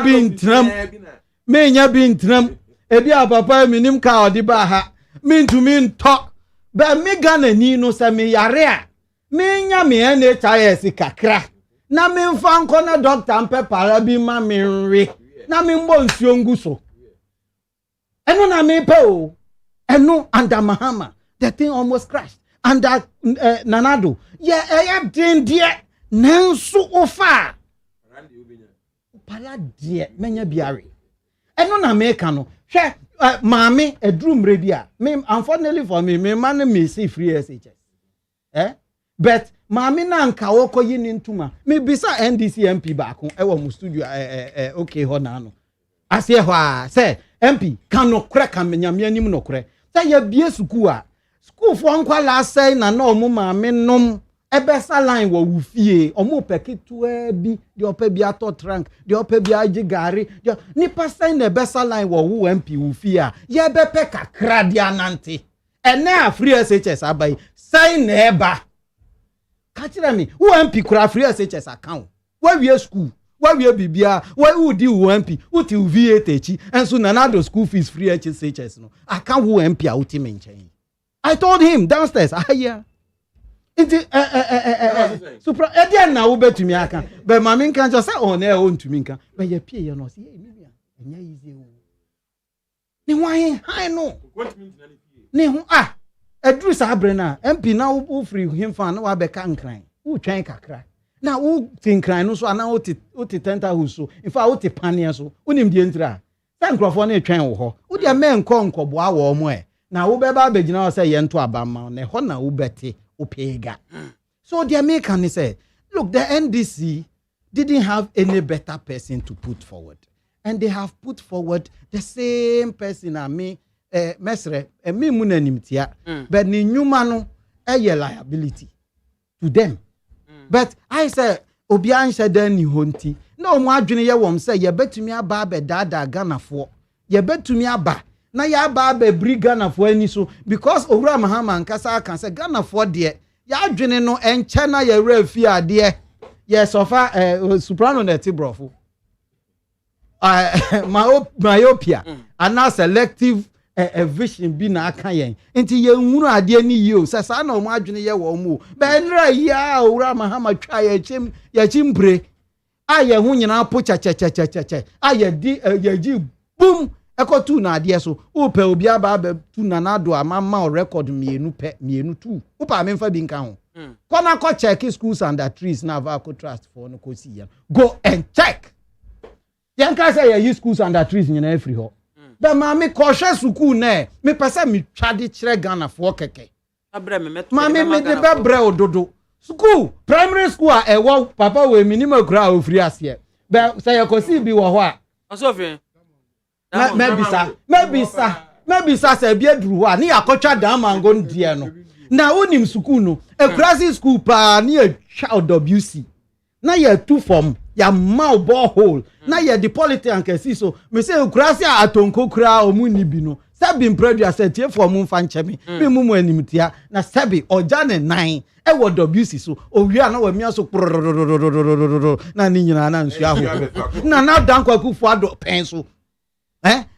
bi ntram ebi papa mi nim ka odi ba ha me ntumi nto ba me Ghana ni no se me yare a me nya me NHIS kakra na me mfa nko na doctor mpe para bi ma me nwe na me mbo nsuo nguso eno na me pe o eno under Mahama the thing almost crashed under Nanado din die nanso ofa pala die menya biare eno na me ka no hwe maame edrum rebia me unfortunately for me man me see free SHS but maame na nka woko yi ni ntuma me bisa NDC MP baako ewo mu studio okay ho na no ase ho a say MP kan no kre kan menya me anim no kre say ya bie suku a school for nkwala say na no mu maame nom ebesa line wo wufie omo pekitu bi de opa bi ato trunk de opa bi agi gari ni pasai na ebesa line wo wu MP wufie a ye bepe kakra dia nante ene afri SHS abai sai na eba ka kire me wu MP kura afri SHS account wa wie school wa wie bibia wa udi wu MP uti VAT echi enso na na school fees free SHS no account wu MP a uti menchen. I told him downstairs aya inti supra edian na wo betumi aka be mama nkan just say on e on tumi nkan be ye pie ye no say e nua enya easy o ni wan hai no ni hu edru sa abre na MP na wo free him fan na wa be ka nkran wo twen kakra na wo tinkran no so ana wo ti tenta huso in fact wo ti pania so unim die ntra sa nkrofo na etwen wo ho wo de men nkobo awo mo na wo be ba begina say ye nto abamma na ho na wo beti opega. So the American said, look, the NDC didn't have any better person to put forward. And they have put forward the same person mesre me munanimtia but ni nyuma no liability to them. But I say obi answer then ni honti. No mo adwene ye wom say ye betumi aba be dada Ghana for. Ye betumi aba na ya aba be bri Ghana for ani so because Owura Mahama nkasa kan say Ghana for de ya adwene no enche na ye refi ade ye sofa soprano na ti brofo. Myopia and now selective a vision be na aka yen enti ye nwuru ade ni yi o se sa na o ma adwene ye wo mu be nra ya Owura Mahama twa ya chimbre aye hu nyina po cha aye di ye ji boom ekotu na ade so o pe obi aba tu na na do ama record mienu tu o pa me mfa bi nka ho kona ko check schools under trees na va ko trust for no ko si go and check yanka say ye schools under trees nyina free ho be ma me ko hwe school na me pese me twade kire Ghana for keke abre me met ma me de be bre ododo school primary school a ewo papa we minimum kura ofri ase be say ye ko si bi wo ho a osofin maybe say bi aduru ho a ne yakotwa dan mango ndie no na onim school no e crazy school pa ne a child WC na ye two form ya mau borehole na ye the politics and kesi so me say crazy atonko kura omu ni bi no sabi impredia say tie for mu fa nche me mu animtia na sabi oja ne 9 e wo WC so owia na wa mia so na ni nyina na nsu aho na dan kwakufu ado pen so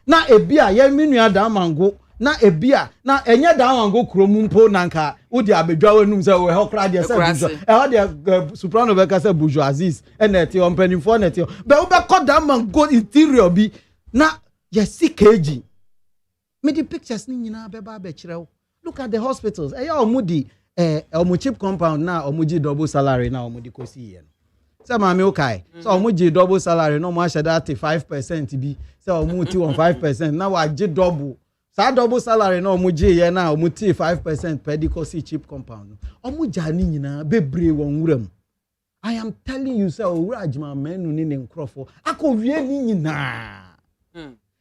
na ebia ye menua dan mango na ebia na enye dan mango kromu mpo nanka odi abedwa wanum say we hokra de say ho de soprano be ka say bourgeoisie eneti on penifo neti be wo be ko dan mango interior bi na ye CKG me the pictures ni nyina be ba kirew look at the hospitals omudi omu cheap compound na omuji double salary na omudi kosi ye say mama okay so omuji double salary no mo ashada 5% bi say omuti on 5% na wa ji double sa double salary na omuji ye na omuti 5% pedikosi cheap compound omuja ni nyina bebre won wuram. I am telling you say owura ajima menu ni ne nkrofo akowie ni nyina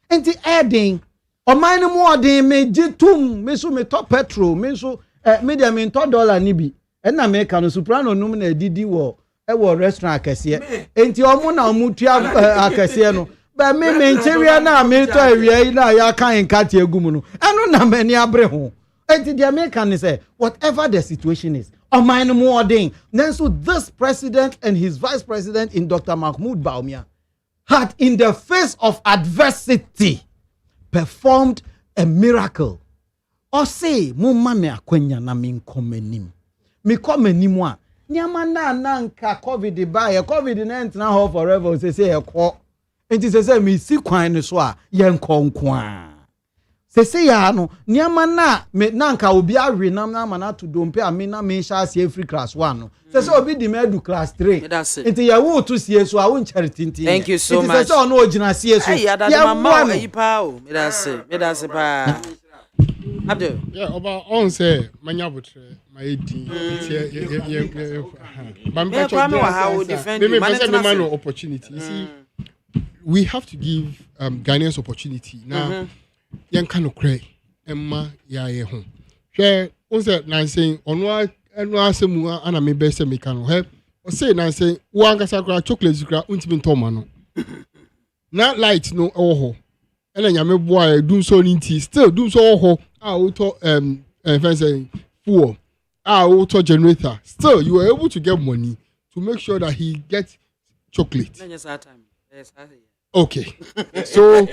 enti adding oman no mo odin me jitum me so me top petrol me so me dem in $1 ni bi na me ka no soprano num na didi wo restaurant akese enti omo na omutua akese no ba me ncheria na me to awia na ya kan nkati egum no eno na mani abre ho enti the American say whatever the situation is oman no mo odin so this president and his vice president in Dr. Mahmoud Bawumia had in the face of adversity performed a miracle. Or say, Mumma me akwenya na min komenim. Me komenim wa. Nyama na nka COVID ba COVID na ntena ho forever say ekwo. Enti say me si kwan ne so a ye nkonkwa. Say ya no nyama na me nka obi awe na na to dompe amina me sha se free class 1 no. Say obi di me do class 3. Enti ya wo to sie so a won charity nti. Thank you so much. Say no ogina sie so. Ya mama ayi pa o. Me da se pa. Abdul. Yeah, about on say manya botre my 18. But opportunity. You see, we have to give Ghanaians opportunity. Now, young can cry. Emma ya ye home. Share on say na saying onwa eno asemu ana me be say me kan help. O say na say wo anga sakra chocolate zukra untimi ntoma no. Na light no oho. Ena nyame boa do so ninti still do so oho. Auto say fuel, auto generator. Still, you were able to get money to make sure that he gets chocolate. Okay. So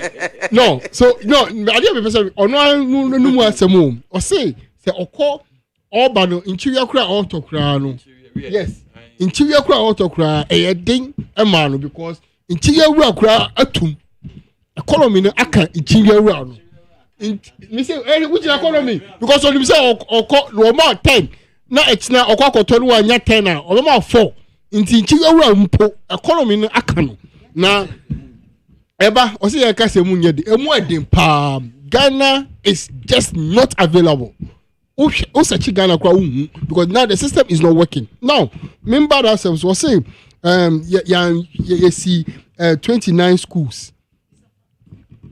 no. I didn't say no more semo. Or say oko obano interior cry auto crano. Yes. Interior cry auto cry a ding a man because interior cry atum. Economy no aka interior round. Me say which economy because on you say no more 10 na etina okokoto no anya 10 na o more 4 nti nchiwura mpo economy no aka no na eba o say ya ka se mu nye de emu edin pa Ghana is just not available o search Ghana kwa hu because now the system is not working. Now remember ourselves was say you see 29 schools.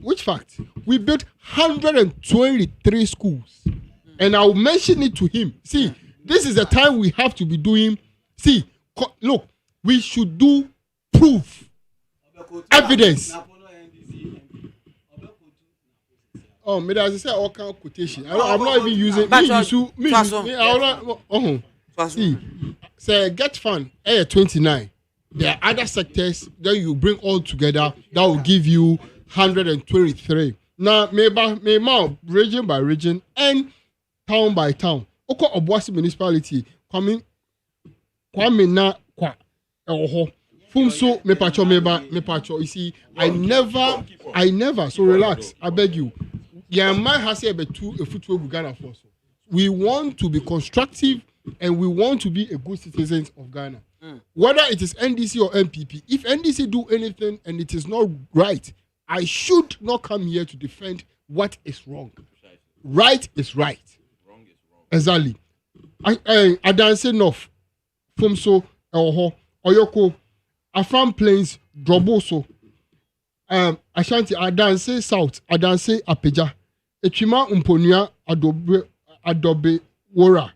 Which fact? We built 123 schools. And I'll mention it to him. See, This is the time we have to be doing. See, look, we should do proof, evidence. Oh, me as I say all kind of quotation. I'm not even using See, say get fund 29. There are other sectors that you bring all together that will give you 123. Now, maybe region by region and town by town. Oko Obuasi municipality kwame na kwa Fumso me pacho. You see, I never. So relax. I beg you. BIAMAH has a football Ghana for. We want to be constructive and we want to be a good citizens of Ghana. Whether it is NDC or MPP, if NDC do anything and it is not right, I should not come here to defend what is wrong. Right is right. Wrong is wrong. Exactly. I dance enough. Fumso, Oyoko, Afam Plains, Droboso, Ashanti, Adanse South, Adanse Apeja, Echima Umponia, Adobe Wora,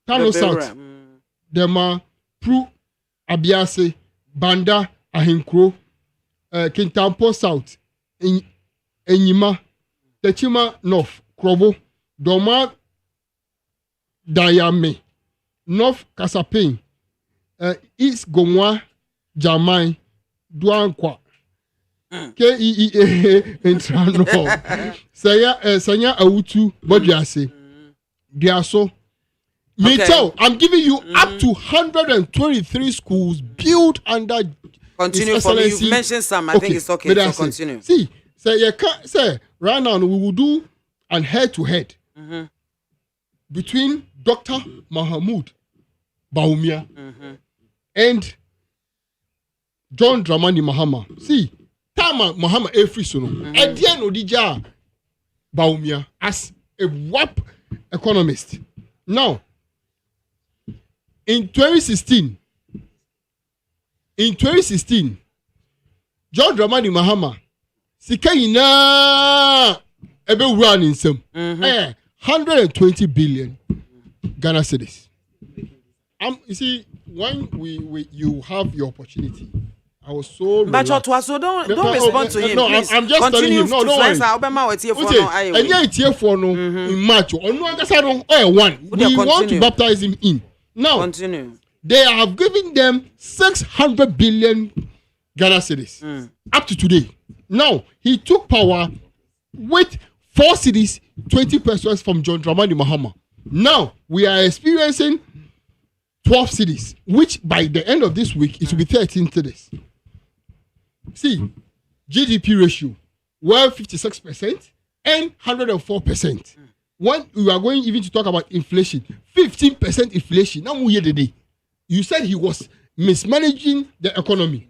Tano South, Dema, Pru, Abiase, Banda, Ahinkro, Kintampo South, Enyima, Techima North, Krobo, Doma, Dayame, North Kasapin, East Gomwa, Jamai, Duankwa, KEEA, Entrano, Sanya Awutu, Bodiase, Diaso. I'm giving you up to 123 schools built under. Continue for me. You've mentioned some. I think it's okay. So continue. See, you can't say right now we will do an head-to-head between Dr. Mahmoud Bawumia and John Dramani Mahama. See, Tama Mahama Efrisono, Edian Odija Bawumia as a WAP economist. Now, in 2016, John Dramani Mahama, Sikayina ebe running some 120 billion Ghana cedis. You see, when you have your opportunity, I was so. But don't respond to him. No, please. I'm just telling him. No, don't worry. It's here for no in March. We want to baptize him in. Now, continue. They have given them 600 billion Ghana cedis up to today. Now, he took power with 4 cities, 20 pesos from John Dramani Mahama. Now, we are experiencing 12 cities, which by the end of this week, it will be 13 cities. See, GDP ratio, well, 56% and 104%. When we are going even to talk about inflation, 15% inflation. Now, we hear the day. You said he was mismanaging the economy.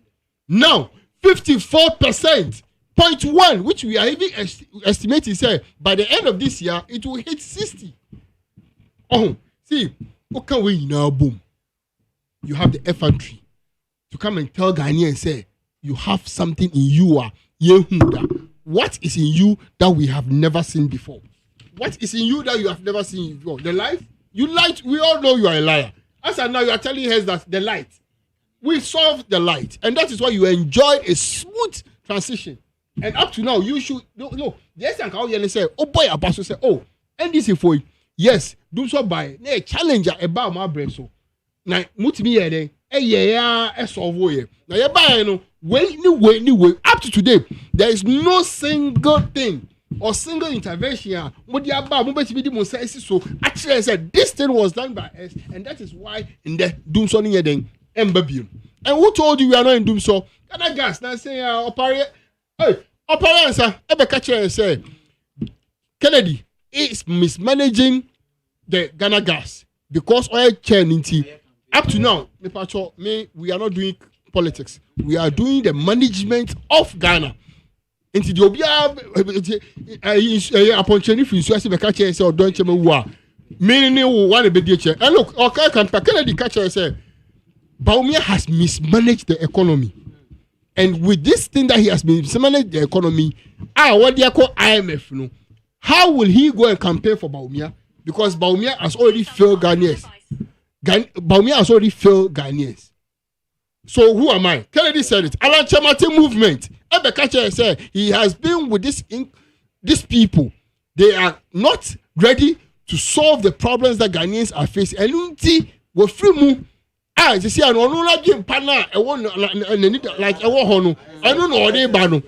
Now, 54.1, which we are even estimating, say, by the end of this year, it will hit 60. Oh, see, okay, we now boom. You have the infantry to come and tell Ghanaians, say, you have something in you, what is in you that we have never seen before? What is in you that you have never seen before? The light? You light, we all know you are a liar. As and now you are telling us that the light. We solved the light. And that is why you enjoy a smooth transition. And up to now, you should no. Yes, and how you say, oh boy, Abaso say, oh, and this is for you. Yes, do so by a challenger about my brain. So now, mutimi then, solve way. Now, you buy no way, up to today, there is no single thing or single intervention. So actually, I said this thing was done by us, and that is why in the doom so near then embabium. And who told you we are not in doom so? Can I gas now say operate? Hey, operate, sir. Ever catch and say Kennedy is mismanaging the Ghana gas because oil chain into up to now. We are not doing politics. We are doing the management of Ghana. Into the obia upon Chinese Swiss catch and say or don't you meaning one a bit. And look, okay, Kennedy catch and say Bawumia has mismanaged the economy. And with this thing that he has mismanaged the economy, what they call IMF, no, how will he go and campaign for Bawumia? Because Bawumia has already failed Ghanaians. Baumia has already failed Ghanaians. So who am I? Kennedy said it. Alan Chamati movement. Ebekache said he has been with these people. They are not ready to solve the problems that Ghanaians are facing. And we're free move. You see, I don't know like I don't know what they ban.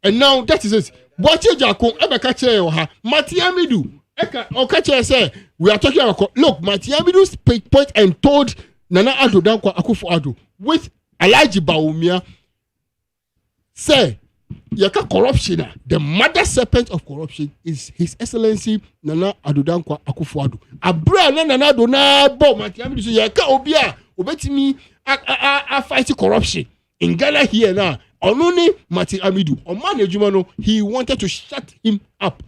And now that is it. Watch it, Jaco. Ebekache oha. Matiamidu. Okache say we are talking about. Look, Matiamidu point and told Nana Addo Dankwa Akufo-Addo with Alhaji Bawumia say yaka corruption. The mother serpent of corruption is His Excellency Nana Addo Dankwa Akufo-Addo. Abra Nana Addo na bo Matiamidu so yaka obia obetimi a fight corruption in Ghana here now. Only Matiamidu Oman Ejumano, he wanted to shut him up.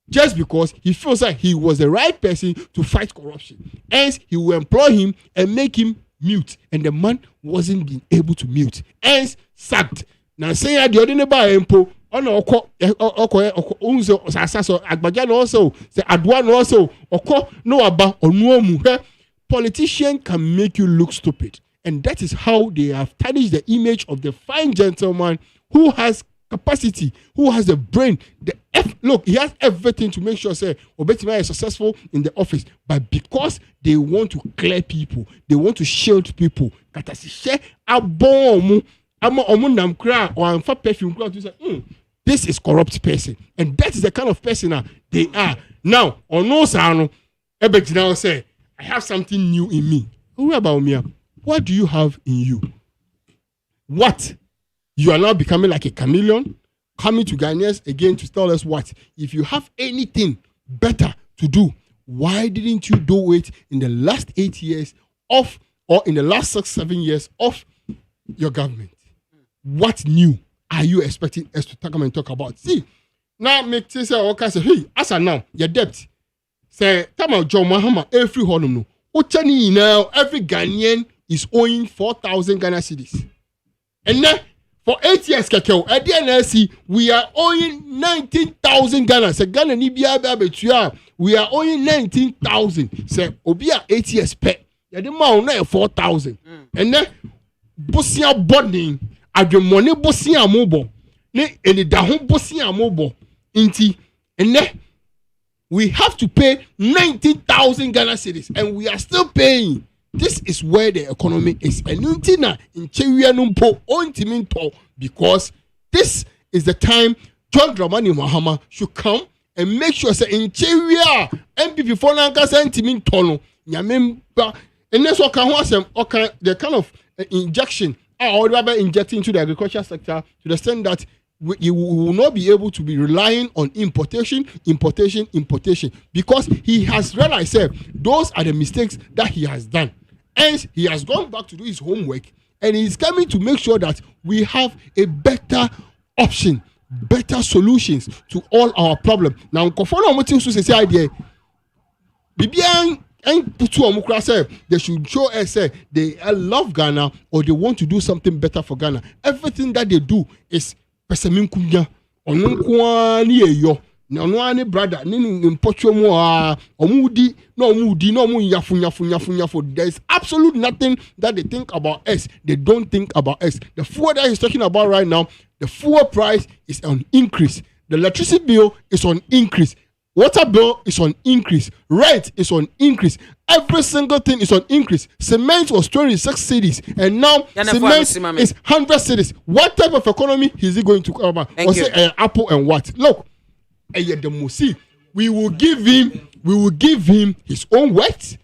Just because he feels like he was the right person to fight corruption. Hence, he will employ him and make him mute. And the man wasn't being able to mute. Hence, sacked. Now, saying the ordinary empo, Agbajan also, the Adwan also, no aba, or politician can make you look stupid. And that is how they have tarnished the image of the fine gentleman who has capacity, who has the brain, look, he has everything to make sure say Obetima is successful in the office, but because they want to clear people, they want to shield people. This is corrupt person, and that is the kind of person they are. Now, on no sound, now say, I have something new in me. Who about me? What do you have in you? What? You are now becoming like a chameleon, coming to Ghanaians again to tell us what? If you have anything better to do, why didn't you do it in the last 8 years or in the last 6-7 years of your government? What new are you expecting us to come and talk about? See, now make this say, hey, as I now, your debt. Say, come on, John Mahama, every honor. Now, every Ghanaian is owing 4,000 Ghana cedis. And then, for 8 years, at the NLC, we are owing 19,000 Ghana. Say Ghana ni biya betua. We are owing 19,000. Say obia 8 years pay. Ya de ma na 4,000. And then bosia bonding, adwe money bosia mobo. Ne eni da ho bosia mobo. Inti. And then we have to pay 19,000 Ghana cedis, and we are still paying. This is where the economy is. Because this is the time John Dramani Mahama should come and make sure that in Cheria MPP for Nanka sentiment tono. Yamemba and that's what the kind of injection injecting into the agriculture sector to the extent that you will not be able to be relying on importation, because he has realized those are the mistakes that he has done. Hence, he has gone back to do his homework, and he's coming to make sure that we have a better option, better solutions to all our problems. Now, idea, they should show us they love Ghana or they want to do something better for Ghana. Everything that they do is pesaminkunya onunkwani eyo na onwani brother nini impocho mo omudi no mu yafu. There is absolute nothing that they think about us. They don't think about us. The fuel that he's talking about right now, the fuel price is on increase. The electricity bill is on increase. Water bill is on increase. Rent is on increase. Every single thing is on increase. Cement was 26 cities, and now cement is 100 cities. What type of economy is he going to come about? Or say Apple and what? Look, we will give him his own words,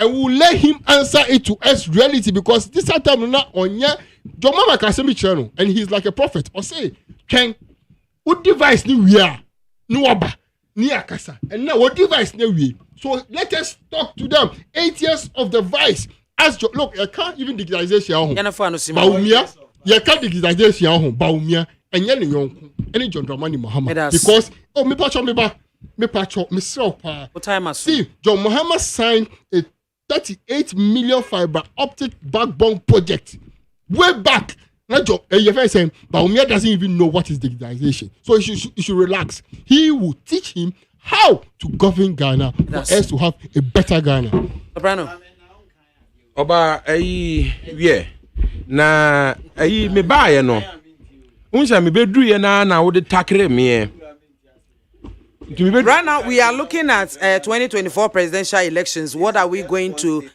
and we will let him answer it to us reality, because this time not on ya. John Mama Kasemi channel, and he's like a prophet. Or say, Ken, what device ni we are? Nuaba. And now what device now we? So let us talk to them. 8 years of the vice. Look, I can't even digitalization. Baumia, you can't digitalization. Baumia, and yelling young. Any John Dramani Mahama. Because me patcho, what time see, John Mahama signed a 38 million fiber optic backbone project way back. You're saying Baumia doesn't even know what is digitalization, so he should relax. He will teach him how to govern Ghana for us to have a better Ghana. Soprano, Oba wie na me baaye no. Unsa me bedru ye na wo de takre me. Right now, we are looking at 2024 presidential elections. What are we going to,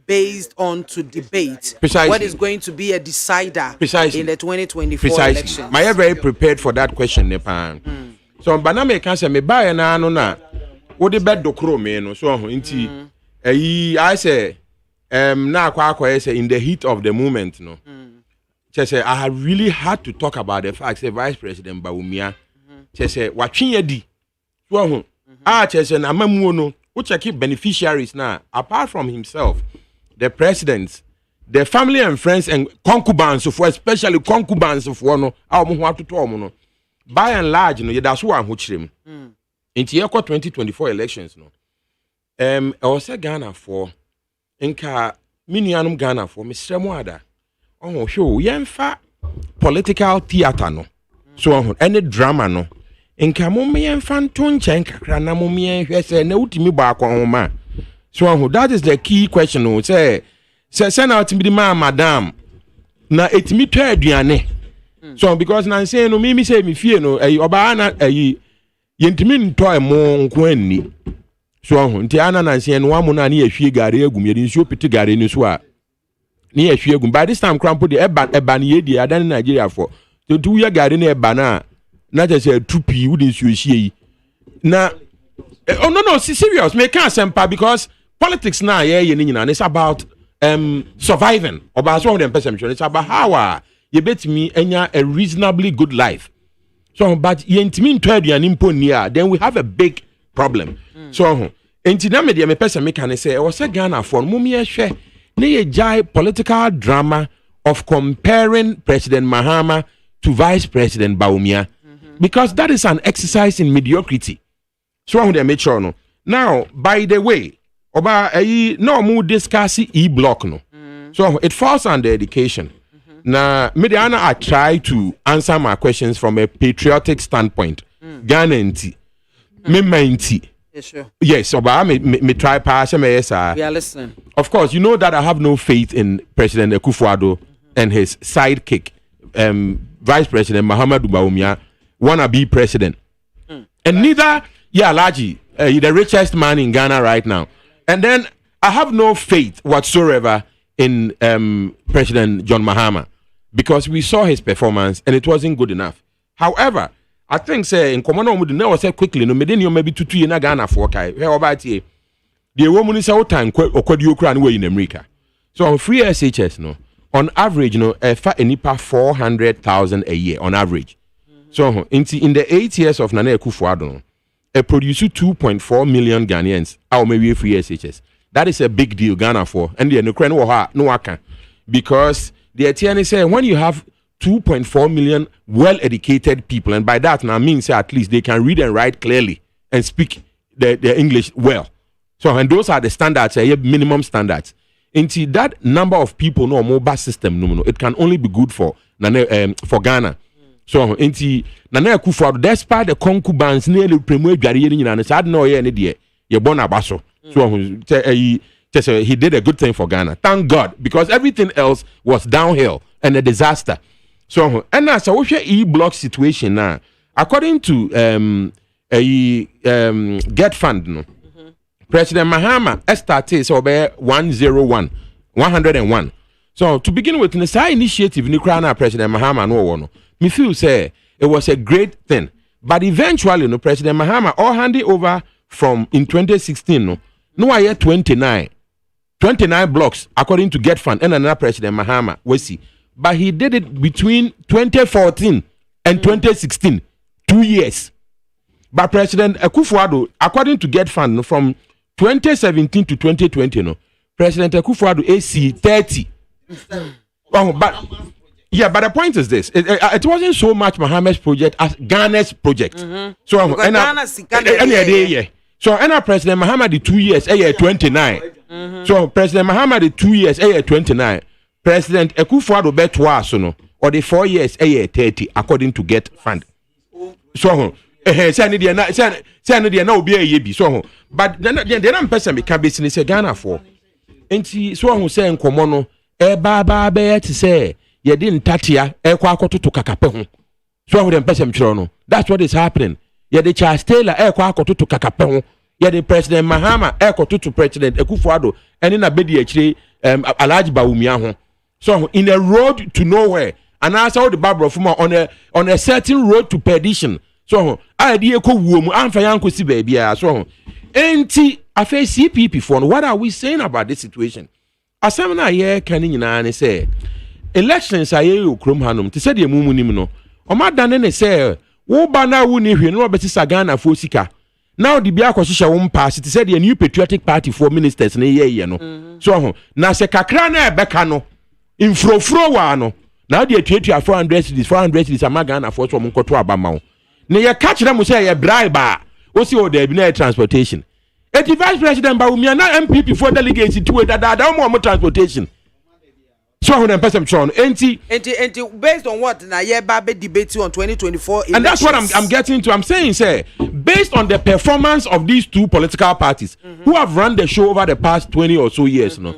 based on to debate? Precisely. What is going to be a decider in the 2024 elections? I very prepared for that question, Nepan. So, Baname can say, me buy an ano na. What the bed do crow me no so inti. I say, na kwa say in the heat of the moment, no. Say I have really had to talk about the fact, say Vice President Bawumia. Say watching yedi so say na mamu no who check beneficiaries now apart from himself, the president, the family and friends and concubines of especially concubines of one no no by and large no that's who I'm chirem into 2024 elections no I was say Ghana for nka minianum Ghana for Mr. Mwada show yemfa political theater no so any drama no nka momien fanton chen kakra na momien hwese na utimi ba akwa so that is the key question no say na utimi ma madam na etimi to aduane so because na say no me say me fie no oba na yentimi nto emo nko anni so nti ana na say no amu na yehwie gare agum ye nsuo piti gare ni so a na yehwie agum by this time crampo de eba na yedi adan Nigeria for to do ya gare na eba na just a tupi wouldn't you see na no serious make sense because politics now it's about surviving about some of them perception it's about how you bet me a reasonably good life so but yentimi ntwadu an impo near then we have a big problem so enti media me person me can say was a Ghana for mummy hwe na ye jai political drama of comparing President Mahama to Vice President Bawumia. Because that is an exercise in mediocrity. So I want to make sure no. Now, by the way, oba no more discuss e-block no. So it falls under education. Now, Mediana, I try to answer my questions from a patriotic standpoint. Ghana nti, me yes, oba me try pass me yes. We are listening. Of course, you know that I have no faith in President Akufo-Addo and his sidekick, Vice President Muhammadu Bawumia. Wanna be president, and neither Laji, the richest man in Ghana right now, and then I have no faith whatsoever in President John Mahama because we saw his performance and it wasn't good enough. However, I think say in common with the say quickly no maybe 2 years in Ghana for kai where about here the woman is out time okwadi okra no in America. So on free SHS no on average no a nipa 400,000 a year on average. So, in the 8 years of Nana Akufo-Addo, it produced 2.4 million Ghanaians out maybe free SHS. That is a big deal, Ghana for. And the Ukraine no waka. Because the ATN say when you have 2.4 million well-educated people, and by that now means at least they can read and write clearly and speak the English well. So, and those are the standards, minimum standards. Into that number of people, no mobile system, no, it can only be good for Ghana. So enti Nana Akufo-Addo despite the concubines nearly premo adware ye nyina no sad no ye ne de ye born abaso so he did a good thing for Ghana, thank God, because everything else was downhill and a disaster. So and as a e-block situation now, according to Get Fund no, President Mahama started so be 101. So to begin with, in the initiative in Ukraine, President Mahama no me feel say it was a great thing, but eventually, no, President Mahama all handed over from in 2016. No, I had 29 blocks according to Get Fund and another President Mahama we see, but he did it between 2014 and 2016, 2 years. But President Akufo-Addo, according to Get Fund, from 2017 to 2020, no, President Akufo-Addo AC 30. But the point is this: it wasn't so much Mahama's project as Ghana's project. So and President Mahama the 2 years, 29. So President Mahama the 2 years, 29. President Akufo-Addo bet twice, no, or the 4 years, 30, according to Get Fund. So say no be a yebi. So but then person can be Ghana for. enti so ho say nkomo no e ba be te say ye di ntatia e kwa akototo kakape ho so ho dem pesem chiro no that's what is happening ye di Charles Taylor e kwa akototo kakape ho ye di President Mahama e kototo President Akufo-Addo ene na bedi akire Alhaji Bawumia ho so in a road to nowhere and as how the Barbara from on a certain road to perdition so I dey ko wuo mu amfa yanko si ba bia so enti afa CPP for what are we saying about this situation asem na ye kan nyina ne say elections aye okrom hanom te say de mumu no o ma dane ne say wo ba na wo ni hwe no obetisa Ghana fo sika now the bia kwahye wo pass te say the new patriotic party for ministers ne ye no so na se kakra na ebeka no infrofro wa no now the 400 cities Ghana for so monkoto abama ne ye catch them say ye bribe o si o there be na transportation the vice president Bawumia na MPP for delegates to that more transportation so when person Sean enti based on what na ye ba be debate on 2024 elections. And that's what I'm getting to. I'm saying say based on the performance of these two political parties who have run the show over the past 20 or so years no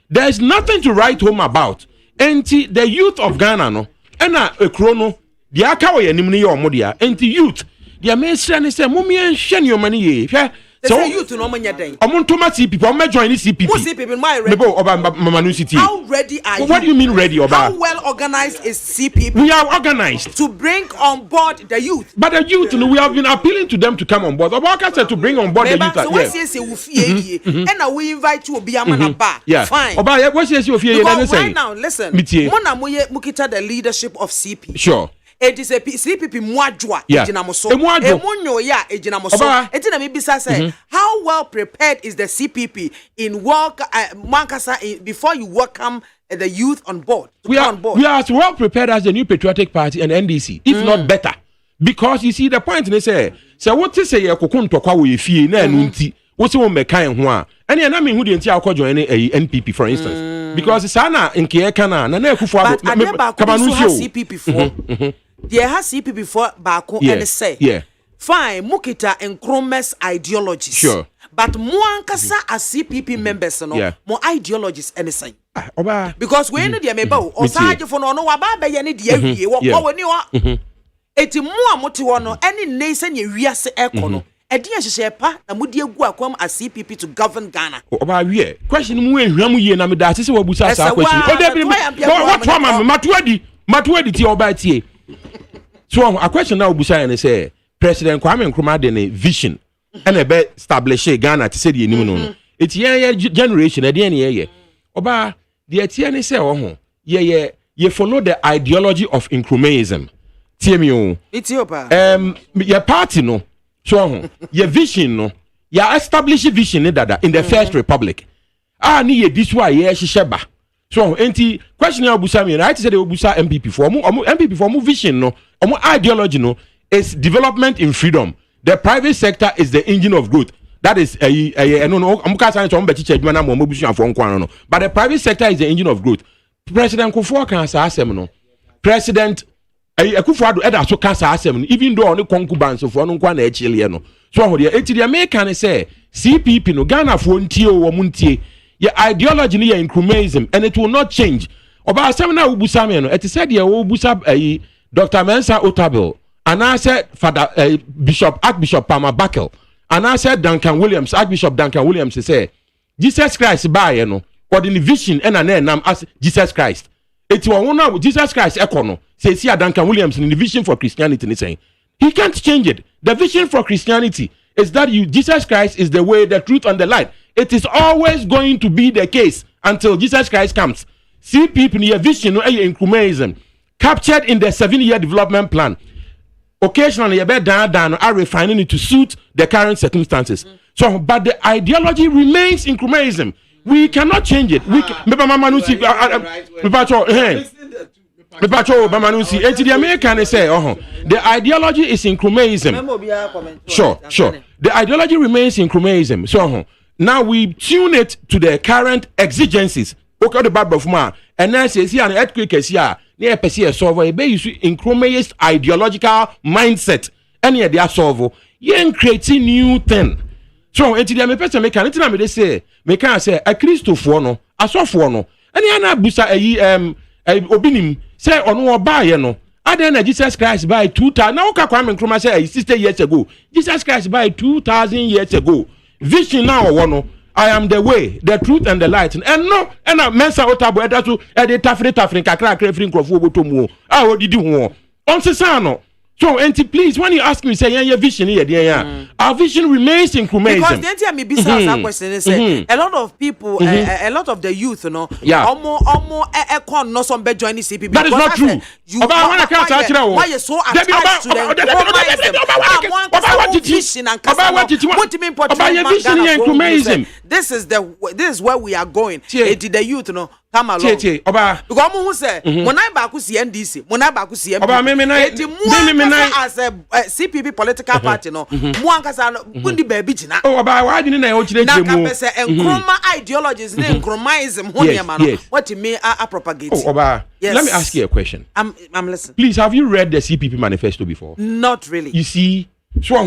there's nothing to write home about. Enti the youth of Ghana no ena ekrono the aka wo yanim ne ye omodia enti youth the minister ne say mumie nhwe ne omani ye hwe so youth no manya den omontoma CPP o me join CPP who CPP my ready Mebo oba Mamanu City how ready are you what do you mean ready oba how well organized is CPP we are organized to bring on board the youth but the youth we have been appealing to them to come on board oba said to bring on board the youth so what say we fie and we invite you BIAMAH na ba fine oba what say we fie na say right now listen mona mukita the leadership of CPP sure it is a CPP muadwa ejinamoso emunyo ya ejinamoso etina me bisa say how well prepared is the CPP in work Mankasa before you welcome the youth on board we are as well prepared as the new patriotic party and NDC if not better because you see the point they say what to say kokontokwa wo efie na anu nti wo se wo mekan ho a ene na me hu de nti akọ join NPP for instance because sana nke kana na Akufo-Addo kabanu CPP for there has CPP for Bako and say fine mukita encromes ideologies sure but mo ankasa as CPP members no mo ideologies anything oba because we no dey meba o osaje for no wa ba be ye ne dey awie wo woni wa eti mo amote wo no any nation ye wiase ekono edi ahyehyɛ pa na mudi egu akwam as CPP to govern Ghana oba wie question mu ehwam ye na me da se wabusa sa question o dey be what mama matuadi ti oba tie so a question now busa and say President Kwame Nkrumah de ne vision and be establish Ghana to say the enu no it's ye generation e de ye oba the tie ne say ho ye follow the ideology of Nkrumahism tie me o Ethiopia your party no so your vision no ya establish vision in that in the first republic ni ye this why ye hihye so enti question ya obusa me right say the obusa MPP for MPP for vision no ideology no is development in freedom. The private sector is the engine of growth. That is no but the private sector is the engine of growth. President Akufo kan sa asem no President Akufo-Addo eda so kan sa asem no even though on concubines for no kwa na echile no so ho de enti de American say CPP no Ghana fo ntie o mo ntie your ideology ni Nkrumahism and it will not change oba asem na obusa me no it said ye obusa Dr. Mensa Otabil and I said Father Archbishop Palmer Buckle and I said Archbishop Duncan Williams say Jesus Christ by no or the vision and an name as Jesus Christ it was Jesus Christ econo say see Duncan Williams in the vision for Christianity saying he can't change it. The vision for Christianity is that Jesus Christ is the way, the truth and the light. It is always going to be the case until Jesus Christ comes. See people in your vision Nkrumahism captured in the 7-year development plan. Occasionally, are refining it to suit the current circumstances. So, but the ideology remains Nkrumahism. We cannot change it. We the American say, the ideology is Nkrumahism. Sure. The ideology remains Nkrumahism. So, now we tune it to the current exigencies. Okay, the Bible of man, and then says here an earthquake is here. Near Pessia solve a base Nkrumahist ideological mindset. And yet they are solve. You creating new thing. So enti dia me person me kan ntina me dey say me kan say a Christopher no asofo no ene ana busa obinim say ono oba ye no aden na Jesus Christ by 2000 na uka Kwame Nkrumah say 60 years ago Jesus Christ by 2000 years ago vision now no I am the way, the truth, and the light. And no, and a mensa otabo edato ede tafre kakra free nkrofo botomu. Ah, what did you want? On sesano. So, please, when you ask me, say, your vision here, our vision remains incremental. Because the entire maybe that question is a lot of people, a lot of the youth, you know, almost no some be joining CPB. That is not true. Why you so attached to them? This is where we are going. The youth, you know. Come along. Because who say when I back see NDC, when I back see as a CPP political party no, muankasa bundi baby jina. Oh, about why didn't I watch the Nkrumah ideologies, Nkrumahism, what you mean are propagate. Oh, Oba, let me ask you a question. I'm listening. Please, have you read the CPP manifesto before? Not really. You see, so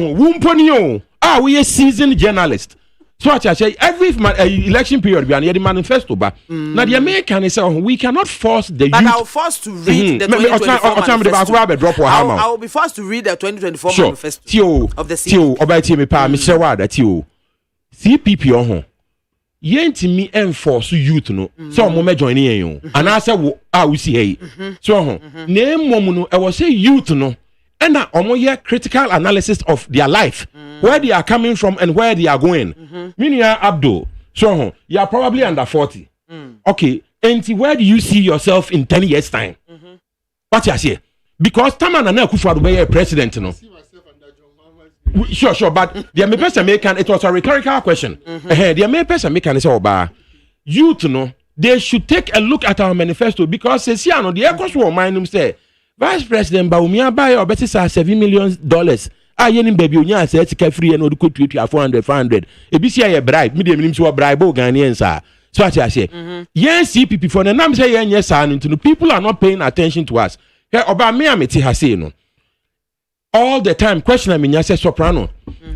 we are seasoned journalists. So I say every election period we are near the manifesto, but now the American is we cannot force the youth. But I will force to read the 2024 manifesto. I will be forced to read the 2024 manifesto of the CPP. CPP on yentimi enforce youth no so mo me join yen and I say we see so name mom no I was say youth no and omo critical analysis of their life, where they are coming from and where they are going. Meaning Abdul, so you are probably under 40. Okay, and where do you see yourself in 10 years time? What you say? Because Taman and Akufo be a president, no. Sure, but the American it was a rhetorical question. The American is over youth, no. They should take a look at our manifesto because the Ecowas mind say Vice President Bawumia buy or better $7 million. Yenim baby onya say tika free and odu tweet 400. Ebisi aye bribe, me dem nim so bribe o Ghanaians ah. So what I say. Yes, CPP for na nam say yes sir into people are not paying attention to us. Here oba me ameti ha say no. All the time question am nya say soprano.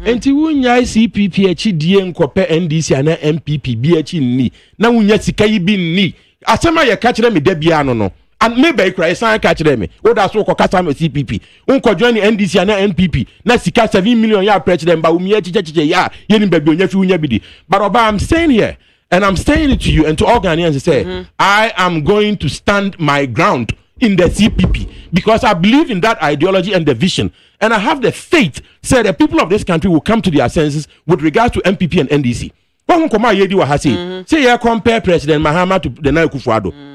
Enti wunya CPP echi die nkope NDC ana MPP bi echi ni. Na wunya sika yi bi ni. Asema ye ka kire me da bia no. And maybe cry sign catch them. What that's what kata me CPP. Unko join NDC and NPP. Na sika 7 million ya president ba umi chiche ya yenim baby onya fi unya bidi. But Oba, I'm saying here and I'm saying it to you and to all Ghanaians say I am going to stand my ground in the CPP because I believe in that ideology and the vision and I have the faith say the people of this country will come to their senses with regards to MPP and NDC. When come yedi wa hasi say you compare President Mahama to the Nana Akufo-Addo.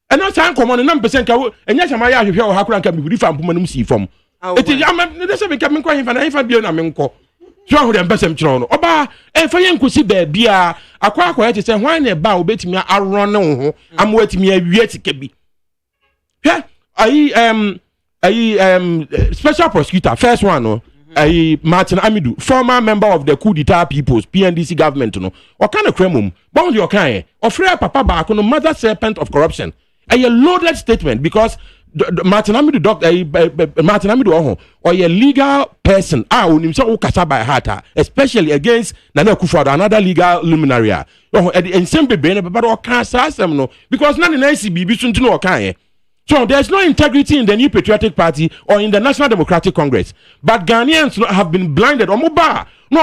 And not time come on a number percent and yes, my eye here how can be from Pumanum see from it is coming quite if I be on a minko. So them person chrono. Oba and for young kusi baby a quite to say why ne bow bet me a run on I'm waiting me a yet kebi. Yeah, special prosecutor first one no Martin Amidu, former member of the coup d'etat people's PNDC government no. What kind of cremum? Bound your kind or free papa back on the mother serpent of corruption. A loaded statement because Martin Amidu Martin Amidu or a legal person himself ukasa by heart especially against Nana Akufo-Addo another legal luminary and simply brain but or cancer no because none in ICB be no kind. So there's no integrity in the New Patriotic Party or in the National Democratic Congress. But Ghanaians have been blinded. No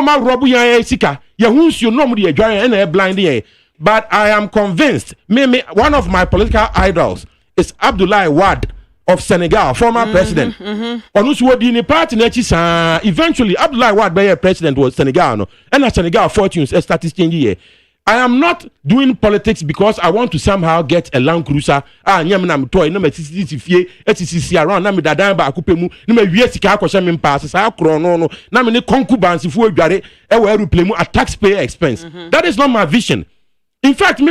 ma robu ya sika. Yahunsu no mu de adware and blinding. But I am convinced, one of my political idols is Abdoulaye Wade of Senegal, former president. Eventually, Abdoulaye Wade be president was Senegal, no? And Senegal fortunes started changing. I am not doing politics because I want to somehow get a Land Cruiser. Nyam toy no me fie etisi around na me dadan ba akopemu na me wie sika akosha me pass sa akro no na me ne concubines fu adware e wa aeroplane mu at taxpayer expense. That is not my vision. In fact, me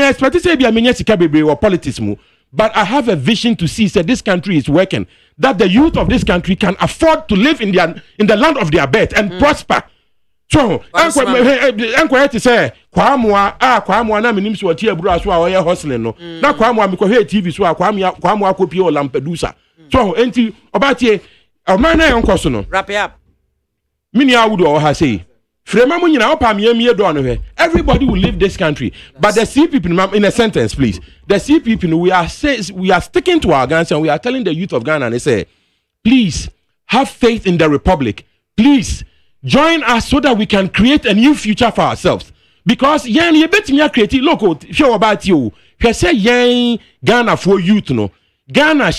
expect say be amenya sika bebre or politics mu, but I have a vision to see that this country is working, that the youth of this country can afford to live in the land of their birth and prosper. So, uncle to say, Kwamwa na minim so tie bro aso a oye hustling no. Na Kwamwa me ko he TV so a Kwamwa kopi o Lampedusa. So, enti obatie o man na yonko so no. Wrap it up. Mini awudu o ha sei. Everybody will leave this country. But the CPP, in a sentence, please. The CPP, we are sticking to our guns and we are telling the youth of Ghana, and they say, please have faith in the Republic. Please join us so that we can create a new future for ourselves. Because you bet me create local show about you. You say Ghana for youth, no. Ghana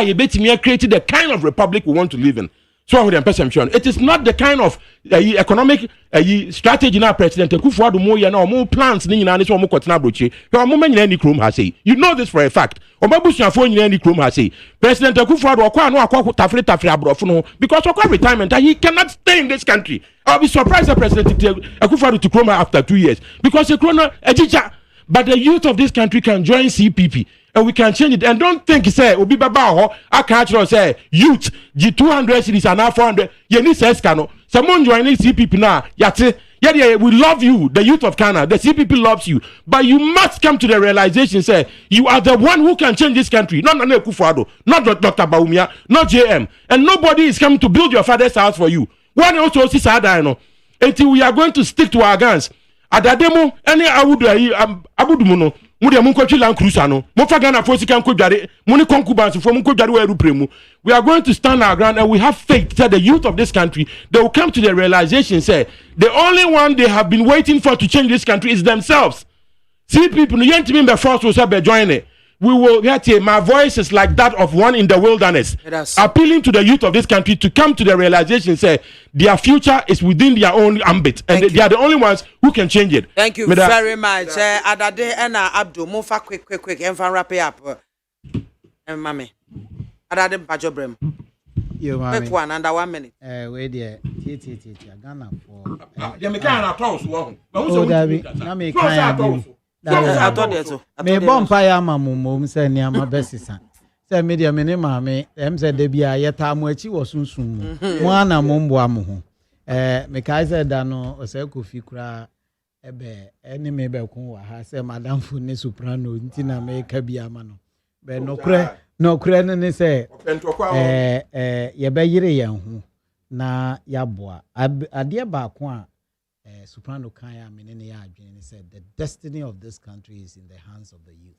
you bet me create the kind of republic we want to live in. So with the perception, it is not the kind of economic strategy now President Akufo-Addo more plans ni nyina ne so mo kotena brochi. Mo manya ni krom ha say. You know this for a fact. Obabusuafo nyina ni krom ha say. President Akufo-Addo akwa tafre abrofo no because akwa retirement he cannot stay in this country. I'll be surprised that President Akufo-Addo to krom after 2 years because the corona ejija. But the youth of this country can join CPP and we can change it. And don't think, say, Obi Baba, I can't say, youth, G200 cities are now 400. You need says, Kano. Someone joining CPP now, yeah, we love you, the youth of Ghana. The CPP loves you. But you must come to the realization, say, you are the one who can change this country. Not Nana Akufo-Addo, not Dr. Bawumia, not JM. And nobody is coming to build your father's house for you. One also sees until we are going to stick to our guns. Adademo any abudumono mude munkotwi lan cruiser no mo fa Ghana for sika nkodware mo ne concubines for nkodware wa erupremu. We are going to stand our ground and we have faith that the youth of this country they will come to the realization say the only one they have been waiting for to change this country is themselves. See people you ain't mean the first will say join it. We will get here. My voice is like that of one in the wilderness, appealing to the youth of this country to come to the realization, say their future is within their own ambit, and they are the only ones who can change it. Thank you very much. Adade and Abdul, move quick, and wrap it up. And Mammy, Adade Bajobrem. You quick one under 1 minute. Wait there, Ghana for. You make an applause. Me bompa ya mamumum se ni ama besisa se media me ne maame em se de bia yeta mo achi wo sunsun mo ana mo mbo amu me kai se da no o se kofi kura ebe eni me be kun wa ha se madam fu ne soprano nti na me ka bia ma no be no kure ne se ye be yire yan hu na ya boa ade ba ko a soprano kaya menene ya adwene said the destiny of this country is in the hands of the youth.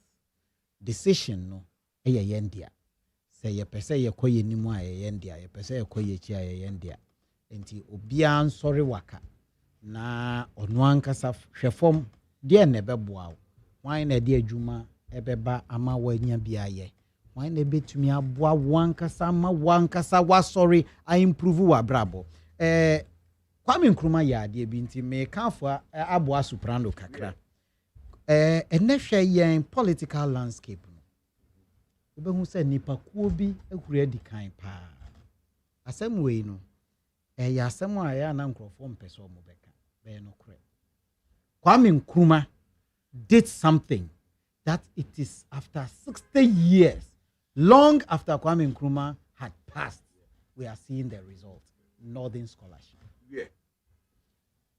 Decision no eye yendia. Say ye pese ye koye nimu a ye yendia, ye pese ye koye chi a ye yendia. Enti obia nsori waka na onu ankasa hwefom de na beboa. Wan na de adwuma ebeba ama wanya bia ye. Wan na betumi aboa wankasa ama wankasa wasori a improve wa brabo. Kwame Nkrumah ya de binti me kanfo aboa soprano kakra enehwe yen political landscape no obehu se nipa kuo bi ehura di kan pa asem wei no ya asem a ya na nkrofo mpese o mobeka be no kure Kwame Nkrumah did something that it is after 60 years long after Kwame Nkrumah had passed we are seeing the result. Northern scholarship. Yeah.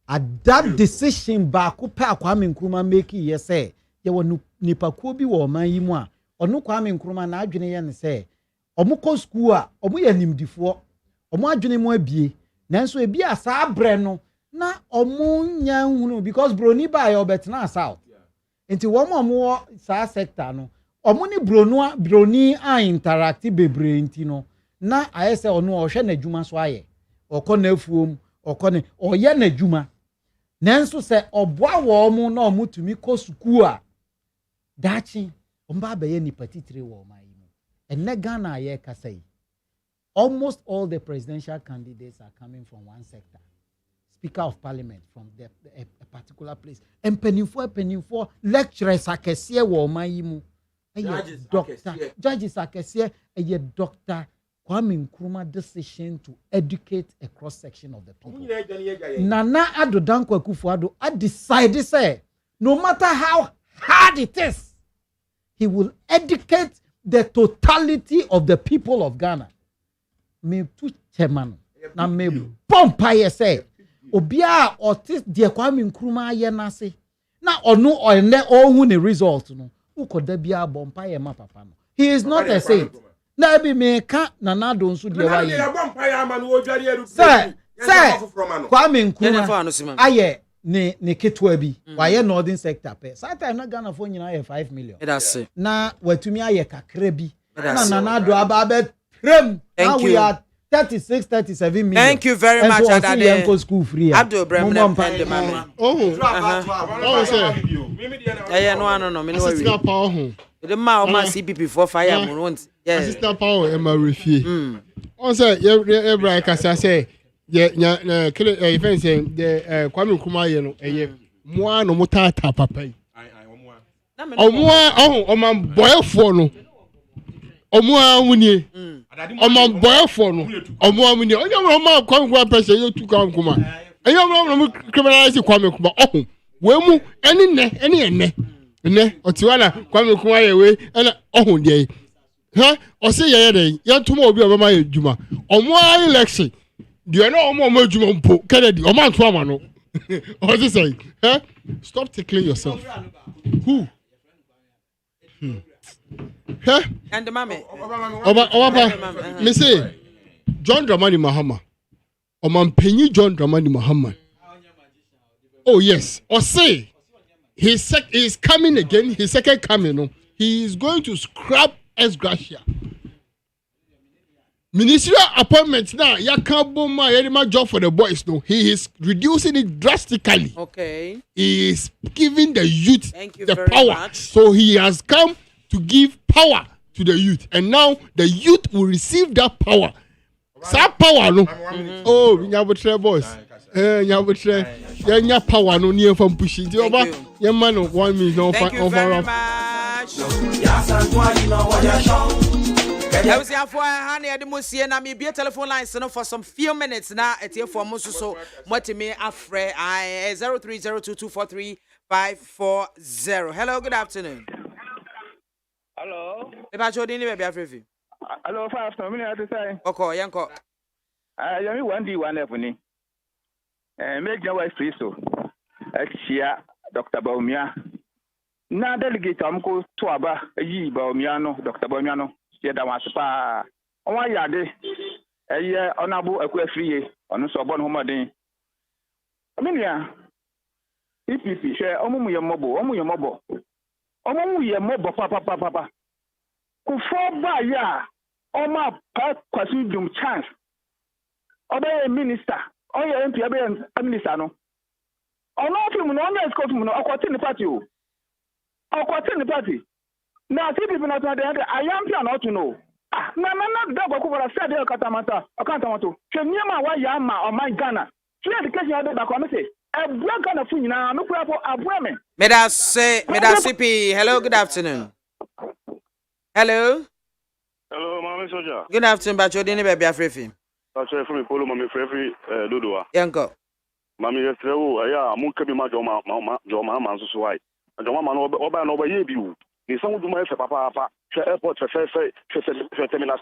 At that decision back up Kwame Nkrumah make ye say ye wonu nipa ko bi wo man yi mu a onu Kwame Nkrumah na adwene ye ne say omo ko school a omo ya nimdifo omo adwene mu abie nanso ebi asa abre no na omo nya hunu because broni ba ya obetena south enti wo mo sa sector no omo ni broni a interact bebre enti no na ayese onu o hwe na adwuma so aye okona afuom okone oye na adwuma nanso se oboa wo mu na omutumi ko suku a dachi omba abaye ni patitire wo mai mu enne Ghana aye kasai almost all the presidential candidates are coming from one sector. Speaker of Parliament from a particular place and penifo lecturers akese wo mai mu judges akese eye doctor Kwame Nkrumah decision to educate a cross section of the people. Nana Addo Dankwa Akufo-Addo I decided say no matter how hard it is, he will educate the totality of the people of Ghana. Me tu chairman na me bompa ye say obia otis de Kwame Nkrumah ye na se na onu ene ohu ne result no ukoda bia bompa ye ma papa no. He is not a saint. Na be me ka Nana Addo nso de wa ye. Sir, Say Kwame Nkrumah aye ne ketwa bi waye northern sector pe sometimes na Ghana for nyina 5 million na watumi aye kakra bi na do aba trem now we are 36 37 million. Thank you very much Adade. School free. Abdul Bremne Pende mame. No me no assistant power the ma o ma CPP for fire mo want. Yes. Assistant power e ma refie. On say Ebra Kasa say nya kele even say the Kwame Nkrumah ye no eye mo no mutata papa yi. Omo man boyfo no. Omo awunie. Omo boyfo no. Omo awunie. Onye mo Kwame Nkrumah person you tu Kwame Nkrumah. Enye mo criminalize Kwame Nkrumah. We mu ene ne otiwana Kwame Nkrumah ye we ena ohun de ha o se ye den ya tuma obi obama ye djuma omo election de na omo djuma mpo Kennedy omo anto ama no o se say ha stop tickling yourself who ha and the mame oba me say John Dramani Mahama oman penyi John Dramani Mahama oh yes o say he's coming again. His second coming. No, he is going to scrap ex gratia. Ministerial appointments now. Ya can't boom my job for the boys. No, he is reducing it drastically. Okay. He is giving the youth the power. Much. So he has come to give power to the youth, and now the youth will receive that power. That power, no. Oh, we have boys. Nya power no near from pushing the over your man of 1 million over. Thank you very much. I was here for honey at the Musia and me be a telephone line for some few minutes now at here for Musu so what me afre I 0302243540. Hello, good afternoon. Hello. If I showed any baby afre. Hello, fast no minute to say. Okay, yanko. You one D one F make your wife free so. Exia Dr. Baumia. Na delegate amko to aba yi Baumiano, Dr. Baumiano. Yeda waspa. Onwa yade. Eye onabu akwa free onu so bon homaden. Aminia. EPP share omumu ye mobo, omu ye mobo. Omumu ye mobo papa. Ku fo ba ya oma pa kwasu dum chance. Oba minister oh yeah, MP minister no. Oh no, film no, no escort no. Akwati ni party o. Akwati ni party. Na see people not there. I am here not to know. Ah, na da go for say dey katamata. Akantamata. Hwe niam wa ya ma o my Ghana. Free education ya dey back am say. Ebua Ghana fu nyina me kura for abua me. Medasi P. Hello, good afternoon. Hello. Hello, Mama Soja. Good afternoon, Bacho Dini baby afrefi. Actually, from Polo, Mammy Free, Dodoa. Yanko. Mammy, yes, I am Munkabi Majoma, Joma, so why. And the woman over and over you. If someone do my papa, airport, terminal.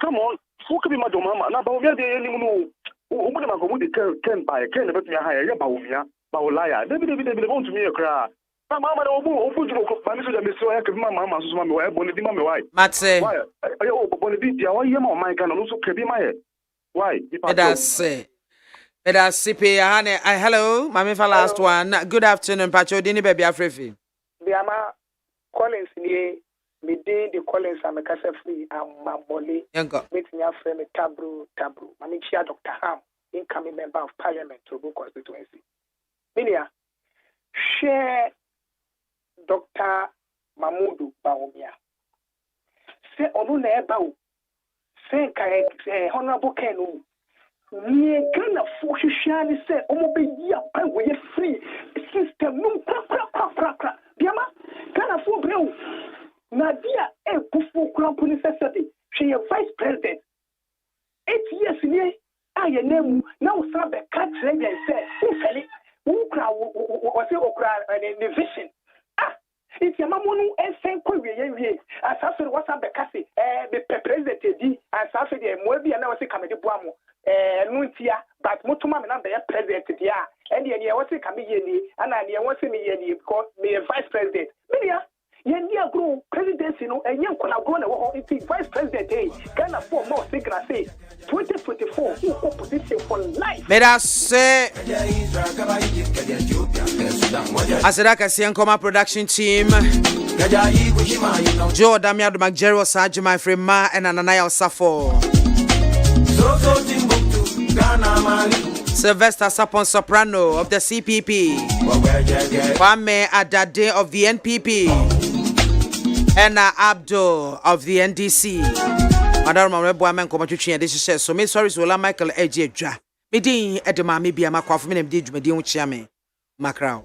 Come on, who could be Majoma? Now, but we are the enemy who can buy a can let me hire Baumia, Baulaya. They want to me a cry. Mamma, Mamma, Matse. Why? I am on my can also be my. Why? That's CP. Hello, Mami for last one. Good afternoon, Pacho Dini baby afrefi. BIAMAH Collins ni me dey the Collins am kasa free am mabole. Yanko. Meeting your friend Tabru. Mami chia Dr. Ham, incoming member of Parliament Togo constituency. Minia share Dr. Mahmoud Bawumia. Say onu na eba o. Say honorable Kenu. Ni Ghana for hwehwani say omo be ya pan we free system no kra. BIAMAH Ghana for breu. Na dia e kufu krampo ni sesedi. She vice president. 8 years ni aye nemu na usabe ka trade say ufeli ukra o say okra the vision. It's a mamonu and same query. As after what's up the cassie, the president, as after the Mobi and I was a committee Buamo, Nuntia, but Mutuma and the president, and the was a committee, and I was a because me a vice president. Media, Yendia grew no presidency no enye nkola na wo vice president Ghana for more sigra say 2024 who opposition for life. Medase Asadaka Siankoma production team Joe Damiado Magjero Sajima Frema and Ananaya Osafo Sylvester Sapon Soprano of the CPP Kwame Adade of the NPP and Abdul of the NDC. Madam Mamebo Komachuchi, this is so. Me sorry, Sola Michael Ejja. Medin at the MAAME BIAMAH AKWAFO me did Medin Chiame Macrao.